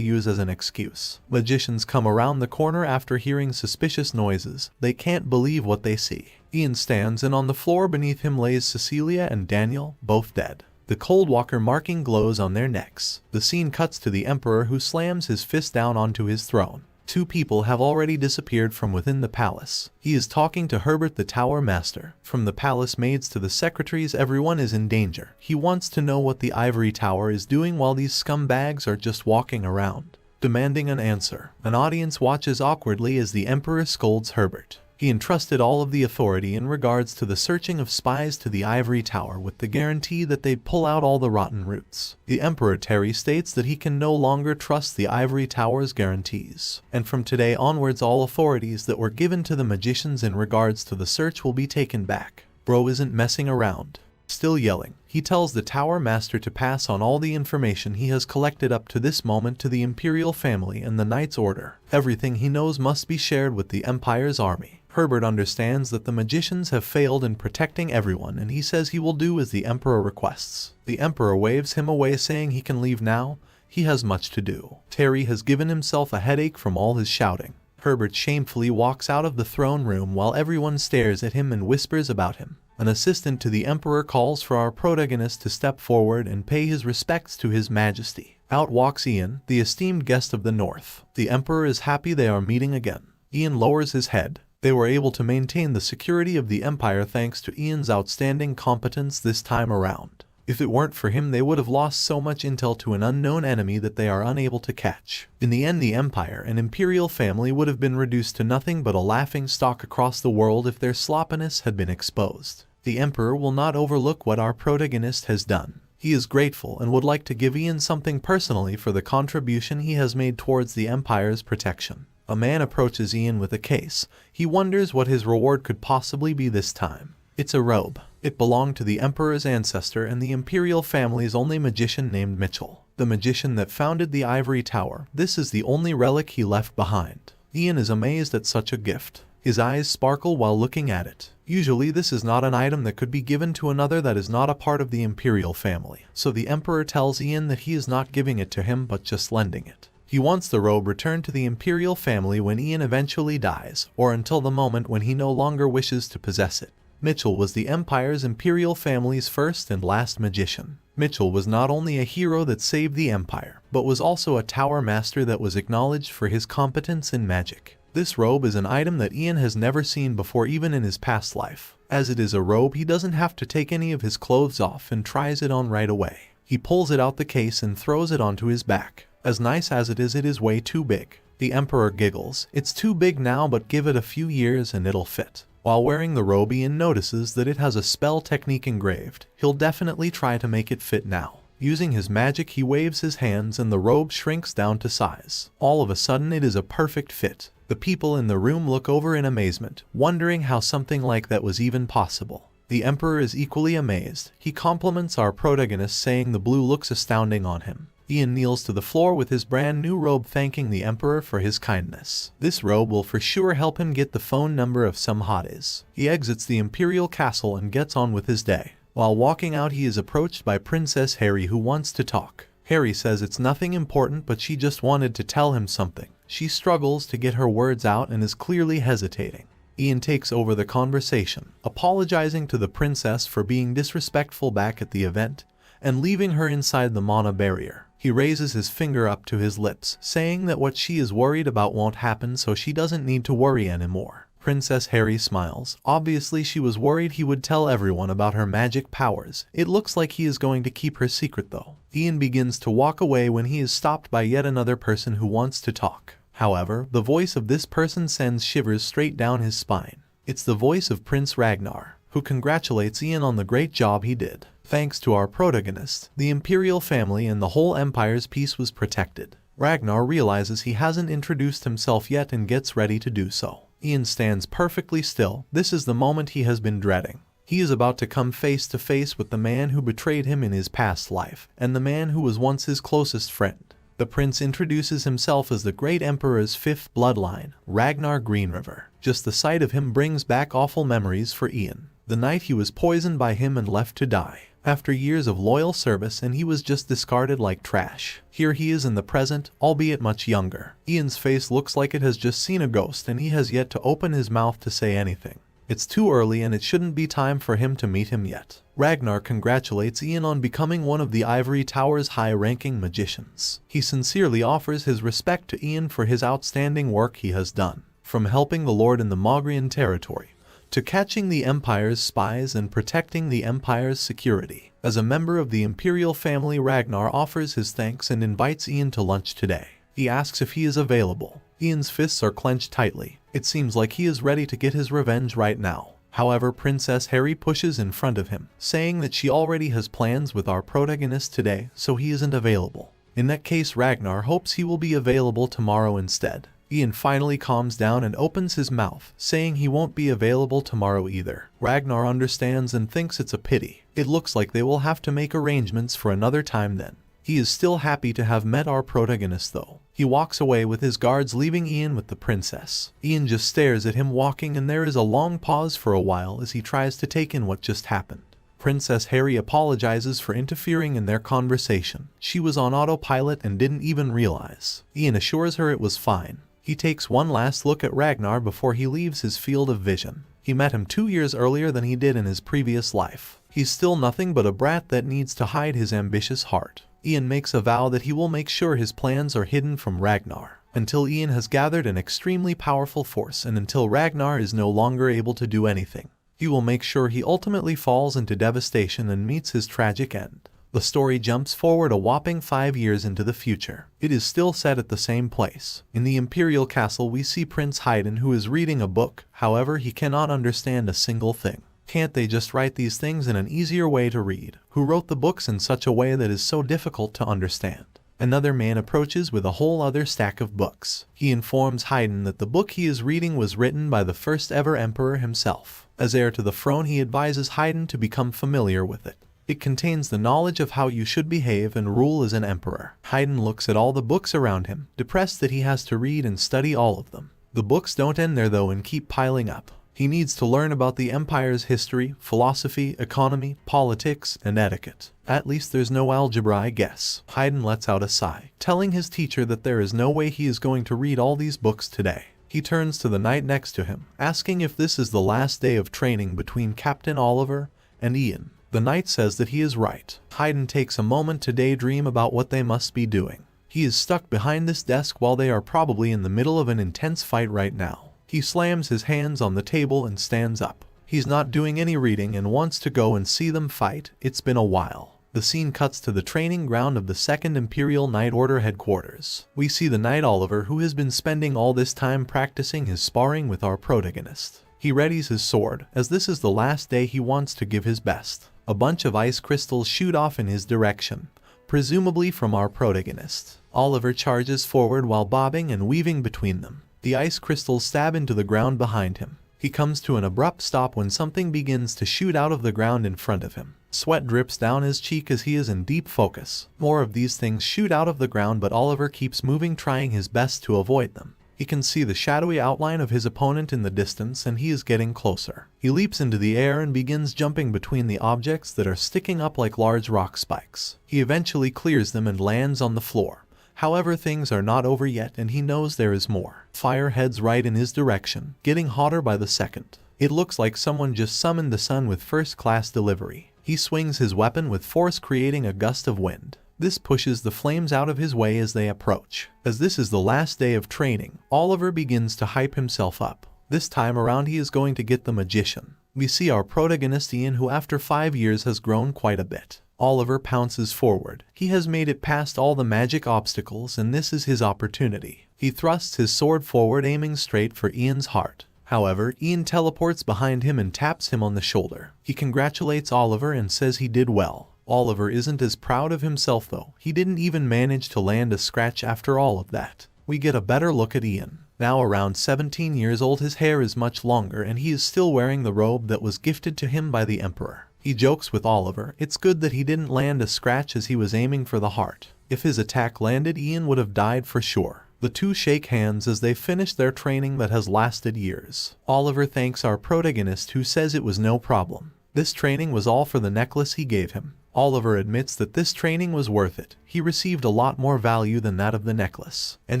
use as an excuse. Magicians come around the corner after hearing suspicious noises. They can't believe what they see. Ian stands, and on the floor beneath him lays Cecilia and Daniel, both dead. The Coldwalker marking glows on their necks. The scene cuts to the Emperor, who slams his fist down onto his throne. Two people have already disappeared from within the palace. He is talking to Herbert, the tower master. From the palace maids to the secretaries, everyone is in danger. He wants to know what the ivory tower is doing while these scumbags are just walking around, demanding an answer. An audience watches awkwardly as the emperor scolds Herbert. He entrusted all of the authority in regards to the searching of spies to the ivory tower with the guarantee that they'd pull out all the rotten roots. The Emperor Terry states that he can no longer trust the ivory tower's guarantees, and from today onwards all authorities that were given to the magicians in regards to the search will be taken back. Bro isn't messing around. Still yelling, he tells the tower master to pass on all the information he has collected up to this moment to the imperial family and the Knight's Order. Everything he knows must be shared with the Empire's army. Herbert understands that the magicians have failed in protecting everyone, and he says he will do as the Emperor requests. The Emperor waves him away, saying he can leave now. He has much to do. Terry has given himself a headache from all his shouting. Herbert shamefully walks out of the throne room while everyone stares at him and whispers about him. An assistant to the Emperor calls for our protagonist to step forward and pay his respects to His Majesty. Out walks Ian, the esteemed guest of the North. The Emperor is happy they are meeting again. Ian lowers his head. They were able to maintain the security of the Empire thanks to Ian's outstanding competence this time around. If it weren't for him, they would have lost so much intel to an unknown enemy that they are unable to catch. In the end, the Empire and Imperial family would have been reduced to nothing but a laughing stock across the world if their sloppiness had been exposed. The Emperor will not overlook what our protagonist has done. He is grateful and would like to give Ian something personally for the contribution he has made towards the Empire's protection. A man approaches Ian with a case. He wonders what his reward could possibly be this time. It's a robe. It belonged to the Emperor's ancestor and the Imperial family's only magician named Mitchell, the magician that founded the ivory tower. This is the only relic he left behind. Ian is amazed at such a gift. His eyes sparkle while looking at it. Usually this is not an item that could be given to another that is not a part of the Imperial family. So the Emperor tells Ian that he is not giving it to him but just lending it. He wants the robe returned to the Imperial family when Ian eventually dies, or until the moment when he no longer wishes to possess it. Mitchell was the Empire's Imperial family's first and last magician. Mitchell was not only a hero that saved the Empire, but was also a tower master that was acknowledged for his competence in magic. This robe is an item that Ian has never seen before, even in his past life. As it is a robe, he doesn't have to take any of his clothes off and tries it on right away. He pulls it out the case and throws it onto his back. As nice as it is way too big. The Emperor giggles. It's too big now, but give it a few years and it'll fit. While wearing the robe, Ian notices that it has a spell technique engraved. He'll definitely try to make it fit now. Using his magic, he waves his hands and the robe shrinks down to size. All of a sudden, it is a perfect fit. The people in the room look over in amazement, wondering how something like that was even possible. The Emperor is equally amazed. He compliments our protagonist, saying the blue looks astounding on him. Ian kneels to the floor with his brand new robe, thanking the Emperor for his kindness. This robe will for sure help him get the phone number of some hotties. He exits the Imperial castle and gets on with his day. While walking out, he is approached by Princess Harry, who wants to talk. Harry says it's nothing important, but she just wanted to tell him something. She struggles to get her words out and is clearly hesitating. Ian takes over the conversation, apologizing to the princess for being disrespectful back at the event and leaving her inside the mana barrier. He raises his finger up to his lips, saying that what she is worried about won't happen, so she doesn't need to worry anymore. Princess Harry smiles. Obviously she was worried he would tell everyone about her magic powers. It looks like he is going to keep her secret though. Ian begins to walk away when he is stopped by yet another person who wants to talk. However, the voice of this person sends shivers straight down his spine. It's the voice of Prince Ragnar, who congratulates Ian on the great job he did. Thanks to our protagonist, the Imperial family and the whole Empire's peace was protected. Ragnar realizes he hasn't introduced himself yet and gets ready to do so. Ian stands perfectly still. This is the moment he has been dreading. He is about to come face to face with the man who betrayed him in his past life, and the man who was once his closest friend. The prince introduces himself as the great emperor's fifth bloodline, Ragnar Greenriver. Just the sight of him brings back awful memories for Ian. The night he was poisoned by him and left to die. After years of loyal service, and he was just discarded like trash. Here he is in the present, albeit much younger. Ian's face looks like it has just seen a ghost, and he has yet to open his mouth to say anything. It's too early and it shouldn't be time for him to meet him yet. Ragnar congratulates Ian on becoming one of the Ivory Tower's high-ranking magicians. He sincerely offers his respect to Ian for his outstanding work he has done, from helping the Lord in the Mogrian territory, to catching the Empire's spies and protecting the Empire's security. As a member of the Imperial family, Ragnar offers his thanks and invites Ian to lunch today. He asks if he is available. Ian's fists are clenched tightly. It seems like he is ready to get his revenge right now. However, Princess Harry pushes in front of him, saying that she already has plans with our protagonist today, so he isn't available. In that case, Ragnar hopes he will be available tomorrow instead. Ian finally calms down and opens his mouth, saying he won't be available tomorrow either. Ragnar understands and thinks it's a pity. It looks like they will have to make arrangements for another time then. He is still happy to have met our protagonist though. He walks away with his guards, leaving Ian with the princess. Ian just stares at him walking, and there is a long pause for a while as he tries to take in what just happened. Princess Harry apologizes for interfering in their conversation. She was on autopilot and didn't even realize. Ian assures her it was fine. He takes one last look at Ragnar before he leaves his field of vision. He met him 2 years earlier than he did in his previous life. He's still nothing but a brat that needs to hide his ambitious heart. Ian makes a vow that he will make sure his plans are hidden from Ragnar, until Ian has gathered an extremely powerful force and until Ragnar is no longer able to do anything. He will make sure he ultimately falls into devastation and meets his tragic end. The story jumps forward a whopping 5 years into the future. It is still set at the same place. In the Imperial Castle, we see Prince Haydn, who is reading a book. However, he cannot understand a single thing. Can't they just write these things in an easier way to read? Who wrote the books in such a way that is so difficult to understand? Another man approaches with a whole other stack of books. He informs Haydn that the book he is reading was written by the first ever emperor himself. As heir to the throne, he advises Haydn to become familiar with it. It contains the knowledge of how you should behave and rule as an emperor. Haydn looks at all the books around him, depressed that he has to read and study all of them. The books don't end there though and keep piling up. He needs to learn about the Empire's history, philosophy, economy, politics, and etiquette. At least there's no algebra, I guess. Haydn lets out a sigh, telling his teacher that there is no way he is going to read all these books today. He turns to the knight next to him, asking if this is the last day of training between Captain Oliver and Ian. The knight says that he is right. Haydn takes a moment to daydream about what they must be doing. He is stuck behind this desk while they are probably in the middle of an intense fight right now. He slams his hands on the table and stands up. He's not doing any reading and wants to go and see them fight. It's been a while. The scene cuts to the training ground of the 2nd Imperial Knight Order headquarters. We see the Knight Oliver, who has been spending all this time practicing his sparring with our protagonist. He readies his sword, as this is the last day he wants to give his best. A bunch of ice crystals shoot off in his direction, presumably from our protagonist. Oliver charges forward while bobbing and weaving between them. The ice crystals stab into the ground behind him. He comes to an abrupt stop when something begins to shoot out of the ground in front of him. Sweat drips down his cheek as he is in deep focus. More of these things shoot out of the ground, but Oliver keeps moving, trying his best to avoid them. He can see the shadowy outline of his opponent in the distance, and he is getting closer. He leaps into the air and begins jumping between the objects that are sticking up like large rock spikes. He eventually clears them and lands on the floor. However, things are not over yet, and he knows there is more. Fire heads right in his direction, getting hotter by the second. It looks like someone just summoned the sun with first-class delivery. He swings his weapon with force, creating a gust of wind. This pushes the flames out of his way as they approach. As this is the last day of training, Oliver begins to hype himself up. This time around he is going to get the magician. We see our protagonist Ian, who after 5 years has grown quite a bit. Oliver pounces forward. He has made it past all the magic obstacles, and this is his opportunity. He thrusts his sword forward, aiming straight for Ian's heart. However, Ian teleports behind him and taps him on the shoulder. He congratulates Oliver and says he did well. Oliver isn't as proud of himself though. He didn't even manage to land a scratch after all of that. We get a better look at Ian. Now around 17 years old, his hair is much longer and he is still wearing the robe that was gifted to him by the Emperor. He jokes with Oliver. It's good that he didn't land a scratch as he was aiming for the heart. If his attack landed, Ian would have died for sure. The two shake hands as they finish their training that has lasted years. Oliver thanks our protagonist, who says it was no problem. This training was all for the necklace he gave him. Oliver admits that this training was worth it. He received a lot more value than that of the necklace, and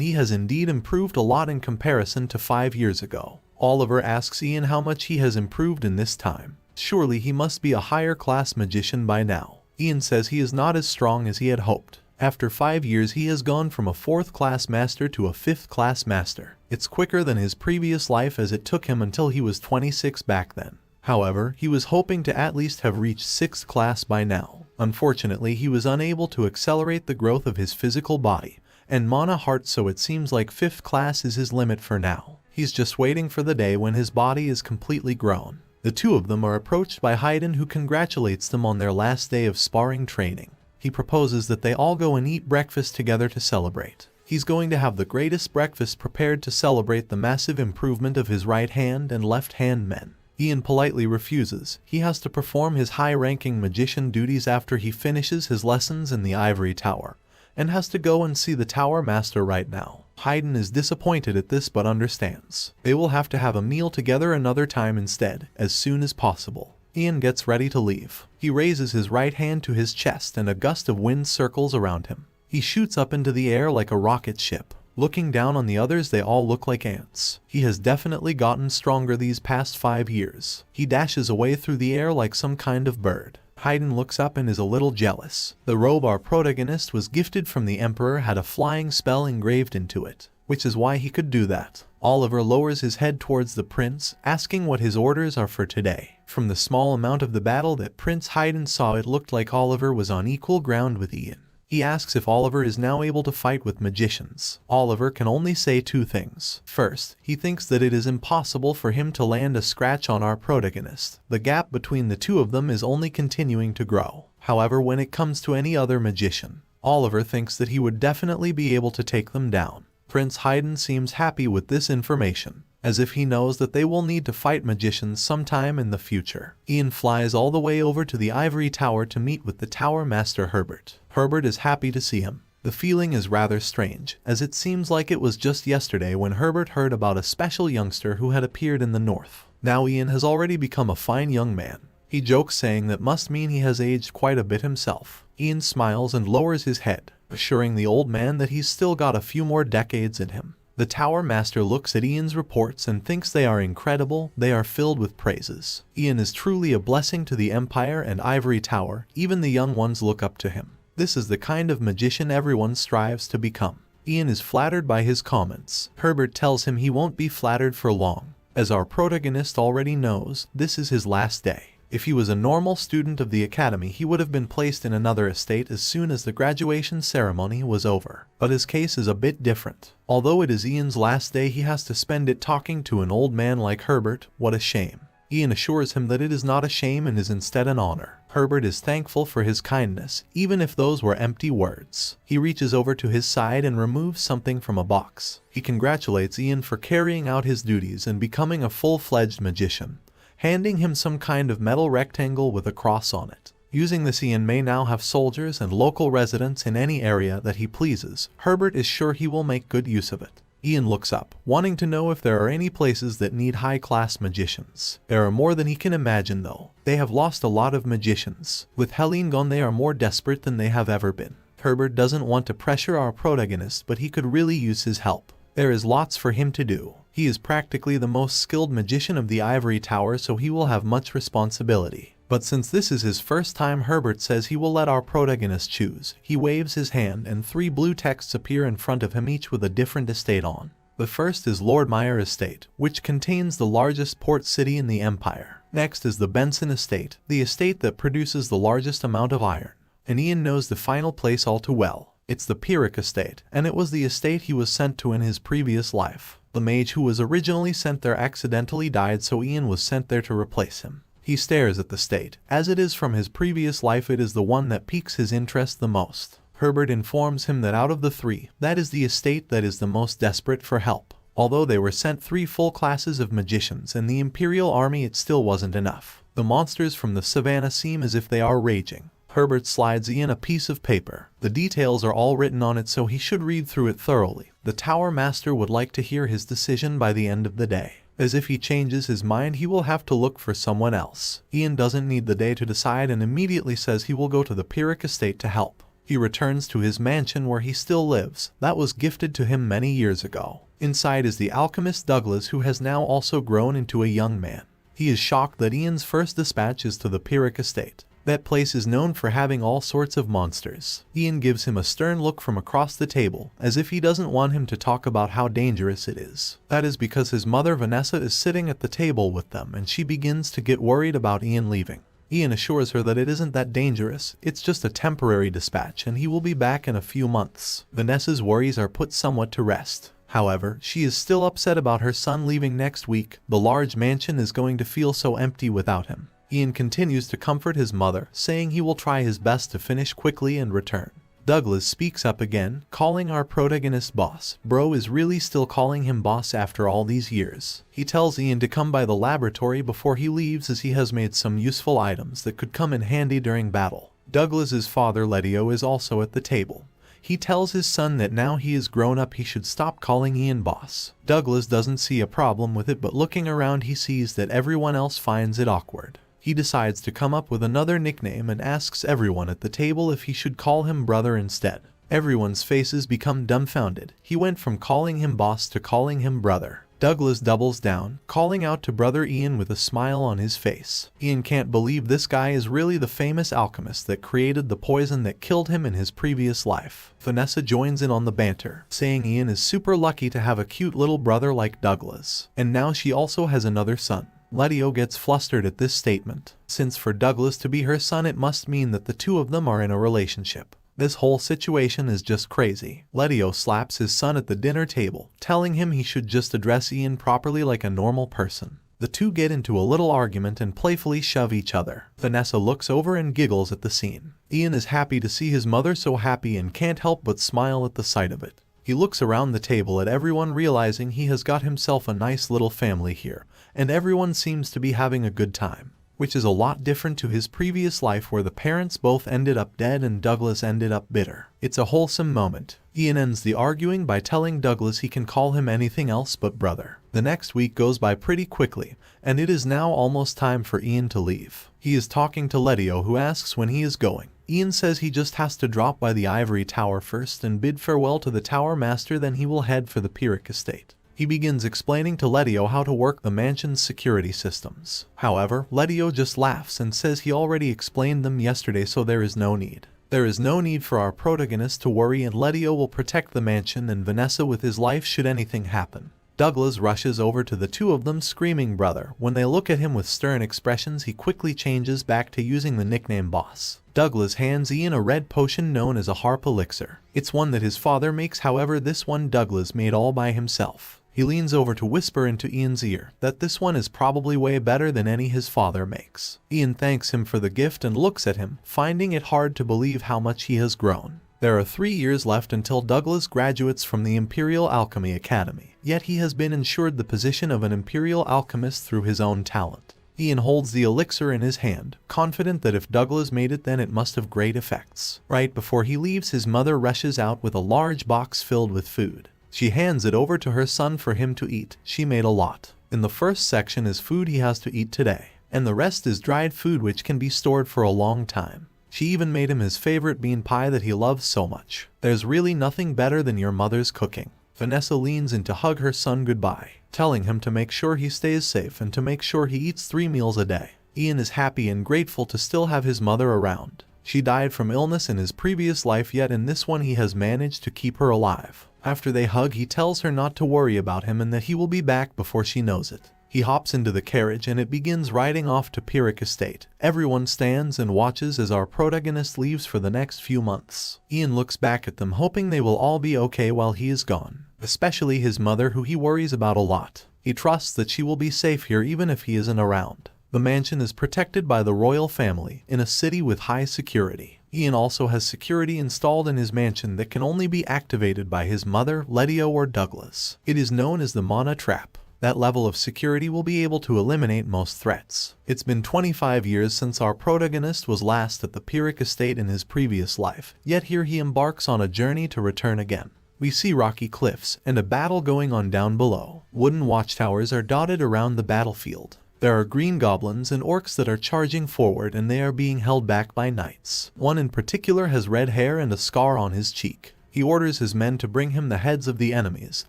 he has indeed improved a lot in comparison to 5 years ago. Oliver asks Ian how much he has improved in this time. Surely he must be a higher class magician by now. Ian says he is not as strong as he had hoped. After 5 years he has gone from a 4th class master to a 5th class master. It's quicker than his previous life, as it took him until he was 26 back then. However, he was hoping to at least have reached 6th class by now. Unfortunately, he was unable to accelerate the growth of his physical body and mana heart, so it seems like 5th class is his limit for now. He's just waiting for the day when his body is completely grown. The two of them are approached by Haydn, who congratulates them on their last day of sparring training. He proposes that they all go and eat breakfast together to celebrate. He's going to have the greatest breakfast prepared to celebrate the massive improvement of his right hand and left hand men. Ian politely refuses. He has to perform his high-ranking magician duties after he finishes his lessons in the ivory tower, and has to go and see the tower master right now. Haydn is disappointed at this but understands. They will have to have a meal together another time instead, as soon as possible. Ian gets ready to leave. He raises his right hand to his chest and a gust of wind circles around him. He shoots up into the air like a rocket ship. Looking down on the others, they all look like ants. He has definitely gotten stronger these past 5 years. He dashes away through the air like some kind of bird. Haydn looks up and is a little jealous. The robe our protagonist was gifted from the Emperor had a flying spell engraved into it, which is why he could do that. Oliver lowers his head towards the prince, asking what his orders are for today. From the small amount of the battle that Prince Haydn saw, it looked like Oliver was on equal ground with Ian. He asks if Oliver is now able to fight with magicians. Oliver can only say 2 things. First, he thinks that it is impossible for him to land a scratch on our protagonist. The gap between the two of them is only continuing to grow. However, when it comes to any other magician, Oliver thinks that he would definitely be able to take them down. Prince Haydn seems happy with this information, as if he knows that they will need to fight magicians sometime in the future. Ian flies all the way over to the ivory tower to meet with the tower master Herbert. Herbert is happy to see him. The feeling is rather strange, as it seems like it was just yesterday when Herbert heard about a special youngster who had appeared in the north. Now Ian has already become a fine young man. He jokes, saying that must mean he has aged quite a bit himself. Ian smiles and lowers his head, assuring the old man that he's still got a few more decades in him. The tower master looks at Ian's reports and thinks they are incredible. They are filled with praises. Ian is truly a blessing to the Empire and Ivory Tower. Even the young ones look up to him. This is the kind of magician everyone strives to become. Ian is flattered by his comments. Herbert tells him he won't be flattered for long. As our protagonist already knows, this is his last day. If he was a normal student of the academy, he would have been placed in another estate as soon as the graduation ceremony was over. But his case is a bit different. Although it is Ian's last day, he has to spend it talking to an old man like Herbert. What a shame. Ian assures him that it is not a shame and is instead an honor. Herbert is thankful for his kindness, even if those were empty words. He reaches over to his side and removes something from a box. He congratulates Ian for carrying out his duties and becoming a full-fledged magician, handing him some kind of metal rectangle with a cross on it. Using this, Ian may now have soldiers and local residents in any area that he pleases. Herbert is sure he will make good use of it. Ian looks up, wanting to know if there are any places that need high-class magicians. There are more than he can imagine, though. They have lost a lot of magicians. With Helene gone, they are more desperate than they have ever been. Herbert doesn't want to pressure our protagonist, but he could really use his help. There is lots for him to do. He is practically the most skilled magician of the Ivory Tower, so he will have much responsibility. But since this is his first time, Herbert says he will let our protagonist choose. He waves his hand and 3 blue texts appear in front of him, each with a different estate on. The first is Lord Meyer Estate, which contains the largest port city in the Empire. Next is the Benson Estate, the estate that produces the largest amount of iron. And Ian knows the final place all too well. It's the Pyrrhic Estate, and it was the estate he was sent to in his previous life. The mage who was originally sent there accidentally died, so Ian was sent there to replace him. He stares at the state. As it is from his previous life, it is the one that piques his interest the most. Herbert informs him that out of the 3, that is the estate that is the most desperate for help. Although they were sent 3 full classes of magicians and the Imperial Army, it still wasn't enough. The monsters from the savannah seem as if they are raging. Herbert slides Ian a piece of paper. The details are all written on it, so he should read through it thoroughly. The Tower Master would like to hear his decision by the end of the day. As if he changes his mind, he will have to look for someone else. Ian doesn't need the day to decide and immediately says he will go to the Pyrrhic Estate to help. He returns to his mansion where he still lives, that was gifted to him many years ago. Inside is the alchemist Douglas, who has now also grown into a young man. He is shocked that Ian's first dispatch is to the Pyrrhic estate. That place is known for having all sorts of monsters. Ian gives him a stern look from across the table, as if he doesn't want him to talk about how dangerous it is. That is because his mother Vanessa is sitting at the table with them, and she begins to get worried about Ian leaving. Ian assures her that it isn't that dangerous, it's just a temporary dispatch and he will be back in a few months. Vanessa's worries are put somewhat to rest. However, she is still upset about her son leaving next week. The large mansion is going to feel so empty without him. Ian continues to comfort his mother, saying he will try his best to finish quickly and return. Douglas speaks up again, calling our protagonist boss. Bro is really still calling him boss after all these years. He tells Ian to come by the laboratory before he leaves, as he has made some useful items that could come in handy during battle. Douglas's father Letio is also at the table. He tells his son that now he is grown up he should stop calling Ian boss. Douglas doesn't see a problem with it, but looking around he sees that everyone else finds it awkward. He decides to come up with another nickname and asks everyone at the table if he should call him brother instead. Everyone's faces become dumbfounded. He went from calling him boss to calling him brother. Douglas doubles down, calling out to brother Ian with a smile on his face. Ian can't believe this guy is really the famous alchemist that created the poison that killed him in his previous life. Vanessa joins in on the banter, saying Ian is super lucky to have a cute little brother like Douglas. And now she also has another son. Letio gets flustered at this statement, since for Douglas to be her son it must mean that the two of them are in a relationship. This whole situation is just crazy. Letio slaps his son at the dinner table, telling him he should just address Ian properly like a normal person. The two get into a little argument and playfully shove each other. Vanessa looks over and giggles at the scene. Ian is happy to see his mother so happy and can't help but smile at the sight of it. He looks around the table at everyone, realizing he has got himself a nice little family here, and everyone seems to be having a good time, which is a lot different to his previous life where the parents both ended up dead and Douglas ended up bitter. It's a wholesome moment. Ian ends the arguing by telling Douglas he can call him anything else but brother. The next week goes by pretty quickly, and it is now almost time for Ian to leave. He is talking to Letio, who asks when he is going. Ian says he just has to drop by the ivory tower first and bid farewell to the tower master, then he will head for the Pyrrhic estate. He begins explaining to Letio how to work the mansion's security systems. However, Letio just laughs and says he already explained them yesterday, so there is no need. There is no need for our protagonist to worry, and Letio will protect the mansion and Vanessa with his life should anything happen. Douglas rushes over to the two of them, screaming brother. When they look at him with stern expressions, he quickly changes back to using the nickname boss. Douglas hands Ian a red potion known as a harp elixir. It's one that his father makes, however this one Douglas made all by himself. He leans over to whisper into Ian's ear that this one is probably way better than any his father makes. Ian thanks him for the gift and looks at him, finding it hard to believe how much he has grown. There are 3 years left until Douglas graduates from the Imperial Alchemy Academy, yet he has been ensured the position of an Imperial Alchemist through his own talent. Ian holds the elixir in his hand, confident that if Douglas made it then it must have great effects. Right before he leaves, his mother rushes out with a large box filled with food. She hands it over to her son for him to eat. She made a lot. In the first section is food he has to eat today, and the rest is dried food which can be stored for a long time. She even made him his favorite bean pie that he loves so much. There's really nothing better than your mother's cooking. Vanessa leans in to hug her son goodbye, telling him to make sure he stays safe and to make sure he eats 3 meals a day. Ian is happy and grateful to still have his mother around. She died from illness in his previous life, yet in this one he has managed to keep her alive. After they hug, he tells her not to worry about him and that he will be back before she knows it. He hops into the carriage and it begins riding off to Pyrrhic Estate. Everyone stands and watches as our protagonist leaves for the next few months. Ian looks back at them, hoping they will all be okay while he is gone, especially his mother, who he worries about a lot. He trusts that she will be safe here even if he isn't around. The mansion is protected by the royal family in a city with high security. Ian also has security installed in his mansion that can only be activated by his mother, Letio, or Douglas. It is known as the Mana Trap. That level of security will be able to eliminate most threats. It's been 25 years since our protagonist was last at the Pyrrhic Estate in his previous life, yet here he embarks on a journey to return again. We see rocky cliffs and a battle going on down below. Wooden watchtowers are dotted around the battlefield. There are green goblins and orcs that are charging forward, and they are being held back by knights. One in particular has red hair and a scar on his cheek. He orders his men to bring him the heads of the enemies.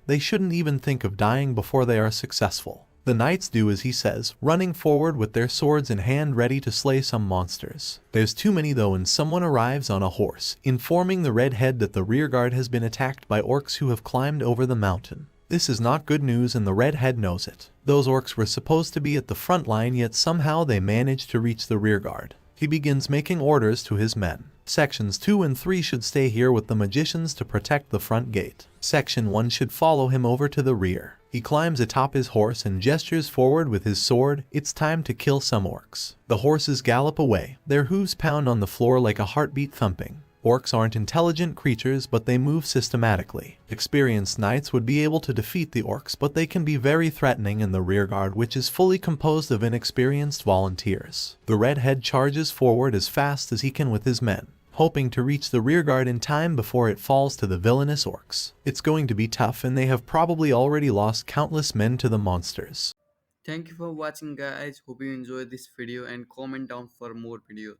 They shouldn't even think of dying before they are successful. The knights do as he says, running forward with their swords in hand ready to slay some monsters. There's too many though, and someone arrives on a horse, informing the redhead that the rearguard has been attacked by orcs who have climbed over the mountain. This is not good news, and the redhead knows it. Those orcs were supposed to be at the front line, yet somehow they managed to reach the rearguard. He begins making orders to his men. Sections 2 and 3 should stay here with the magicians to protect the front gate. Section 1 should follow him over to the rear. He climbs atop his horse and gestures forward with his sword. It's time to kill some orcs. The horses gallop away. Their hooves pound on the floor like a heartbeat thumping. Orcs aren't intelligent creatures, but they move systematically. Experienced knights would be able to defeat the orcs, but they can be very threatening in the rearguard, which is fully composed of inexperienced volunteers. The redhead charges forward as fast as he can with his men, hoping to reach the rearguard in time before it falls to the villainous orcs. It's going to be tough, and they have probably already lost countless men to the monsters. Thank you for watching guys. Hope you enjoyed this video and comment down for more videos.